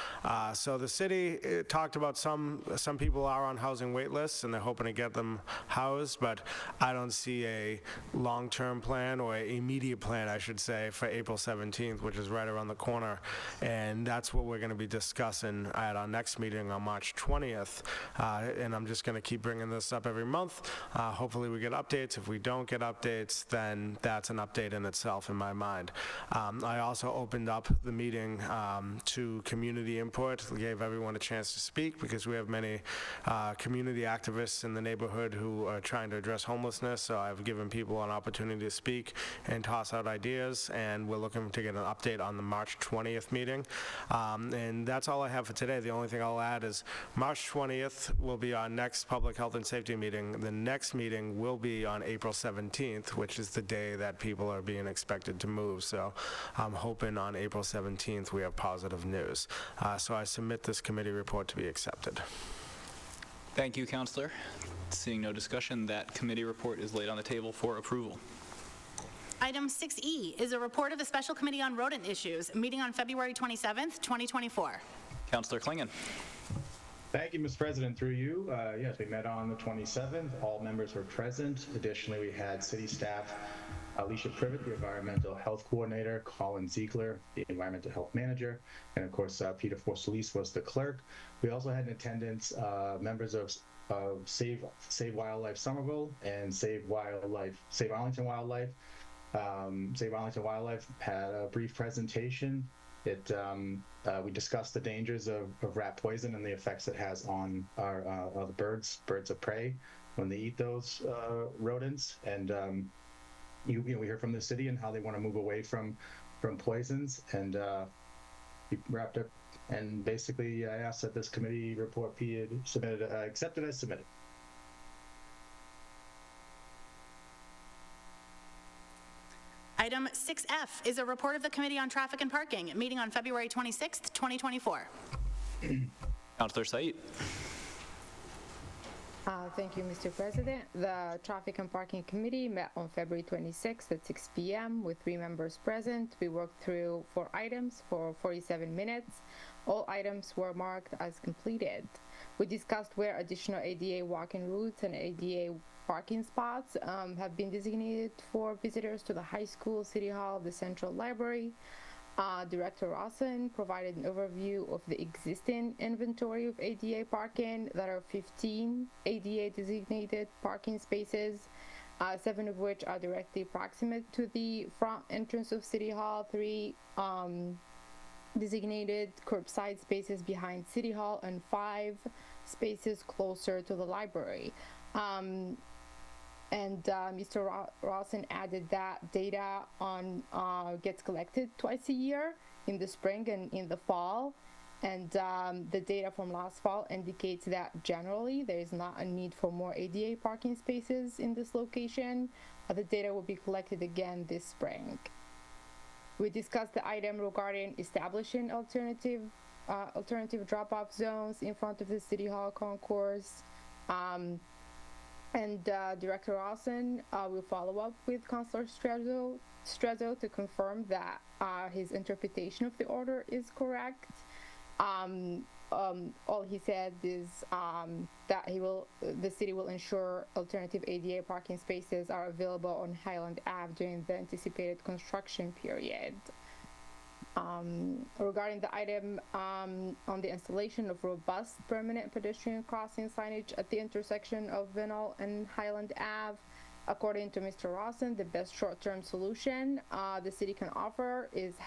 So the city talked about some people are on housing wait lists, and they're hoping to get them housed, but I don't see a long-term plan, or an immediate plan, I should say, for April 17th, which is right around the corner, and that's what we're going to be discussing at our next meeting on March 20th, and I'm just going to keep bringing this up every month. Hopefully we get updates. If we don't get updates, then that's an update in itself in my mind. I also opened up the meeting to community input, gave everyone a chance to speak, because we have many community activists in the neighborhood who are trying to address homelessness, so I've given people an opportunity to speak and toss out ideas, and we're looking to get an update on the March 20th meeting. And that's all I have for today. The only thing I'll add is March 20th will be our next Public Health and Safety meeting. The next meeting will be on April 17th, which is the day that people are being expected to move. So I'm hoping on April 17th we have positive news. So I submit this committee report to be accepted. Thank you, Councilor. Seeing no discussion, that committee report is laid on the table for approval. Item 6E is a report of the Special Committee on Rodent Issues, meeting on February 27th, 2024. Councilor Klingon. Thank you, Mr. President. Through you, yes, we met on the 27th. All members were present. Additionally, we had city staff, Alicia Privet, the Environmental Health Coordinator, Colin Ziegler, the Environmental Health Manager, and of course, Peter Forsolis was the clerk. We also had in attendance members of Save Wildlife Somerville and Save Arlington Wildlife. Save Arlington Wildlife had a brief presentation. We discussed the dangers of rat poison and the effects it has on our the birds of prey. when they eat those rodents. And we hear from the city and how they want to move away from poisons, and we wrapped up. And basically, I asked that this committee report be submitted, accepted as submitted. Item 6F is a report of the Committee on Traffic and Parking, meeting on February 26th, 2024. Councillor Said. Thank you, Mr. President. The Traffic and Parking Committee met on February 26th at 6 p.m. with 3 members present. We worked through 4 items for 47 minutes. All items were marked as completed. We discussed where additional ADA walking routes and ADA parking spots have been designated for visitors to the high school, City Hall, the Central Library. Director Rawson provided an overview of the existing inventory of ADA parking. There are 15 ADA designated parking spaces, 7 of which are directly proximate to the front entrance of City Hall, 3 designated curbside spaces behind City Hall, and 5 spaces closer to the library. Mr. Rawson added that data on gets collected twice a year, in the spring and in the fall, and the data from last fall indicates that generally there is not a need for more ADA parking spaces in this location. The data will be collected again this spring. We discussed the item regarding establishing alternative drop-off zones in front of the City Hall concourse. Director Rawson will follow up with Councilor Strezzo to confirm that his interpretation of the order is correct. All he said is that the city will ensure alternative ADA parking spaces are available on Highland Ave during the anticipated construction period. Regarding the item on the installation of robust permanent pedestrian crossing signage at the intersection of Vinyl and Highland Ave, according to Mr. Rawson, the best short-term solution the city can offer is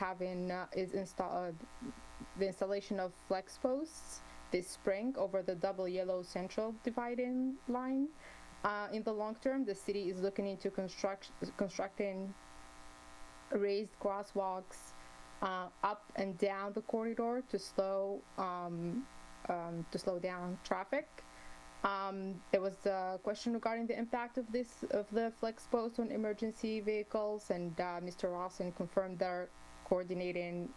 the installation of flex posts this spring over the double yellow central dividing line. In the long term, the city is looking into constructing raised crosswalks up and down the corridor to slow down traffic. There was a question regarding the impact of the flex post on emergency vehicles, and Mr. Rawson confirmed they're coordinating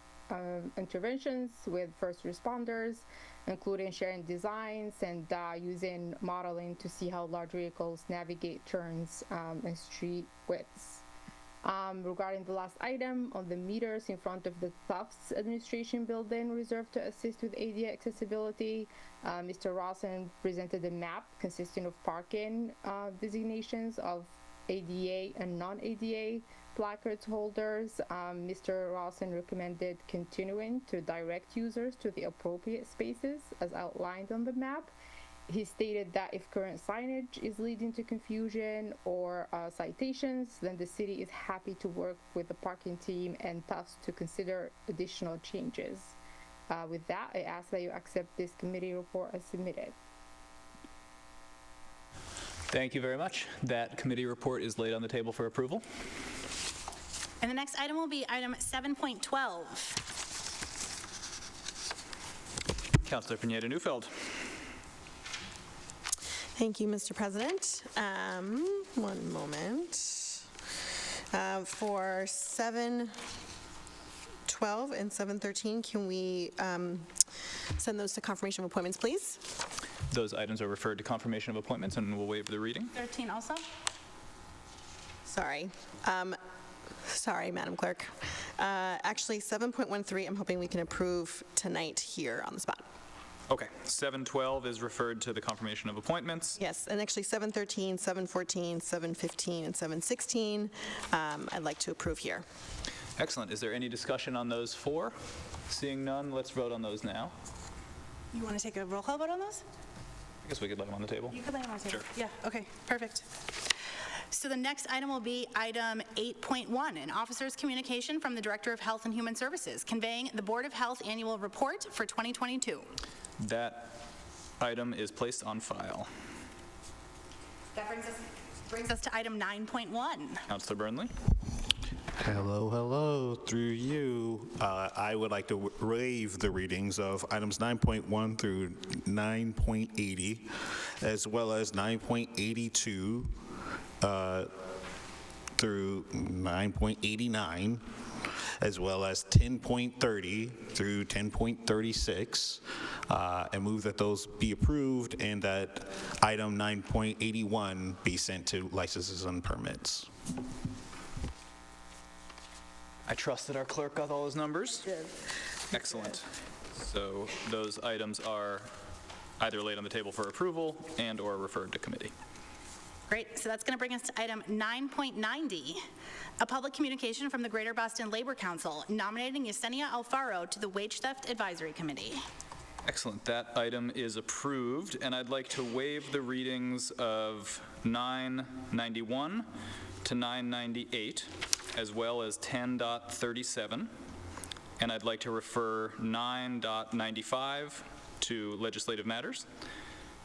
interventions with first responders, including sharing designs and using modeling to see how large vehicles navigate turns and street widths. Regarding the last item on the meters in front of the Tufts Administration Building reserved to assist with ADA accessibility, Mr. Rawson presented a map consisting of parking designations of ADA and non-ADA placards holders. Mr. Rawson recommended continuing to direct users to the appropriate spaces as outlined on the map. He stated that if current signage is leading to confusion or citations, then the city is happy to work with the parking team and Tufts to consider additional changes. With that, I ask that you accept this committee report as submitted. Thank you very much. That committee report is laid on the table for approval. And the next item will be item 7.12. Councilor Pineda-Neufeld. Thank you, Mr. President. One moment. For 7:12 and 7:13, can we send those to confirmation of appointments, please? Those items are referred to confirmation of appointments, and we'll waive the reading. 13 also? Sorry. Sorry, Madam Clerk. Actually, 7.13, I'm hoping we can approve tonight here on the spot. Okay, 7:12 is referred to the confirmation of appointments. Yes, and actually 7:13, 7:14, 7:15, and 7:16, I'd like to approve here. Excellent. Is there any discussion on those 4? Seeing none, let's vote on those now. You want to take a roll call vote on those? I guess we could lay them on the table. You could lay them on the table. Sure. Yeah, okay, perfect. So the next item will be item 8.1, an officer's communication from the Director of Health and Human Services, conveying the Board of Health Annual Report for 2022. That item is placed on file. That brings us to item 9.1. Councilor Burnley. Hello, hello. Through you, I would like to waive the readings of items 9.1 through 9.80, as well as 9.82 through 9.89, as well as 10.30 through 10.36, and move that those be approved and that item 9.81 be sent to licenses and permits. I trust that our clerk got all those numbers. Excellent. So those items are either laid on the table for approval and or referred to committee. Great, so that's going to bring us to item 9.90, a public communication from the Greater Boston Labor Council nominating Yesenia Alfaro to the Wage Theft Advisory Committee. Excellent. That item is approved, and I'd like to waive the readings of 991 to 998, as well as 10.37, and I'd like to refer 9.95 to legislative matters,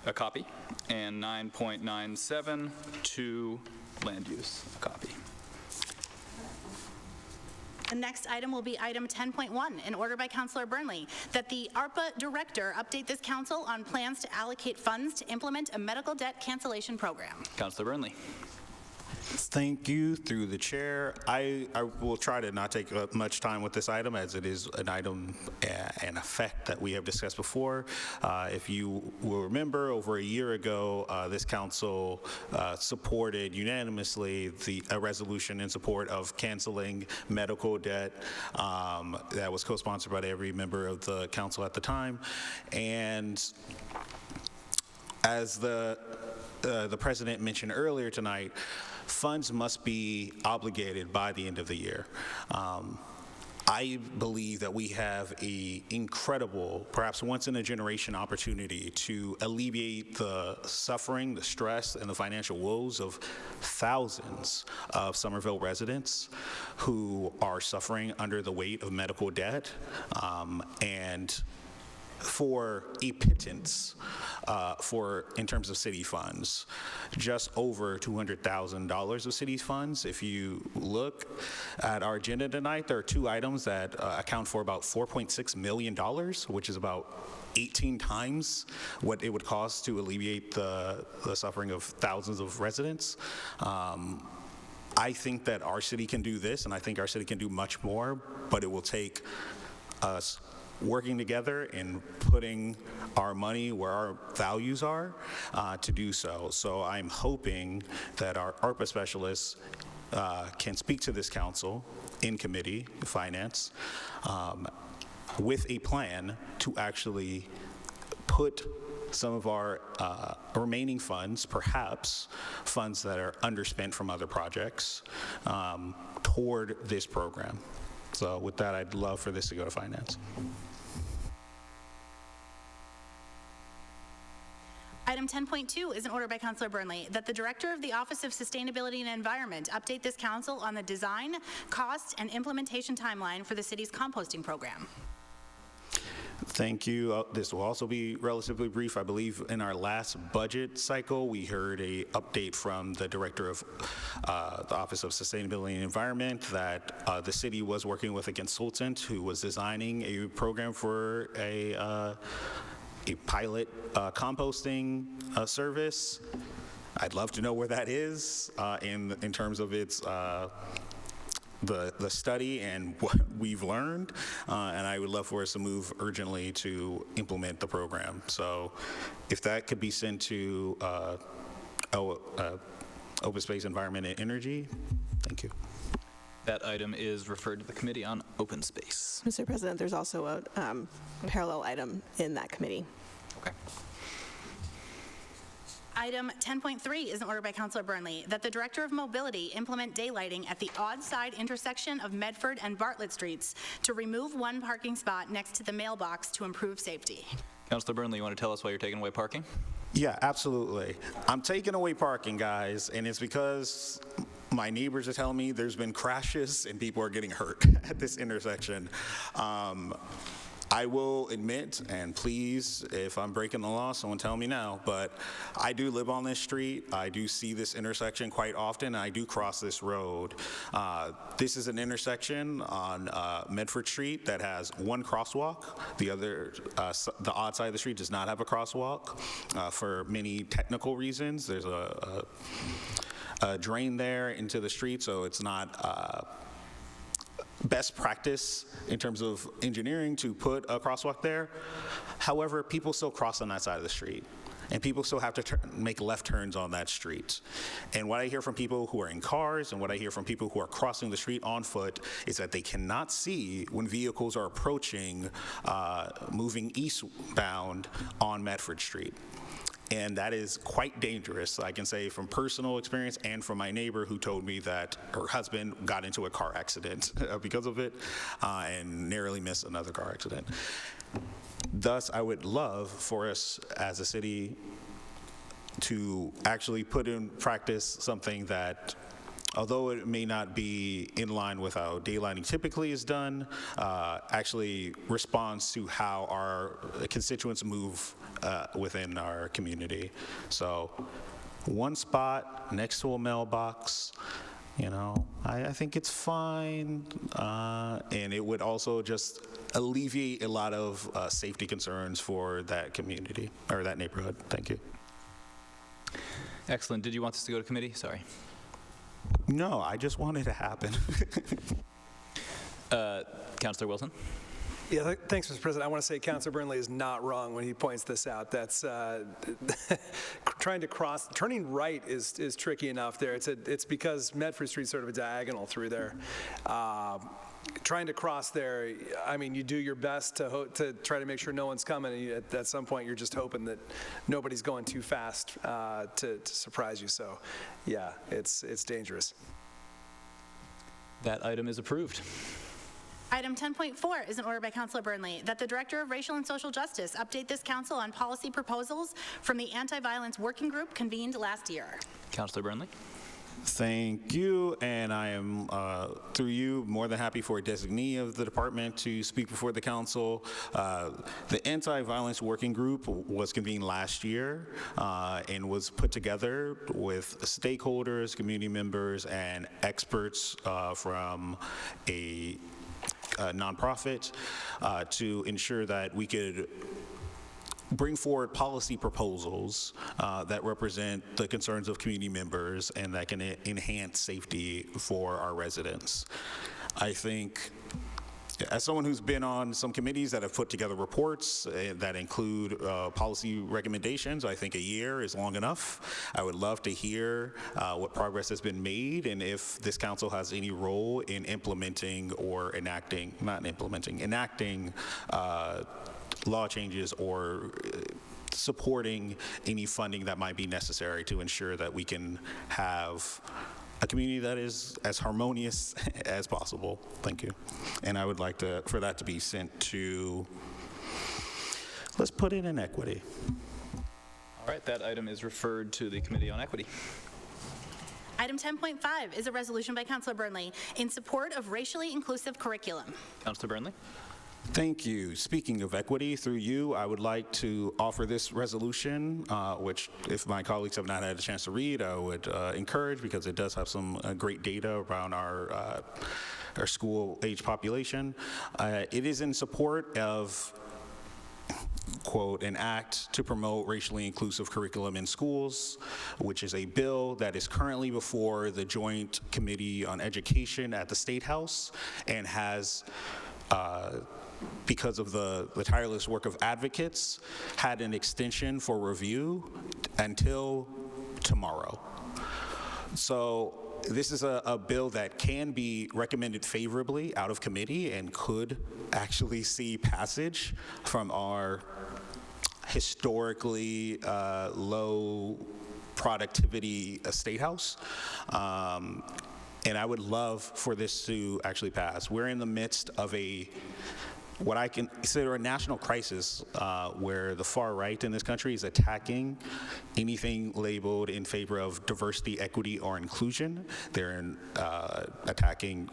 a copy, and 9.97 to land use, a copy. The next item will be item 10.1, in order by Councilor Burnley, that the ARPA director update this council on plans to allocate funds to implement a medical debt cancellation program. Councilor Burnley. Thank you. Through the chair, I will try to not take much time with this item, as it is an item and effect that we have discussed before. If you will remember, over a year ago, this council supported unanimously a resolution in support of canceling medical debt that was co-sponsored by every member of the council at the time. And as the president mentioned earlier tonight, funds must be obligated by the end of the year. I believe that we have an incredible, perhaps once-in-a-generation opportunity to alleviate the suffering, the stress, and the financial woes of thousands of Somerville residents who are suffering under the weight of medical debt, and for a pittance in terms of city funds, just over $200,000 of city funds. If you look at our agenda tonight, there are two items that account for about $4.6 million, which is about 18 times what it would cost to alleviate the suffering of thousands of residents. I think that our city can do this, and I think our city can do much more, but it will take us working together and putting our money where our values are to do so. So I'm hoping that our ARPA specialists can speak to this council in committee, finance, with a plan to actually put some of our remaining funds, perhaps funds that are underspent from other projects, toward this program. So with that, I'd love for this to go to finance. Item 10.2 is an order by Councilor Burnley that the Director of the Office of Sustainability and Environment update this council on the design, cost, and implementation timeline for the city's composting program. Thank you. This will also be relatively brief. I believe in our last budget cycle, we heard an update from the Director of the Office of Sustainability and Environment that the city was working with a consultant who was designing a program for a pilot composting service. I'd love to know where that is in terms of its the study and what we've learned, and I would love for us to move urgently to implement the program. So if that could be sent to Open Space, Environment, and Energy, thank you. That item is referred to the Committee on Open Space. Mr. President, there's also a parallel item in that committee. Okay. Item 10.3 is an order by Councilor Burnley that the Director of Mobility implement daylighting at the odd side intersection of Medford and Bartlett Streets to remove one parking spot next to the mailbox to improve safety. Councilor Burnley, you want to tell us why you're taking away parking? Yeah, absolutely. I'm taking away parking, guys, and it's because my neighbors are telling me there's been crashes and people are getting hurt at this intersection. I will admit, and please, if I'm breaking the law, someone tell me now, but I do live on this street. I do see this intersection quite often. I do cross this road. This is an intersection on Medford Street that has one crosswalk. The other, the odd side of the street does not have a crosswalk for many technical reasons. There's a drain there into the street, so it's not best practice in terms of engineering to put a crosswalk there. However, people still cross on that side of the street, and people still have to make left turns on that street. And what I hear from people who are in cars and what I hear from people who are crossing the street on foot is that they cannot see when vehicles are approaching, moving eastbound on Medford Street. And that is quite dangerous, I can say, from personal experience and from my neighbor who told me that her husband got into a car accident because of it and narrowly missed another car accident. Thus, I would love for us as a city to actually put in practice something that, although it may not be in line with how daylighting typically is done, actually responds to how our constituents move within our community. So one spot next to a mailbox, you know, I think it's fine. And it would also just alleviate a lot of safety concerns for that community, or that neighborhood. Thank you. Excellent. Did you want this to go to committee? Sorry. No, I just want it to happen. Councilor Wilson? Yeah, thanks, Mr. President. I want to say Councilor Burnley is not wrong when he points this out. That's turning right is tricky enough there. It's because Medford Street's sort of a diagonal through there. Trying to cross there, I mean, you do your best to try to make sure no one's coming, and at some point you're just hoping that nobody's going too fast to surprise you. So, yeah, it's dangerous. That item is approved. Item 10.4 is an order by Councilor Burnley that the Director of Racial and Social Justice update this council on policy proposals from the Anti-Violence Working Group convened last year. Councilor Burnley? Thank you, and I am, through you, more than happy for a designee of the department to speak before the council. The Anti-Violence Working Group was convened last year and was put together with stakeholders, community members, and experts from a nonprofit to ensure that we could bring forward policy proposals that represent the concerns of community members and that can enhance safety for our residents. I think, as someone who's been on some committees that have put together reports that include policy recommendations, I think a year is long enough. I would love to hear what progress has been made and if this council has any role in implementing or enacting law changes or supporting any funding that might be necessary to ensure that we can have a community that is as harmonious as possible. Thank you. And I would like for that to be sent to, let's put it in equity. All right, that item is referred to the Committee on Equity. Item 10.5 is a resolution by Councilor Burnley in support of racially inclusive curriculum. Councilor Burnley? Thank you. Speaking of equity, through you, I would like to offer this resolution, which if my colleagues have not had a chance to read, I would encourage because it does have some great data around our school-age population. It is in support of, quote, an act to promote racially inclusive curriculum in schools, which is a bill that is currently before the Joint Committee on Education at the State House and has because of the tireless work of advocates, had an extension for review until tomorrow. So this is a bill that can be recommended favorably out of committee and could actually see passage from our historically low productivity state house. And I would love for this to actually pass. We're in the midst of what I can consider a national crisis where the far right in this country is attacking anything labeled in favor of diversity, equity, or inclusion. They're attacking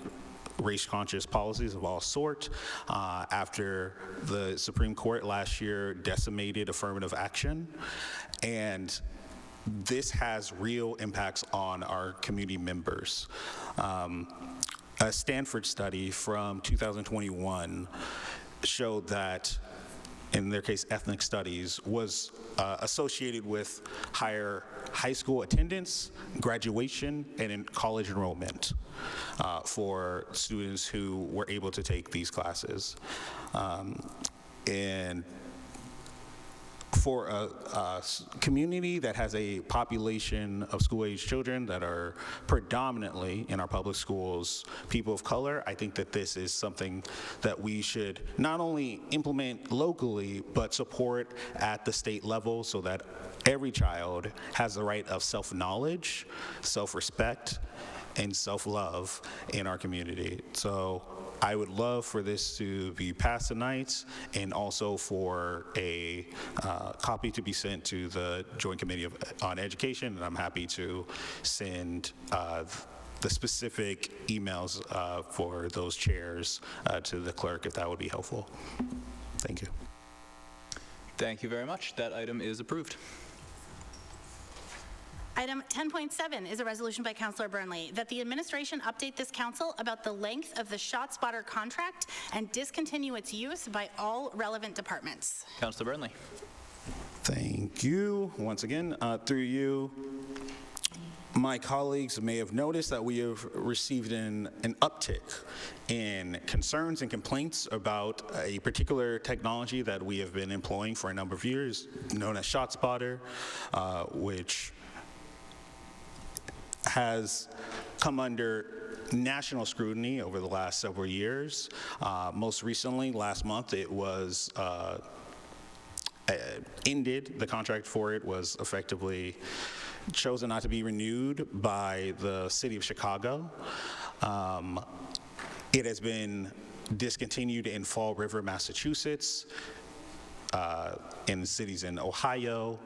race-conscious policies of all sort after the Supreme Court last year decimated affirmative action. And this has real impacts on our community members. A Stanford study from 2021 showed that, in their case, ethnic studies, was associated with higher high school attendance, graduation, and in college enrollment for students who were able to take these classes. And for a community that has a population of school-age children that are predominantly in our public schools people of color, I think that this is something that we should not only implement locally, but support at the state level so that every child has the right of self-knowledge, self-respect, and self-love in our community. So I would love for this to be passed tonight, and also for a copy to be sent to the Joint Committee on Education, and I'm happy to send the specific emails for those chairs to the clerk if that would be helpful. Thank you. Thank you very much. That item is approved. Item 10.7 is a resolution by Councilor Burnley that the administration update this council about the length of the ShotSpotter contract and discontinue its use by all relevant departments. Councilor Burnley. Thank you. Once again, through you, my colleagues may have noticed that we have received an uptick in concerns and complaints about a particular technology that we have been employing for a number of years, known as ShotSpotter, which has come under national scrutiny over the last several years. Most recently, last month, it was ended. The contract for it was effectively chosen not to be renewed by the city of Chicago. It has been discontinued in Fall River, Massachusetts, in cities in Ohio,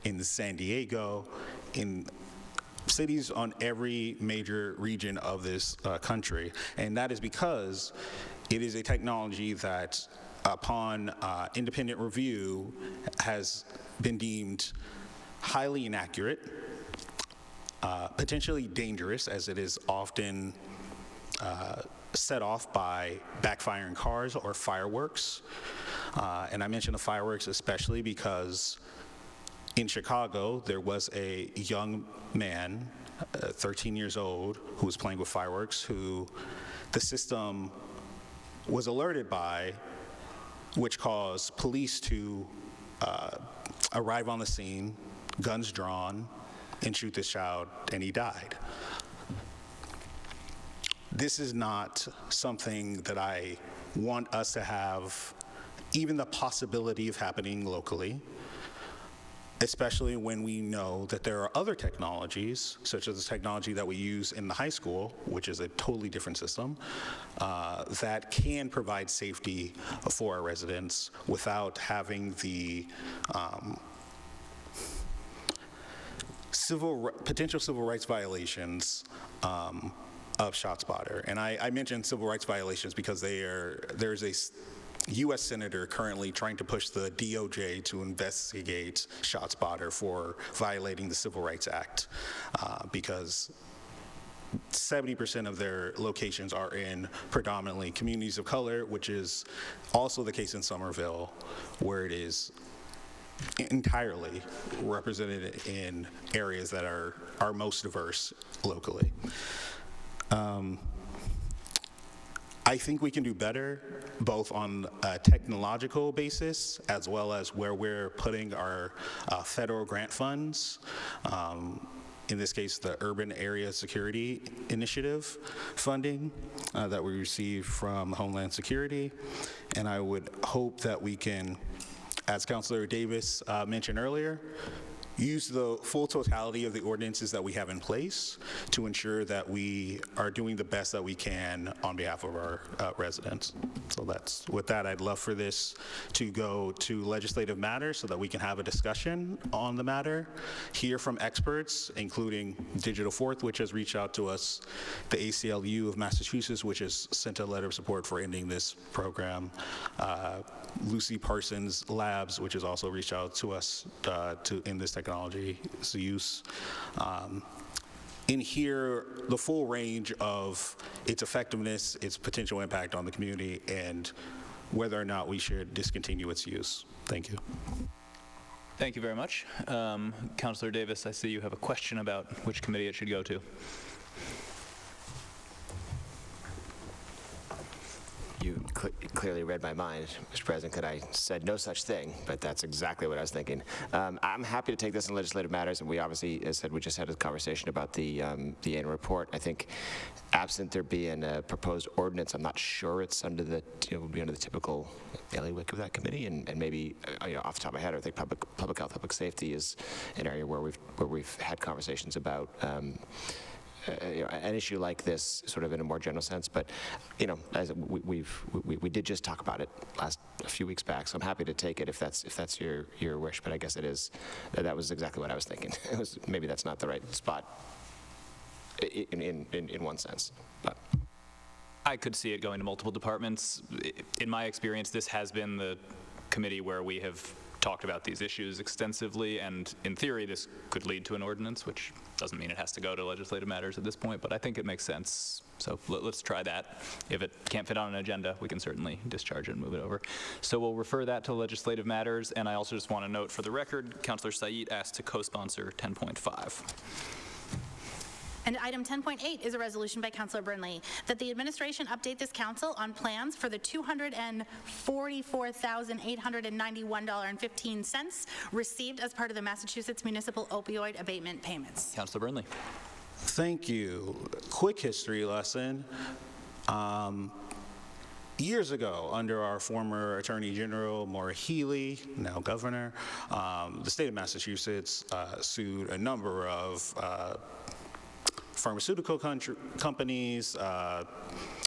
in San Diego, in cities on every major region of this country. And that is because it is a technology that, upon independent review, has been deemed highly inaccurate, potentially dangerous, as it is often set off by backfiring cars or fireworks. And I mention the fireworks especially because in Chicago, there was a young man, 13 years old, who was playing with fireworks, who the system was alerted by, which caused police to arrive on the scene, guns drawn, and shoot this child, and he died. This is not something that I want us to have even the possibility of happening locally, especially when we know that there are other technologies, such as the technology that we use in the high school, which is a totally different system, that can provide safety for our residents without having the potential civil rights violations of ShotSpotter. And I mention civil rights violations because there's a U.S. Senator currently trying to push the DOJ to investigate ShotSpotter for violating the Civil Rights Act because 70% of their locations are in predominantly communities of color, which is also the case in Somerville, where it is entirely represented in areas that are most diverse locally. I think we can do better, both on a technological basis as well as where we're putting our federal grant funds. In this case, the Urban Area Security Initiative funding that we receive from Homeland Security. And I would hope that we can, as Councilor Davis mentioned earlier, use the full totality of the ordinances that we have in place to ensure that we are doing the best that we can on behalf of our residents. So with that, I'd love for this to go to legislative matters so that we can have a discussion on the matter, hear from experts, including Digital Fourth, which has reached out to us, the ACLU of Massachusetts, which has sent a letter of support for ending this program, Lucy Parsons Labs, which has also reached out to us to end this technology's use. In here, the full range of its effectiveness, its potential impact on the community, and whether or not we should discontinue its use. Thank you. Thank you very much. Councilor Davis, I see you have a question about which committee it should go to. You clearly read my mind, Mr. President, because I said no such thing, but that's exactly what I was thinking. I'm happy to take this in legislative matters, and we obviously, as I said, we just had a conversation about the annual report. I think, absent there being a proposed ordinance, I'm not sure it's under the, would be under the typical bailiwick of that committee, and maybe, off the top of my head, I think public health, public safety is an area where we've had conversations about. An issue like this, sort of in a more general sense, but as we did just talk about it a few weeks back, so I'm happy to take it if that's your wish. But I guess it is. That was exactly what I was thinking. It was maybe that's not the right spot in one sense, but. I could see it going to multiple departments. In my experience, this has been the committee where we have talked about these issues extensively, and in theory this could lead to an ordinance, which doesn't mean it has to go to legislative matters at this point, but I think it makes sense. So let's try that. If it can't fit on an agenda, we can certainly discharge it and move it over. So we'll refer that to legislative matters, and I also just want to note for the record, Councilor Said asked to co-sponsor 10.5. And item 10.8 is a resolution by Councilor Burnley that the administration update this council on plans for the $244,891.15 received as part of the Massachusetts Municipal Opioid Abatement Payments. Councilor Burnley. Thank you. Quick history lesson. Years ago, under our former Attorney General, Maura Healey, now governor, the state of Massachusetts sued a number of pharmaceutical companies,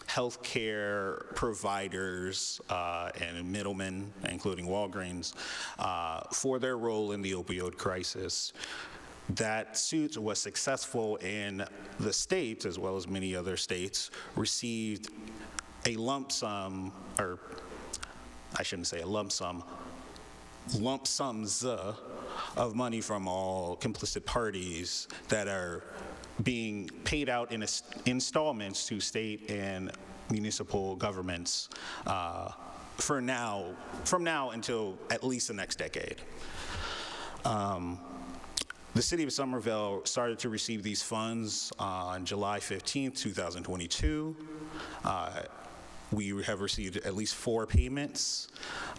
healthcare providers, and middlemen, including Walgreens, for their role in the opioid crisis. That suit was successful, and the state, as well as many other states, received a lump sum, or I shouldn't say a lump sum, lump sums of money from all complicit parties that are being paid out in installments to state and municipal governments from now until at least the next decade. The city of Somerville started to receive these funds on July 15th, 2022. We have received at least 4 payments.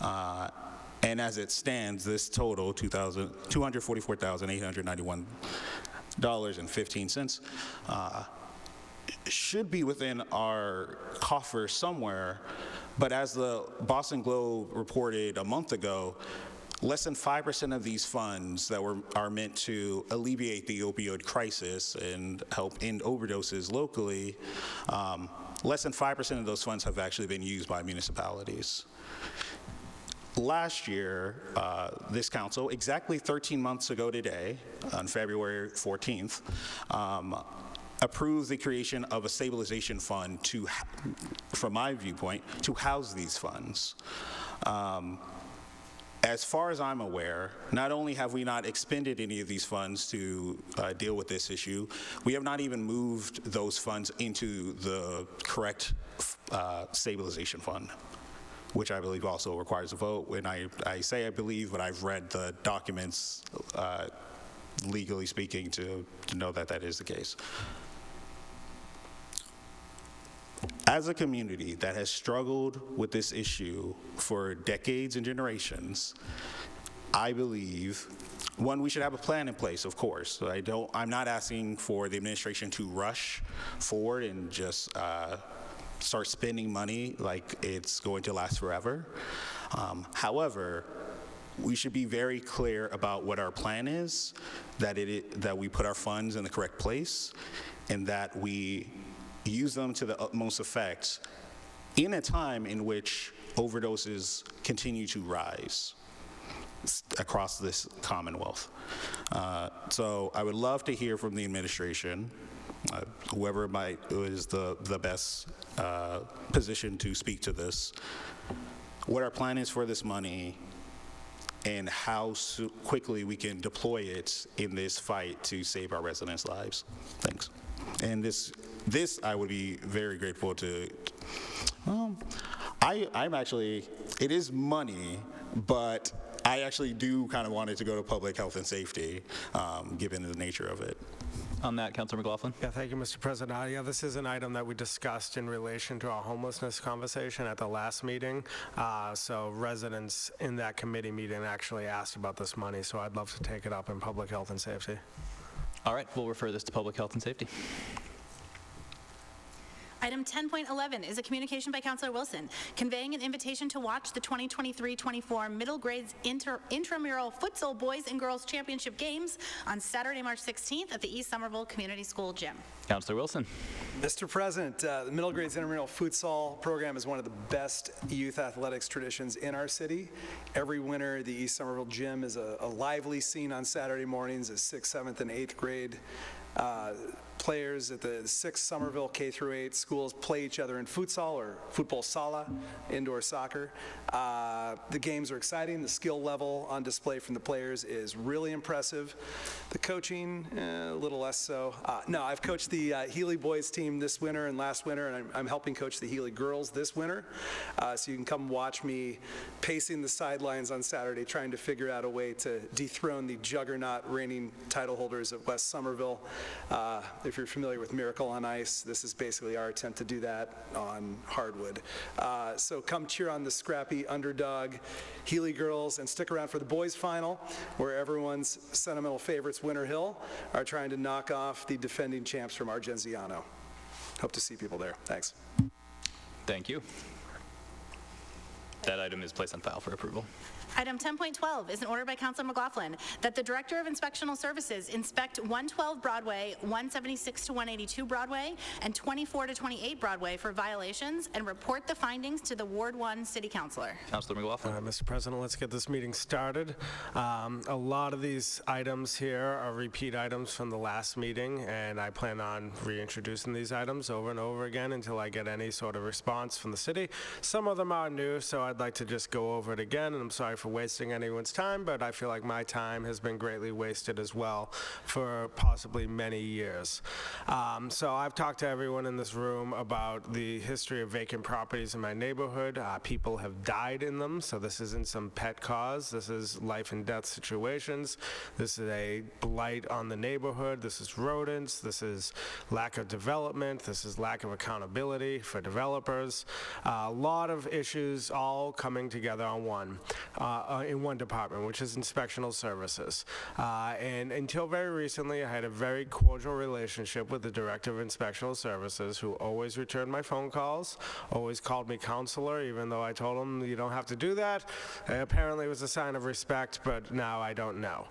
And as it stands, this total, $244,891.15, should be within our coffers somewhere. But as the Boston Globe reported a month ago, less than 5% of these funds that are meant to alleviate the opioid crisis and help end overdoses locally, less than 5% of those funds have actually been used by municipalities. Last year, this council, exactly 13 months ago today, on February 14th, approved the creation of a stabilization fund to, from my viewpoint, to house these funds. As far as I'm aware, not only have we not expended any of these funds to deal with this issue, we have not even moved those funds into the correct stabilization fund, which I believe also requires a vote. When I say I believe, but I've read the documents, legally speaking, to know that that is the case. As a community that has struggled with this issue for decades and generations, I believe, one, we should have a plan in place, of course. I'm not asking for the administration to rush forward and just start spending money like it's going to last forever. However, we should be very clear about what our plan is, that we put our funds in the correct place, and that we use them to the utmost effect in a time in which overdoses continue to rise across this Commonwealth. So I would love to hear from the administration, whoever is the best position to speak to this, what our plan is for this money, and how quickly we can deploy it in this fight to save our residents' lives. Thanks. And this I would be very grateful to. I'm actually, it is money, but I actually do kind of want it to go to public health and safety, given the nature of it. On that, Councilor McLaughlin. Yeah, thank you, Mr. President. Yeah, this is an item that we discussed in relation to our homelessness conversation at the last meeting. So residents in that committee meeting actually asked about this money, so I'd love to take it up in public health and safety. All right, we'll refer this to public health and safety. Item 10.11 is a communication by Councilor Wilson conveying an invitation to watch the 2023-24 middle grades intramural futsal boys and girls championship games on Saturday, March 16th at the East Somerville Community School gym. Councilor Wilson. Mr. President, the middle grades intramural futsal program is one of the best youth athletics traditions in our city. Every winter, the East Somerville gym is a lively scene on Saturday mornings as 6th, 7th, and 8th grade players at the 6 Somerville K-8 schools play each other in futsal or football sala, indoor soccer. The games are exciting. The skill level on display from the players is really impressive. The coaching, a little less so. No, I've coached the Healy boys team this winter and last winter, and I'm helping coach the Healy girls this winter. So you can come watch me pacing the sidelines on Saturday, trying to figure out a way to dethrone the juggernaut reigning title holders at West Somerville. If you're familiar with Miracle on Ice, this is basically our attempt to do that on hardwood. So come cheer on the scrappy underdog Healy girls and stick around for the boys final, where everyone's sentimental favorites, Winter Hill, are trying to knock off the defending champs from Argenziano. Hope to see people there. Thanks. Thank you. That item is placed on file for approval. Item 10.12 is an order by Councilor McLaughlin that the Director of Inspectional Services inspect 112 Broadway, 176 to 182 Broadway, and 24 to 28 Broadway for violations and report the findings to the Ward 1 City Councilor. Councilor McLaughlin. Mr. President, let's get this meeting started. A lot of these items here are repeat items from the last meeting, and I plan on reintroducing these items over and over again until I get any sort of response from the city. Some of them are new, so I'd like to just go over it again, and I'm sorry for wasting anyone's time, but I feel like my time has been greatly wasted as well for possibly many years. So I've talked to everyone in this room about the history of vacant properties in my neighborhood. People have died in them, so this isn't some pet cause. This is life and death situations. This is a blight on the neighborhood. This is rodents. This is lack of development. This is lack of accountability for developers. A lot of issues all coming together on in one department, which is inspectional services. And until very recently, I had a very cordial relationship with the Director of Inspectional Services, who always returned my phone calls, always called me counselor, even though I told him you don't have to do that. Apparently it was a sign of respect, but now I don't know.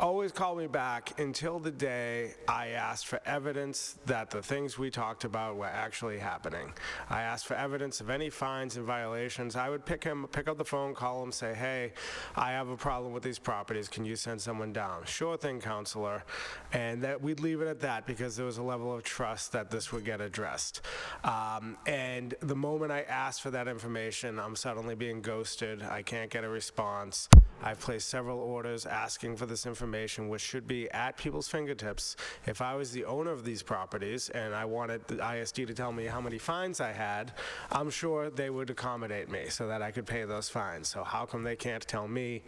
Always called me back until the day I asked for evidence that the things we talked about were actually happening. I asked for evidence of any fines and violations. I would pick up the phone, call him, say, hey, I have a problem with these properties. Can you send someone down? Sure thing, counselor. And that we'd leave it at that because there was a level of trust that this would get addressed. And the moment I asked for that information, I'm suddenly being ghosted. I can't get a response. I've placed several orders asking for this information, which should be at people's fingertips. If I was the owner of these properties and I wanted the ISD to tell me how many fines I had, I'm sure they would accommodate me so that I could pay those fines. So how come they can't tell me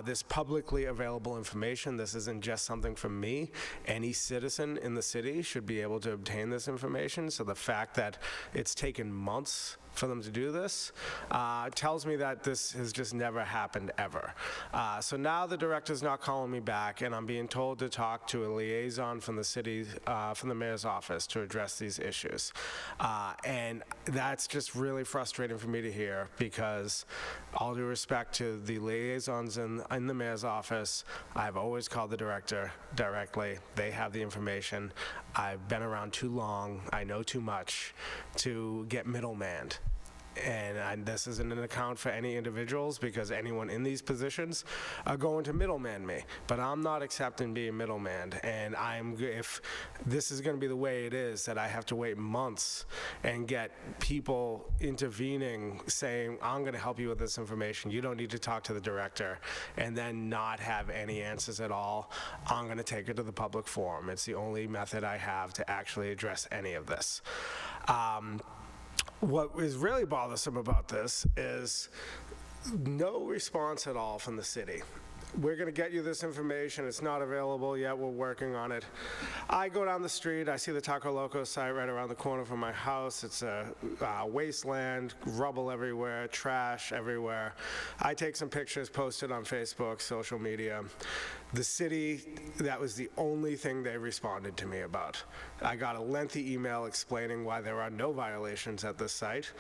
this publicly available information? This isn't just something from me. Any citizen in the city should be able to obtain this information. So the fact that it's taken months for them to do this tells me that this has just never happened ever. So now the director's not calling me back, and I'm being told to talk to a liaison from the city, from the mayor's office to address these issues. And that's just really frustrating for me to hear, because all due respect to the liaisons in the mayor's office, I've always called the director directly. They have the information. I've been around too long. I know too much to get middlemanned. And this isn't an account for any individuals, because anyone in these positions are going to middleman me. But I'm not accepting being middlemaned. And if this is going to be the way it is, that I have to wait months and get people intervening saying, I'm going to help you with this information, you don't need to talk to the director, and then not have any answers at all, I'm going to take it to the public forum. It's the only method I have to actually address any of this. What is really bothersome about this is no response at all from the city. We're going to get you this information. It's not available yet. We're working on it. I go down the street. I see the Taco Loco site right around the corner from my house. It's a wasteland, rubble everywhere, trash everywhere. I take some pictures, post it on Facebook, social media. The city, that was the only thing they responded to me about. I got a lengthy email explaining why there are no violations at this site,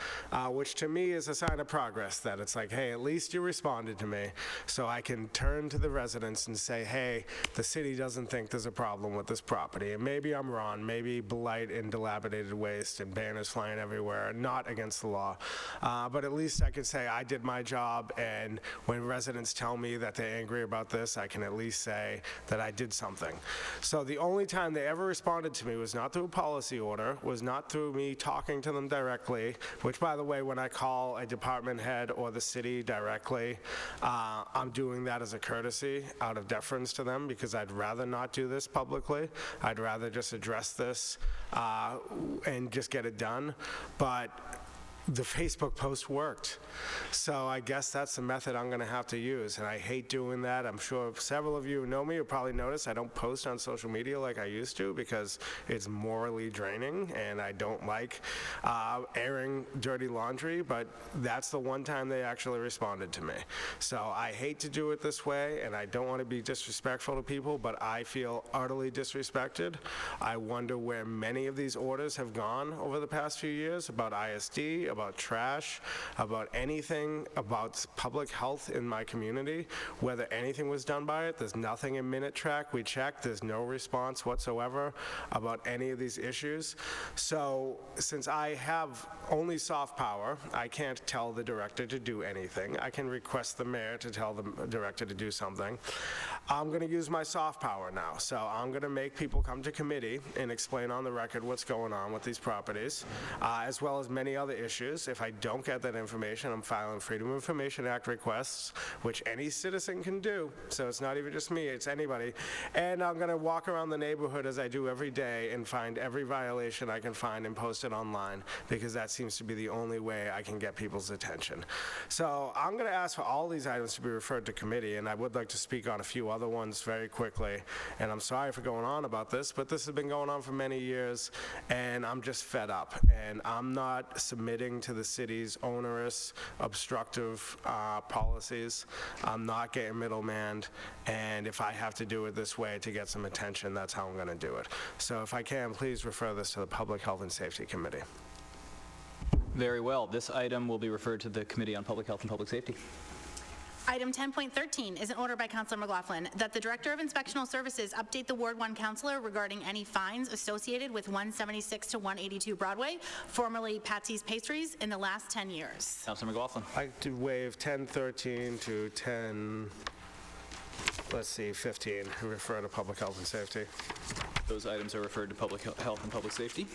which to me is a sign of progress, that it's like, hey, at least you responded to me, so I can turn to the residents and say, hey, the city doesn't think there's a problem with this property. And maybe I'm wrong. Maybe blight and dilapidated waste and banners flying everywhere are not against the law. But at least I can say I did my job, and when residents tell me that they're angry about this, I can at least say that I did something. So the only time they ever responded to me was not through a policy order, was not through me talking to them directly, which, by the way, when I call a department head or the city directly, I'm doing that as a courtesy out of deference to them, because I'd rather not do this publicly. I'd rather just address this and just get it done. But the Facebook post worked. So I guess that's the method I'm going to have to use, and I hate doing that. I'm sure several of you who know me will probably notice I don't post on social media like I used to, because it's morally draining, and I don't like airing dirty laundry, but that's the one time they actually responded to me. So I hate to do it this way, and I don't want to be disrespectful to people, but I feel utterly disrespected. I wonder where many of these orders have gone over the past few years about ISD, about trash, about anything about public health in my community, whether anything was done by it. There's nothing in Minute Track. We checked. There's no response whatsoever about any of these issues. So since I have only soft power, I can't tell the director to do anything. I can request the mayor to tell the director to do something. I'm going to use my soft power now. So I'm going to make people come to committee and explain on the record what's going on with these properties, as well as many other issues. If I don't get that information, I'm filing Freedom of Information Act requests, which any citizen can do. So it's not even just me, it's anybody. And I'm going to walk around the neighborhood as I do every day and find every violation I can find and post it online, because that seems to be the only way I can get people's attention. So I'm going to ask for all these items to be referred to committee, and I would like to speak on a few other ones very quickly. And I'm sorry for going on about this, but this has been going on for many years, and I'm just fed up. And I'm not submitting to the city's onerous, obstructive policies. I'm not getting middlemanned, and if I have to do it this way to get some attention, that's how I'm going to do it. So if I can, please refer this to the Public Health and Safety Committee. Very well. This item will be referred to the Committee on Public Health and Public Safety. Item 10.13 is an order by Councilor McLaughlin that the Director of Inspectional Services update the Ward 1 Councilor regarding any fines associated with 176 to 182 Broadway, formerly Patsy's Pastries, in the last 10 years. Councilor McLaughlin. I do waive 1013 to 15, and refer to Public Health and Safety. Those items are referred to Public Health and Public Safety.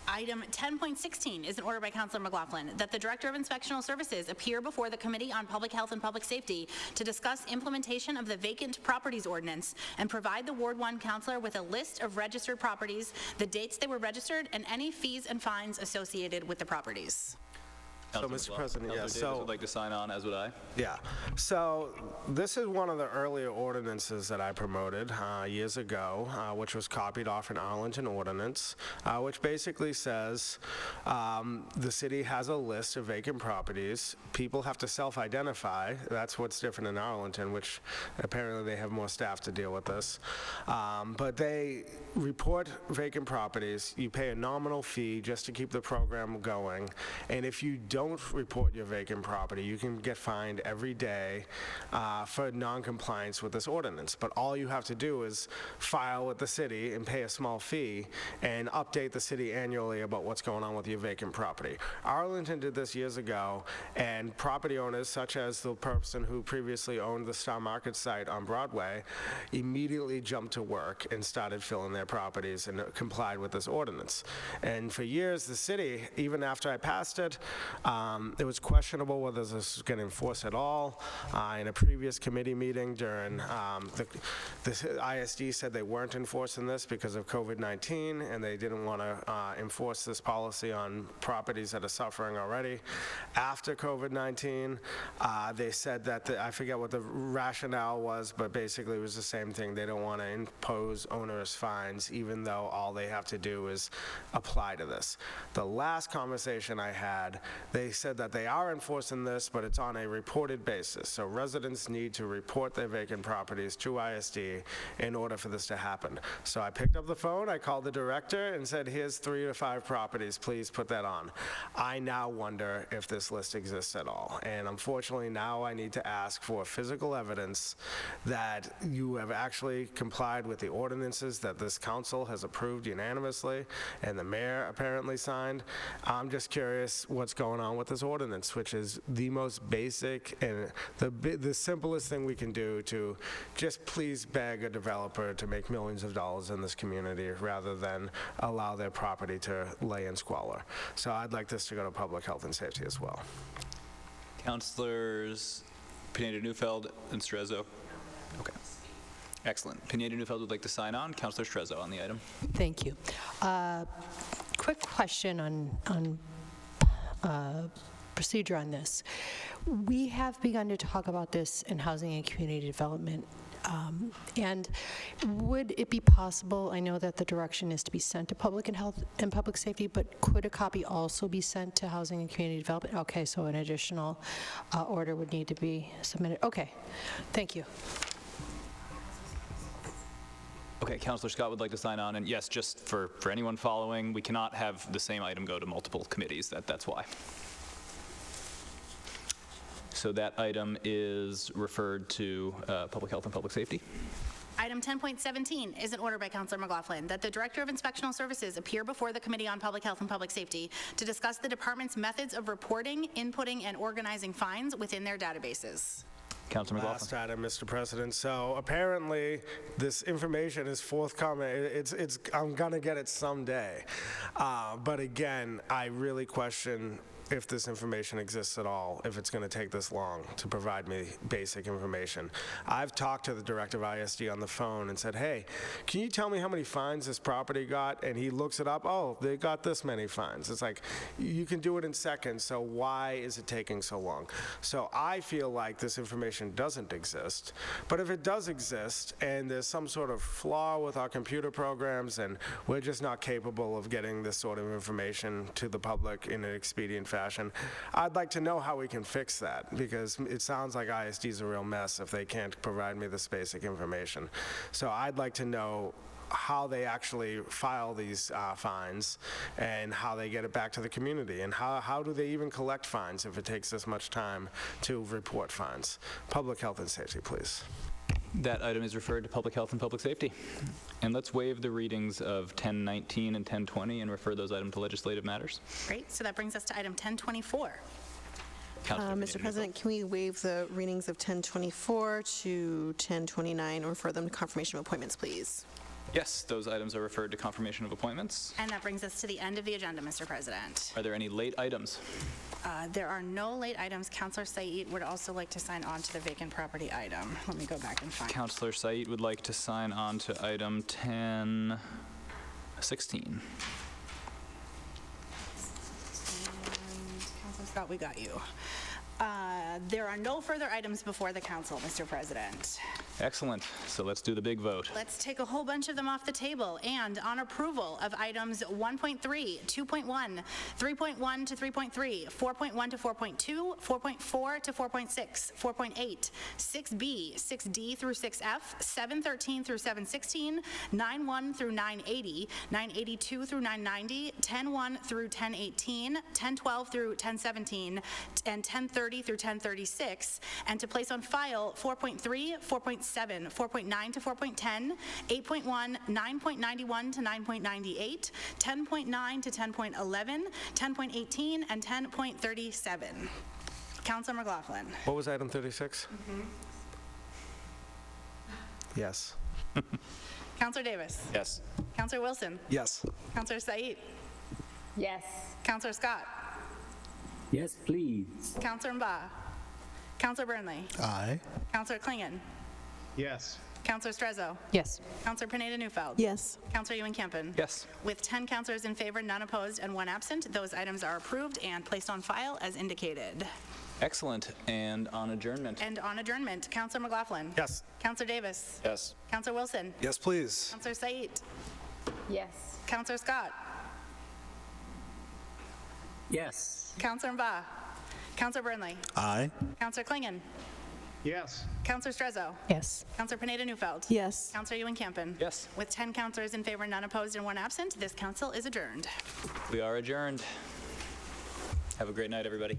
Item 10.16 is an order by Councilor McLaughlin that the Director of Inspectional Services appear before the Committee on Public Health and Public Safety to discuss implementation of the Vacant Properties Ordinance and provide the Ward 1 Councilor with a list of registered properties, the dates they were registered, and any fees and fines associated with the properties. Councilor Mr. McLaughlin. President, Councilor yes, Davis so- would like to sign on, as would I. Yeah. So this is one of the earlier ordinances that I promoted years ago, which was copied off an Arlington ordinance, which basically says the city has a list of vacant properties. People have to self-identify. That's what's different in Arlington, which apparently they have more staff to deal with this. But they report vacant properties. You pay a nominal fee just to keep the program going. And if you don't report your vacant property, you can get fined every day for non-compliance with this ordinance. But all you have to do is file with the city and pay a small fee and update the city annually about what's going on with your vacant property. Arlington did this years ago, and property owners, such as the person who previously owned the Star Market site on Broadway, immediately jumped to work and started filling their properties and complied with this ordinance. And for years, the city, even after I passed it, it was questionable whether this was going to enforce at all. In a previous committee meeting during the ISD said they weren't enforcing this because of COVID-19, and they didn't want to enforce this policy on properties that are suffering already. After COVID-19, they said that, I forget what the rationale was, but basically it was the same thing. They don't want to impose onerous fines, even though all they have to do is apply to this. The last conversation I had, they said that they are enforcing this, but it's on a reported basis. So residents need to report their vacant properties to ISD in order for this to happen. So I picked up the phone, I called the director and said, here's 3 to 5 properties, please put that on. I now wonder if this list exists at all. And unfortunately, now I need to ask for physical evidence that you have actually complied with the ordinances that this council has approved unanimously and the mayor apparently signed. I'm just curious what's going on with this ordinance, which is the most basic and the simplest thing we can do to just please beg a developer to make millions of dollars in this community rather than allow their property to lay in squalor. So I'd like this to go to public health and safety as well. Councilors Pineda-Neufeld and Strezzo. Okay. Excellent. Pineda-Neufeld would like to sign on. Councilor Strezzo on the item. Thank you. Quick question on procedure on this. We have begun to talk about this in housing and community development. And would it be possible, I know that the direction is to be sent to public and health and public safety, but could a copy also be sent to housing and community development? Okay, so an additional order would need to be submitted. Okay, thank you. Okay, Councilor Scott would like to sign on, and yes, just for anyone following, we cannot have the same item go to multiple committees. That's why. So that item is referred to Public Health and Public Safety. Item 10.17 is an order by Councilor McLaughlin that the Director of Inspectional Services appear before the Committee on Public Health and Public Safety to discuss the department's methods of reporting, inputting, and organizing fines within their databases. Councilor McLaughlin. Last item, Mr. President. So apparently, this information is forthcoming. I'm gonna get it someday. But again, I really question if this information exists at all, if it's going to take this long to provide me basic information. I've talked to the director of ISD on the phone and said, hey, can you tell me how many fines this property got? And he looks it up, oh, they got this many fines. It's like, you can do it in seconds, so why is it taking so long? So I feel like this information doesn't exist, but if it does exist and there's some sort of flaw with our computer programs and we're just not capable of getting this sort of information to the public in an expedient fashion, I'd like to know how we can fix that, because it sounds like ISD is a real mess if they can't provide me this basic information. So I'd like to know how they actually file these fines and how they get it back to the community, and how do they even collect fines if it takes this much time to report fines. Public health and safety, please. That item is referred to Public Health and Public Safety. And let's waive the readings of 1019 and 1020 and refer those items to legislative matters. Great, so that brings us to item 1024. Mr. President, can we waive the readings of 1024 to 1029 or refer them to confirmation of appointments, please? Yes, those items are referred to confirmation of appointments. And that brings us to the end of the agenda, Mr. President. Are there any late items? There are no late items. Councilor Said would also like to sign on to the vacant property item. Let me go back and find. Councilor Said would like to sign on to item 1016. Scott, we got you. There are no further items before the council, Mr. President. Excellent. So let's do the big vote. Let's take a whole bunch of them off the table, and on approval of items 1.3, 2.1, 3.1 to 3.3, 4.1 to 4.2, 4.4 to 4.6, 4.8, 6B, 6D through 6F, 713 through 716, 9.1 through 980, 982 through 990, 10.1 through 1018, 1012 through 1017, and 1030 through 1036, and to place on file 4.3, 4.7, 4.9 to 4.10, 8.1, 9.91 to 9.98, 10.9 to 10.11, 10.18, and 10.37. Councilor McLaughlin. What was item 36? Yes. Councilor Davis. Yes. Councilor Wilson. Yes. Councilor Said. Yes. Councilor Scott. Yes, please. Councilor Mba. Councilor Burnley. Aye. Councilor Klingon. Yes. Councilor Strezzo. Yes. Councilor Pineda-Newfeld. Yes. Councilor Ewan-Campen. Yes. With 10 councilors in favor, none opposed, and 1 absent, those items are approved and placed on file as indicated. Excellent. And on adjournment. And on adjournment, Councilor McLaughlin. Yes. Councilor Davis. Yes. Councilor Wilson. Yes, please. Councilor Said. Yes. Councilor Scott. Yes. Councilor Mba. Councilor Burnley. Aye. Councilor Klingon. Yes. Councilor Strezzo. Yes. Councilor Pineda-Newfeld. Yes. Councilor Ewan-Campen. Yes. With 10 councilors in favor, none opposed, and 1 absent, this council is adjourned. We are adjourned. Have a great night, everybody.